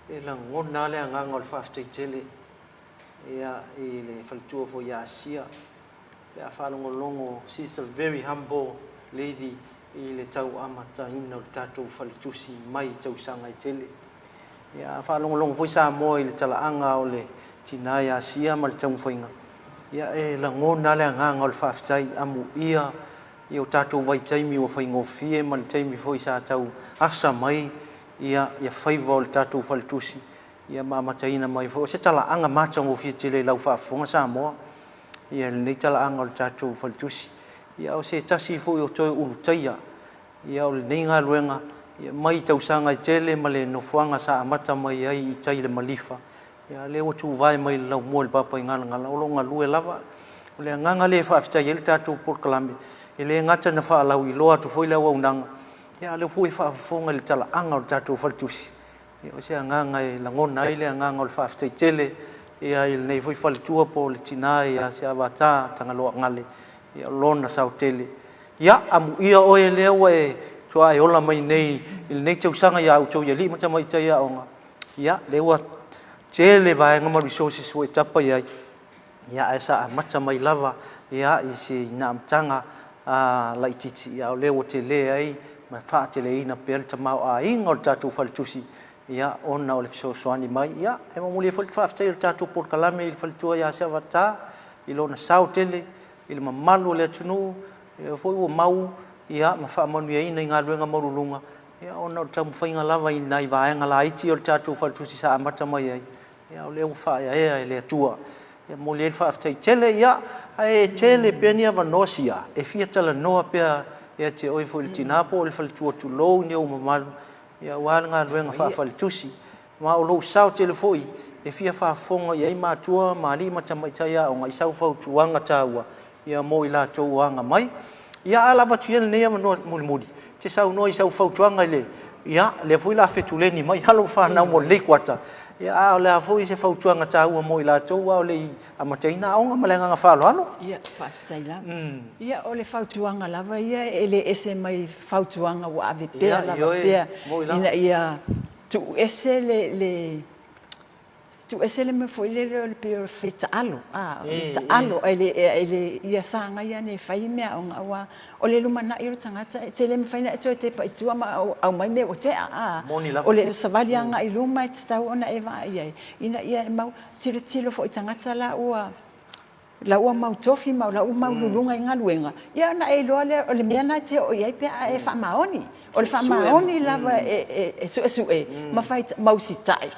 e la ngona le ngangol fa tele ia I le faltua fo ia sia le afalongolongo she's a very humble lady I le tau amata ina le tatou falitusi mai tau sanga I tele ia afalongolongo fo Samoa I le talaanga o le tina ia sia ma le tau foinga ia e la ngona le ngangol fa ftai amu ia I o tatou vai taimi o faingo fie ma le taimi fo sa tau asa mai ia faiva o le tatou falitusi ia mamataina mai fo se tala anga macha ngo fi tele lau fa fonga Samoa ia le tala anga o tatou falitusi ia o se tasi fo o toi ulutia ia o le ninga luenga ia mai tau sanga I tele ma le no fuanga sa mata mai ai I tai le Maleifua ia le o tu vai mai lau mo le papa ngala o longa lue lava o le nganga le fa fita ia le tatou porkalame ele ngata na fa lau I loa tu foi lau unanga ia le foi fa fonga le tala anga o tatou falitusi o se nganga I la ngona ile nganga o fa fita tele ia il nei foi falitua po le tina ia se avata tanga lo ngale ia lona sa tele ia amu ia o ele o e tua e ola mai nei il nei tau sanga ia o ia li mata mai ia onga ia le wa tele vai ngama resources o tapa ia esa mata mai lava ia I si na mtanga lai titi ia o le o te le ai ma fa te le ina pe te mau a inga o tatu faltusi ia ona o le fisoasoani mai ia e mamuli fo fa te tatu por kalame il faltua ia se vata i lona sau tele i le mamalu le tunu e foi o mau ia ma fa manu ia ina inga luenga morulunga ia ona o tamu fainga lava i nai vaenga la iti o tatu faltusi sa amata mai ai ia o le fa ia e le tua ia mo le fa te tele ia ai tele penia vanosia e fia tala noa pea ia te oi foi tinapo o le faltua tu lo ni o mamalu ia wanga luenga fa faltusi ma o lo sau tele foi e fia fa fonga ia i matua mali mata mai taia o ngai sau fa tuanga taua ia mo ila tuanga mai ia ala va tuel ne ma no muli te sau no i sau fa tuanga le ia le foi la fetuleni mai halo fa na mo le kwata ia le foi se fa tuanga taua mo ila tua o le amateina o nga malenga fa lo ia fa taila ia o le fa tuanga lava ia ele ese mai fa tuanga wa ave pe lava pe ina ia tu ese le tu esele me foi le pe feta alo alo ele ia sanga ia ne fai me wa o le lumana i tangata tele me faina te pa tu ma au mai me o te o le savali anga i luma te tau ona eva ia ina ia mau tiro foi tangata la ua mau tofi mau la ua mau lulunga i ngaluenga ia na e loa le o le mea na te o iai pe e wha maoni o le wha maoni lava su ma fai mau si tai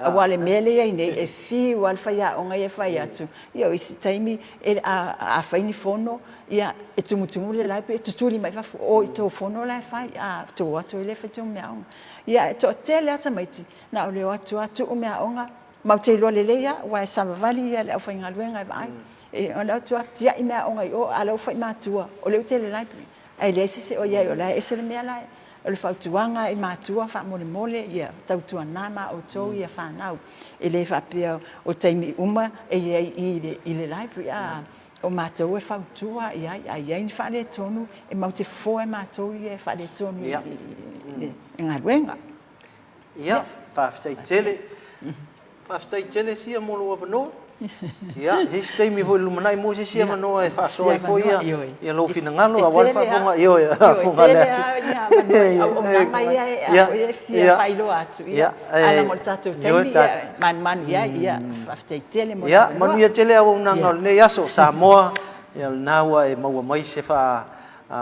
a wale mea le iai nei e fi wale fai a onga e fai atu ia o isi taimi a faini fono ia e tumutumu le lai pe tuturi mai fafu o i tō fono lai fai a tō atu i le fai tō mea onga ia e tō te le ata maiti na o le atu o mea onga mau te loa le leia wa e samavali ia le au fai ngaluenga e vai e ona tua tia i mea onga i o ala ufai matua o le utele library ai le se o ia o la ese le mea lai o le fautuanga i matua fa mole ia tautua nama o tou ia fa nau e le fa pia o taimi uma e ia i le library o matou e fautua ia ia ni fa le tonu e mau te fo e matou ia fa le tonu i ngaluenga ia fa ftai tele sia mo lo vano ia histei mi vo lumanai mo se sia mano e fa so foi ia lo fina ngalo a wa fa fonga io fonga le o mai ia fai lo atu ia ala mo tatu temi man ia ftai tele mo ia man ia tele au na ngol ne yaso Samoa ia nawa e mau mai se fa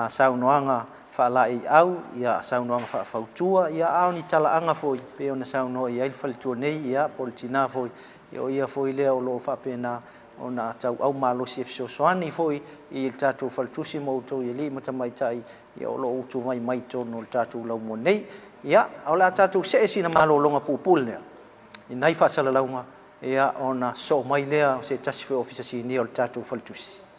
saunoanga fa la i au ia saunoanga fa fautua ia au ni tala anga foi pe ona sauno ia il faltu nei ia politina foi ia foi le o lo fa pena ona tau au malo se soani foi il tatu faltusi mo to ili mata mai tai ia o lo tu mai to no tatu lo mo nei ia o la tatu se sina malo longa pupul ne inai fa sala launga ia ona so mai le se tasfe office si ni o tatu faltusi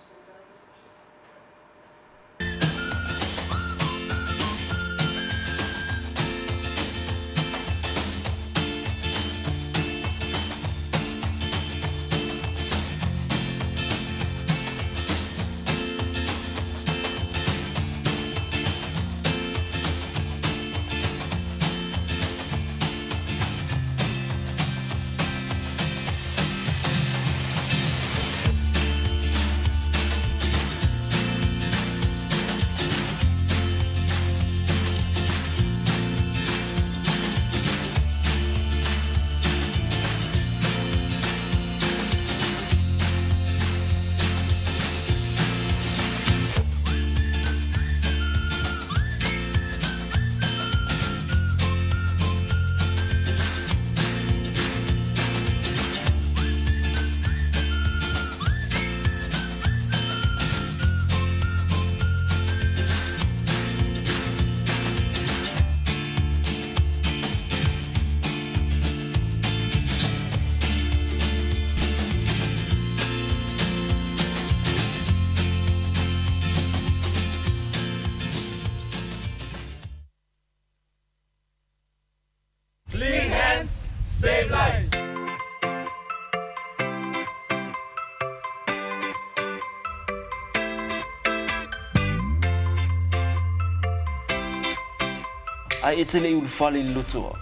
ai e tele ul fale lotoa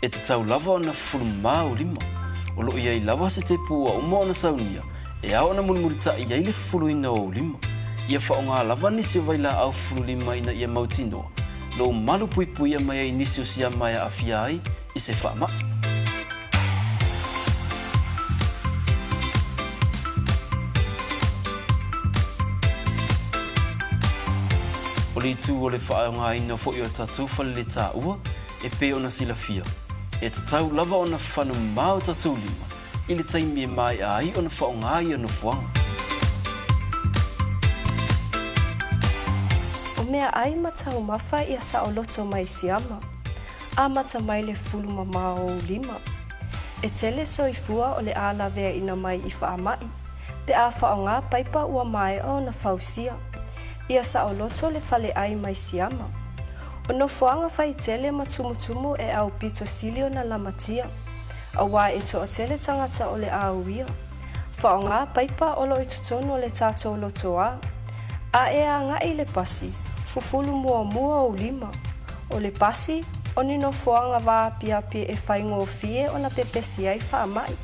e te tau lava ona fulma o lima o lo ia i lava se te pua o mo na saunia e ao na mulmurita i ai le fuluina o lima ia whaonga lava nisi o vaila au fululima ina ia mautinoa. Lo malu pui pui mai ai nisi o sia mai a afia ai i se whaama. O li tu o le whaonga ina fo i o tatu whale le tā ua e pe ona sila fia. E te tau lava ona whanu mao tatu lima i le taimi e mai ai ona whaonga ai ana fuanga. Mea ai matau mawha ia sa o loto mai siama. A mata mai le fulu mamao lima. E tele soifua o le ala vea ina mai i whaamai. Pe a whaonga paipa ua mai o na fausia. Ia sa o loto le fale ai mai siama. O no fuanga whai tele matumutumu e au pito silio na lamatia. A wā e to o tele tangata o le auia. Whaonga paipa o lo i tutono le tātou lotoa. A e a ngai le pasi. Fufulu mua o lima. O le pasi, o nino fuanga wā pia e whaingo o fie o na pepesi ai whaamai.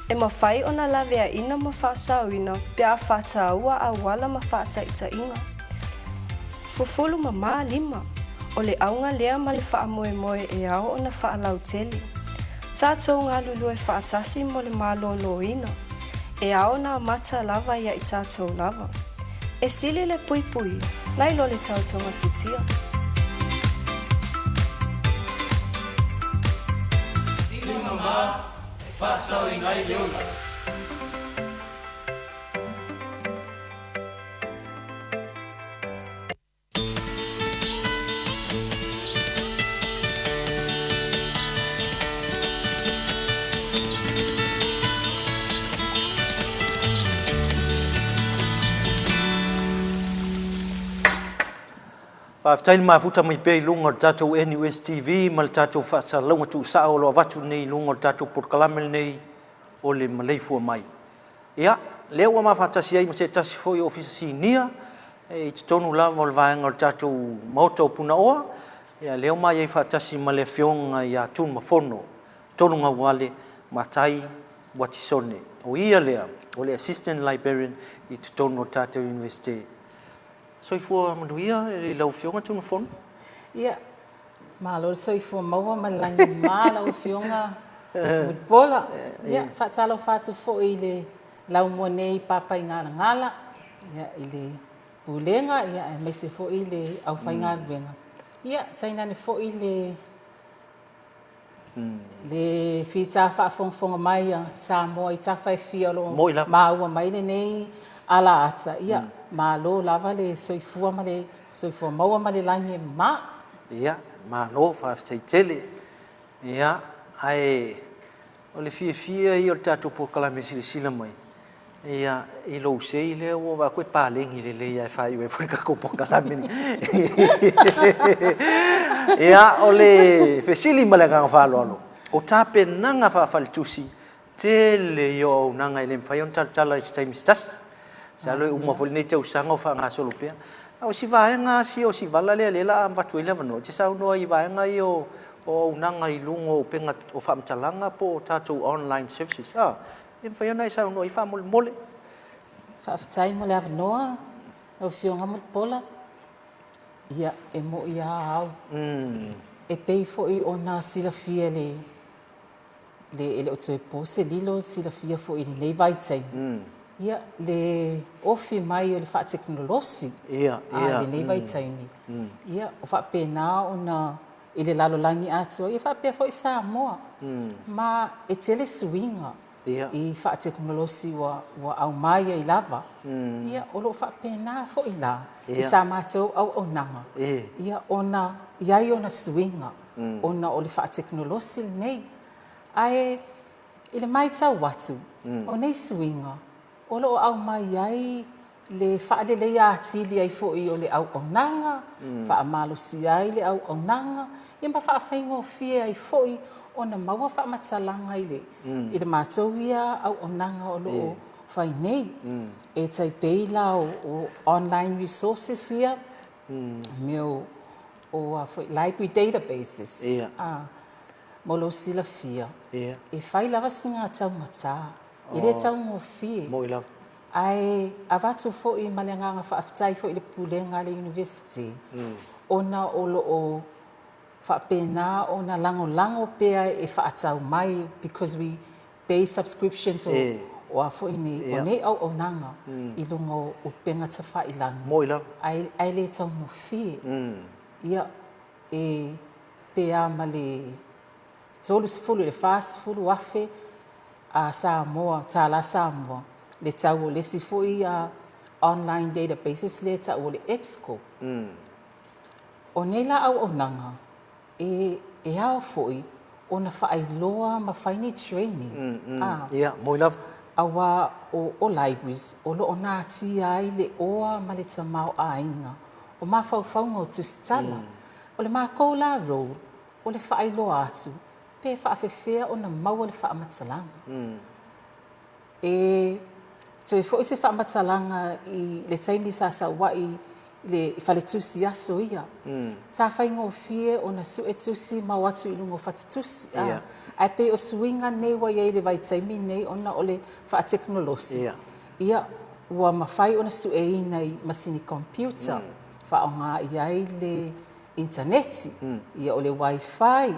E mawhai o na lavea ina ma whaasauina pe a whaataua a wala ma whaataita inga. Fufulu ma lima. O le aunga lea ma le whaamoe moe e ao o na whaalau teli. Tātou ngā lulu e whaatasi mo le mālolo ina. E ao na mata lava ia i tātou lava. E sili le pui pui, nai lo le tautonga fitia. Ili mama, whasau i ngai leola. Whaftaini mafuta mai pei lunga tātou NUS TV ma le tātou whaasalonga tu sao lo avatu nei lunga tātou porkalame nei o le Maleifua Mai. Ia, leo wa mawhatasi ai ma se tasi foi ofisa si nia e te tonu lava o le vaenga o tātou mauta o puna oa. Ia, leo mai ai whatasi ma le fionga ia tunu mafono tonu ngā wale matai watisone. O ia lea, o le Assistant Librarian i te tonu o tātou University. Soifua manuia e lau fionga tunu fonu? Ia, malo soifua maua malangi maa lau fionga mutpola. Ia, whaatalo whaatu fo i le lau monei papa i ngala. Ia, i le pulenga, ia, e meise fo i le au whai ngaluenga. Ia, tainane fo i le whita whaafonga mai sa moa i tawhai fia lo maua mai nei ala ata. Ia, malo lava le soifua ma le soifua maua ma le langi ma. Ia, malo whaaftai tele. Ia, ai o le fia i o le tātou pokalame sila mai. Ia, i lo sei le o wa koe pālengi le ia e whai ue whurikako pokalame ni. Ia, o le fesili ma le nganga whaloalo. O tāpe nanga whaafalitusi tele i o nanga i le mwhai on tala i staimi stasi. Sa lo uma fol nei tau sanga fa nga solo pea. Au si vaenga si o si vala le lela am vatu ele vano. Te sa no i vaenga i o nanga i lungo penga o fa mtalanga po tatu online services. Ah, em fa yana sa no i fa mole. Fa ftai mole avnoa o fionga mo pola. Ia e mo ia au. E pei fo i ona sila fia le ele o tue pose lilo sila fia fo i nei vai tai. Ia, le ofi mai o le wha teknolosi. Ia. Le nei vai taimi. Ia, o wha pēnā o na ele lalo langi atua. Ia, wha pēr fo i Samoa. Ma e tele suinga. I wha teknolosi wa au mai i lava. Ia, o lo wha pēnā fo i la. I sa mātou au o nanga. Ia, ona, iai o na suinga. Ona o le wha teknolosi nei. Ai, i le mai tau watu. O nei suinga. O lo au mai ai le whaalele a tili ai fo i o le au onanga, whaamalusi ai le au onanga, ia ma whaawhaingo fie ai fo i o na maua whaamatalanga i le mātou ia au onanga o lo whai nei. E tai peila o online resources ia, meo o library databases. Molo sila fia. E whai lava singa tau mata. I le tau ngō fie. Ai avatu fo I malanga fa aftai fo I le pulenga le university. Ona olo o fa pena ona lango pea e fa atau mai because we pay subscriptions o a fo ini o nei au o nanga I lungo o penga ta fa ilang. Moila. Ai le tau mo fi. Ia e pea male tolu se fulu le fast fulu afe a Samoa tala Samoa le tau le si fo I online databases le tau le EBSCO. O nei la au o nanga e hao foi ona whaailoa ma whaini training. Yeah, moila. Awa o libraries, o lo o nā tia ai le oa ma le tamau a inga. O ma whauwhaunga o tustala. O le mākou la rou, o le whaailoa atu, pe whaafewhea o na maua le whaamatalanga. E so fo se whaamatalanga I le taimi sa wai le fale tusi aso ia. Sa whaingo fie o na su e tusi ma watu I lungo fatu tusi. Ai pe o suinga nei wa iei le vai taimi nei ona o le wha teknolosi. Ia ua mawhai o na su e ina I masini computer. Wha o ngā iai le interneti. Ia o le wifi.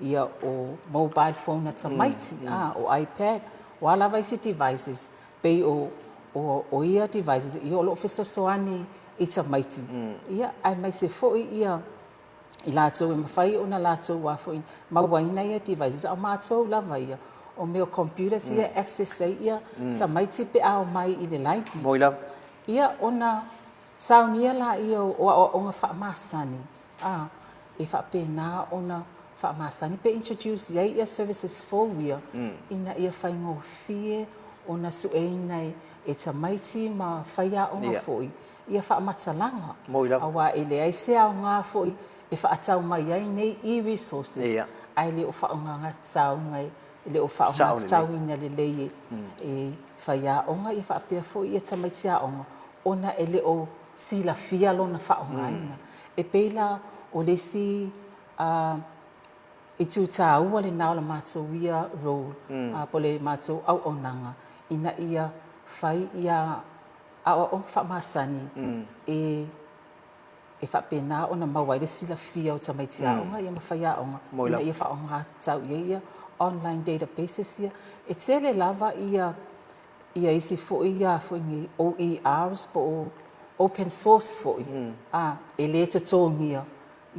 Ia o mobile phone na tamaiti. O iPad. Wala vai si devices. Pe o ia devices. Ia o lo fesosoani I tamaiti. Ia, ai mai se foi ia I lātou e mawhai o na lātou wāfo mawaina ia devices. Au mātou lava ia. O meo computers ia access ia tamaiti pe ao mai I le library. Moila. Ia ona saunia la ia o nga whaamasani. E whaapena ona whaamasani pe introduce ia services for ia. Ina ia whaingo fie ona sueinai e tamaiti ma whaia o nga foi. Ia whaamatalanga. Moila. Awa e le aise au ngā foi e whaatau mai ai nei e-resources. Ai le o whaonga tau ngai, le o whaonga tau ina le leie e whaia onga ia whaapea foi ia tamaiti a onga. Ona e le o sila fia lona whaonga ina. E peila o le si I tūtā ua le nao la mātou ia role. Po le mātou au onanga. Ina ia whai ia o whaamasani e whapena o na mawai le sila fia o tamaiti a onga ia mawhai a onga. Ina ia whaonga tau ia online databases ia. E tele lava ia isi fo ia fo ngi OERs po open source fo e le te tōngia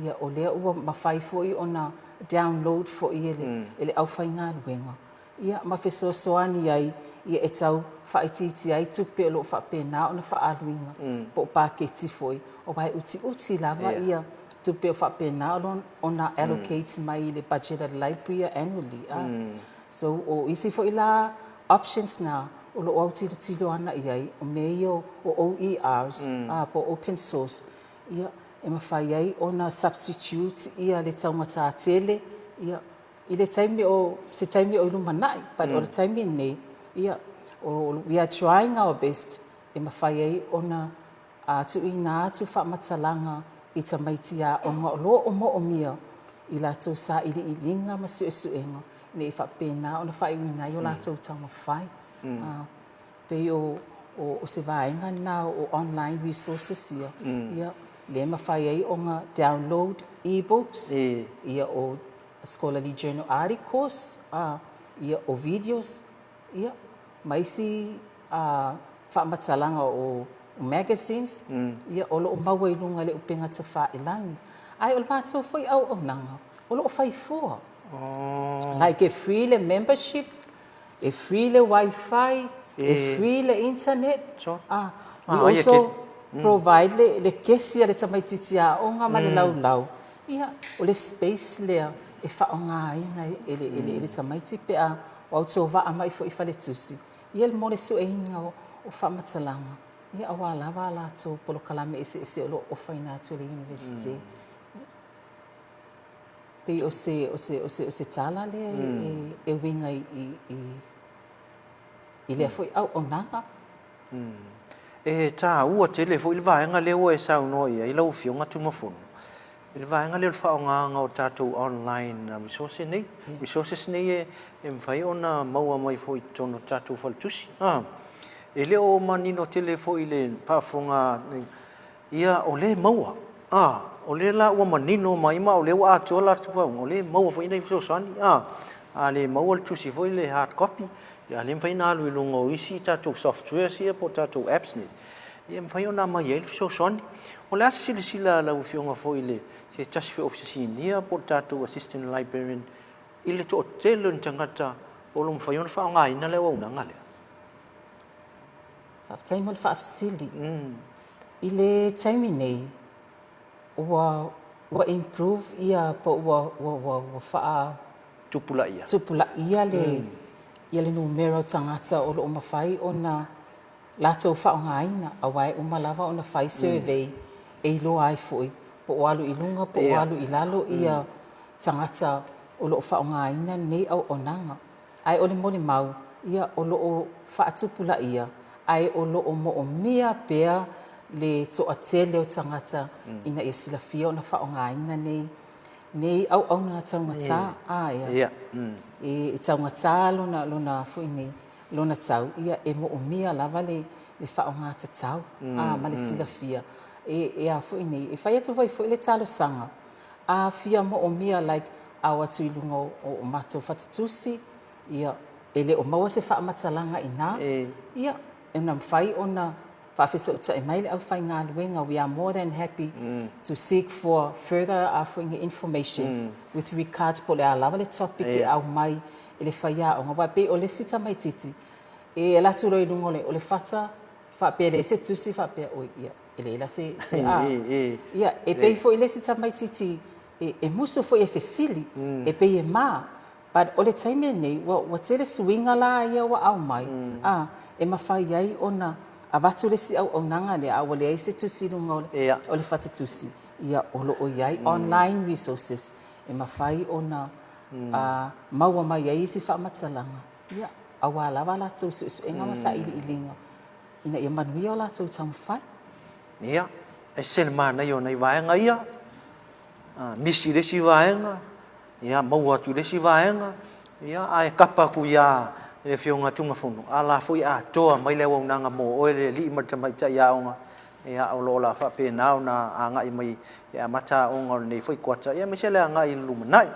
ia o lea ua mawhai fo I ona download fo I ele au whai ngā ruenga. Ia mawhesoasoani ai ia e tau whaititi ai tupe o lo whapena o na whaaluinga po pāketi foi. O wai uti lava ia tupe o whapena o na allocate mai le budget at library annually. So o isi foi la options na o lo au tilo ana iai o meio o OERs po open source. Ia e mawhai ai o na substitute ia le taumata tele ia I le taimi o se taimi o lumanai, but o le taimi nei ia we are trying our best e mawhai ai ona tu ina atu whaamatalanga I tamaiti a onga o lo o mo o mia I lātou sa ili ilinga ma suenga ne I whapena ona whaiwina I o lātou tau mawhai. Pe o se vaenga na o online resources ia le mawhai ai onga download e-books ia o scholarly journal articles, ia o videos, ia maisi whaamatalanga o magazines, ia o lo maua I lunga le upenga te whaelangi. Ai o le mātou whai au o nanga, o lo whai fua. Like e free le membership, e free le wifi, e free le internet. We also provide le kesia le tamaititi a o ngā male lau. Ia o le space lea, e whaonga inga ele tamaiti pe a wau tō waa mai fo I whale tusi. Ia le mole su e inga o whaamatalanga. Ia awa lava la tō polo kalame ese o lo o whaina tu le university. Pe o se tala le e winga I le foi au o nanga. E tā ua te le fo I le vaenga le ua e sau no I lau fionga tumafono. I le vaenga le whaonga o tātou online resources nei. Resources nei e mwhai ona maua mai fo I tono tātou whaltusi. ele o manino tele fo ile pafonga ia o le maua o le la ua manino mai ma o le ua atola tu o le maua fo ina so sani a le maua le tusi fo ile hard copy ia le fai na lu lungo isi tatu software sia po tatu apps ni ia fai ona mai ele so sani o le asi sila la ufionga fo ile se just for office nia po tatu assistant librarian ile to telo tangata o lo fai ona fa ngai na le wa ngale Taimol faafsili. Ile taimi nei wa improve ia po wa fa tupula ia le numero tangata o lo mafai ona lato fa ngaina awai uma lava ona fai survey e lo ai foi po walu ilunga po walu ilalo ia tangata o lo fa ngaina nei au onanga ai ole moni mau ia o lo fa tupula ia ai o lo o mia pea le to atele o tangata ina e sila fia ona fa ngaina nei au na tangata ia e tangata lona fu ini lona tau ia e mo mia lava le fa ngata tau ma le sila fia e a fu ini e fa tu vai fu le talo sanga a fia mo mia like awa tu ilungo o mato fatatusi ia ele o maua se fa matalanga ina ia and I'm fai ona whawhiso o tae maile au whai ngā luenga. We are more than happy to seek for further offering information with regards po le alawa le topic e au mai e le whai a o ngā wape o le sita mai titi. E la tu roi lungo le o le whata whape le se tusi whape o ia. E le ila se a. Ia, e pei fo i le sita mai titi e muso fo e fesili e pei e maa. But o le taime nei, wa tere suinga la ia wa au mai. E mawhai ai ona, a watu le si au nanga le, a wale ai se tusi runga o le whata tusi. Ia olo o iai online resources. E mawhai ona, maua mai ai si wha matalanga. Ia, a wala wala tau su enga masa ili ilinga. Ina ia manui o la tau tau mwhai. Ia, e sene mana i o nei vaenga ia. Misi le si vaenga. Ia maua tu le si vaenga ia ai kapa ku ia le fionga tunga fono ala foi a toa mai le wonanga mo o le li mata mai cha ia onga ia o lo la fa pe nau na anga i mai ia mata onga nei foi kwacha ia me sele anga i lumanai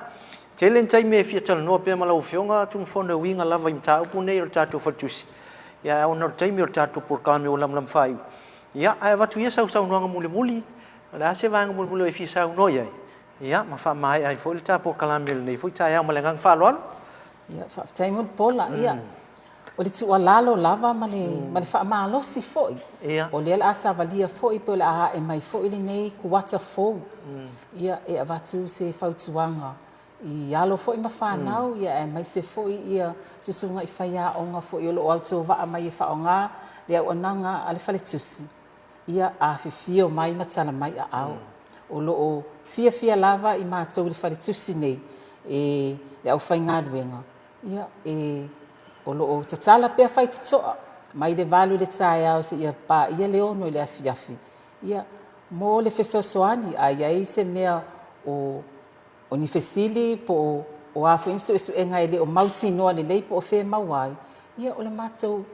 chelen chai me fia tal no pe mala fionga tunga fono winga lava im ta pu nei o tatu fatusi ia o no chai me o tatu por kami o lam fai ia ai va tu ia sau no muli muli la se vanga muli e fi sau no ia ia ma fa mai ai foi ta por kalamil nei foi ta ia malengang fa lo ia fa tai mo pola ia o le tu lalo lava male fa malo si foi o le asa valia foi pola a e mai foi le nei ku wata fo ia e avatu se fautuanga i alo foi ma fa nau ia e mai se foi ia se sunga i faia onga foi o lo auto va mai fa onga le onanga ale fale tusi ia a fifio mai matana mai a au o lo fia lava i mātou le whare tusi nei e le au whai ngā luenga. Ia e o lo tatala pia whai titoa mai le valu le tae au se ia pā ia le ono i le afiafi. Ia mo le fesosoani a iai se mea o ni fesili po o afu insto esu enga ele o mauti noa le lei po o whē mawai. Ia o le mātou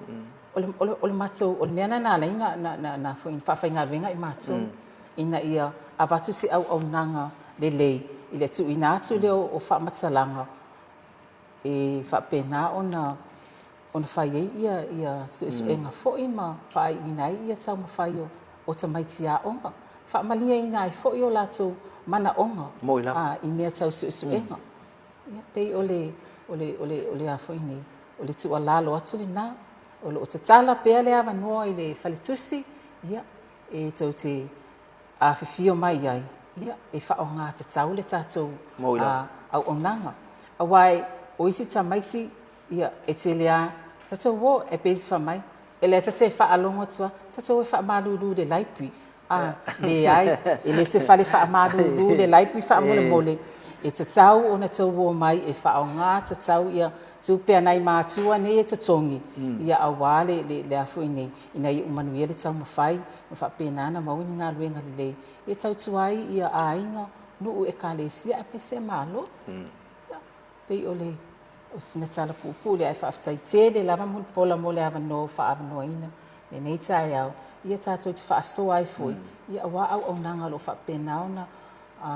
o le mātou o le mea na leina na whai ngā luenga i mātou. Ina ia a watu se au nanga le lei i le tu ina atu leo o wha matalanga e wha pena ona whai ia su enga fōi ma whai minai ia tau ma whai o ta maiti a onga wha malia ina i fōi o lato mana onga i mea tau su enga ia pei ole a fōi nei o le tu alalo atu le nā o le o ta tala pea le awa noa i le whalitusi ia e tau te a fifio mai ai ia e fa o ngā te tau le tātou au onanga a wai o isi ta maiti ia e te lea tātou wo e pēsi wha mai e le tate wha alongo tua tātou e wha malulu le laipui le ai e le se whale wha malulu le laipui wha mole mole e te tau o na tau wo mai e wha o ngā te tau ia tūpea nei mātua nei e te tongi ia a wale le afu nei ina i umanuia le tau mawhai ma wha pēnana mawini ngā luenga le lei e tau tuai ia a inga nuu e ka lesia e pe se malo pei o o sina tala pupu le ai whaaftaitele lava mul pola mo le avano whaavanoina. Le nei tai au, ia tātou te whaasoa ai foi, ia awa au au nanga lo whapena ona,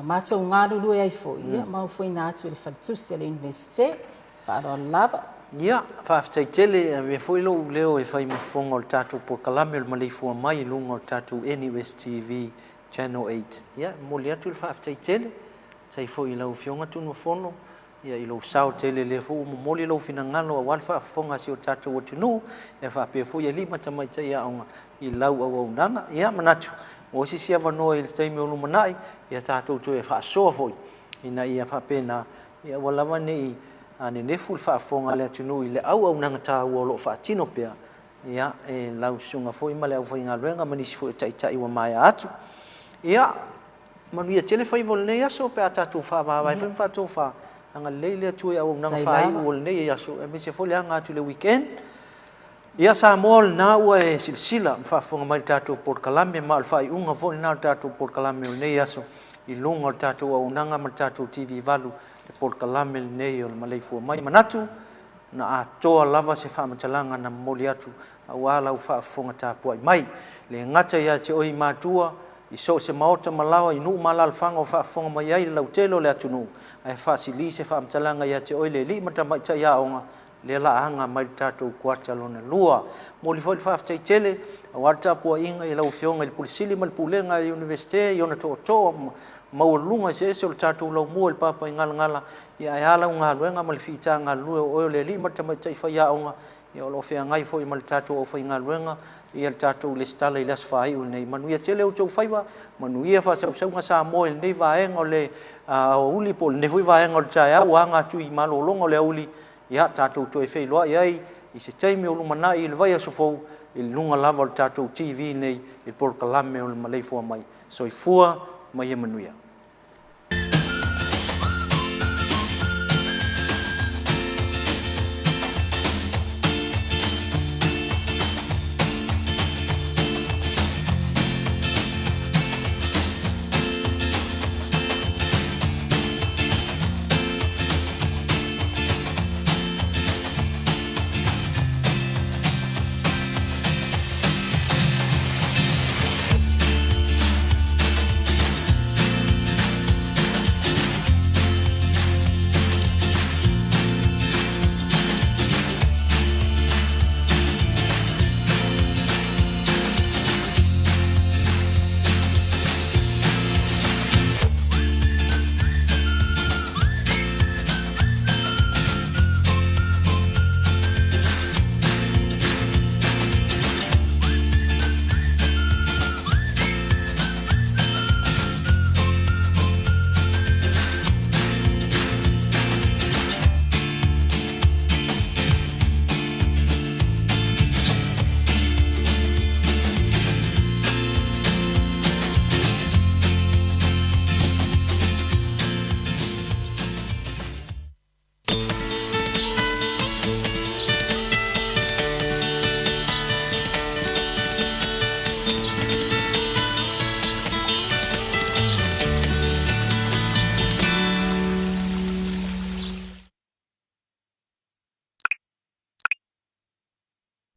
mātou ngā lulu ai foi, ia mau foi nātu le whalitusi le universite, whaaro lava. Ia, whaaftaitele, me foi lo leo e whai mafonga o le tātou po kalame o le Maleifua Mai lunga o le tātou NUS TV Channel 8. Ia, moli atu le whaaftaitele, sai foi lau fionga tunu fono, ia i lo sao tele le fu moli lo finangalo a wal fa fonga si o tatu o tunu e fa pe fu ia lima tama ia onga i lau au nanga ia manatu o si sia vano il taimi o lumanai ia tatu tu e fa so foi ina ia fa pena ia wala mane i ane ne fu fa fonga le tunu i le au nanga ta o lo fa tino pe ia e lau sunga foi male au foi ngalenga mani si fu tai wa mai atu ia manu ia tele foi volne ia so pe tatu fa vai fa tu fa anga leile tu au nang fai ul nei ya so me se fole anga tu le weekend ia sa mol na u e silsila fa fonga mai tatu por kalame mal fai unga fol na tatu por kalame nei ya so i lunga tatu au nanga ma tatu TV valu por kalame nei o Maleifua Mai manatu na a toa lava se fa matalanga na moli atu awala u fa fonga tapu ai mai le ngata ya te oi matua i so se maota malawa i nu malal fanga fa fonga mai ai lau telo le atunu ai fa sili se fa mtalanga ya te oile li mata mai ta ya onga le la anga mai tatu kwata lona lua moli fo fa ftai tele warta po inga i lau fionga il pulisili mal pulenga i universite i ona to maulunga se se tatu lau mo il papa ngala ngala ya ala unga luenga mal fita ngalu o le li mata mai ta fa ya onga ia lo fea ngai foi mal tatu o foi ngaluenga ia tatu le stala i las fai u nei manuia tele o tau faiwa manuia fa sa sa sa mo el nei va en o le uli pol ne foi va en o tsa u anga tu i malo longo le uli ia tatu to e fei lo ia i se taimi o lumana i le vai so fo il lunga lava tatu TV nei il por kalame o Maleifua Mai so i fua mai manuia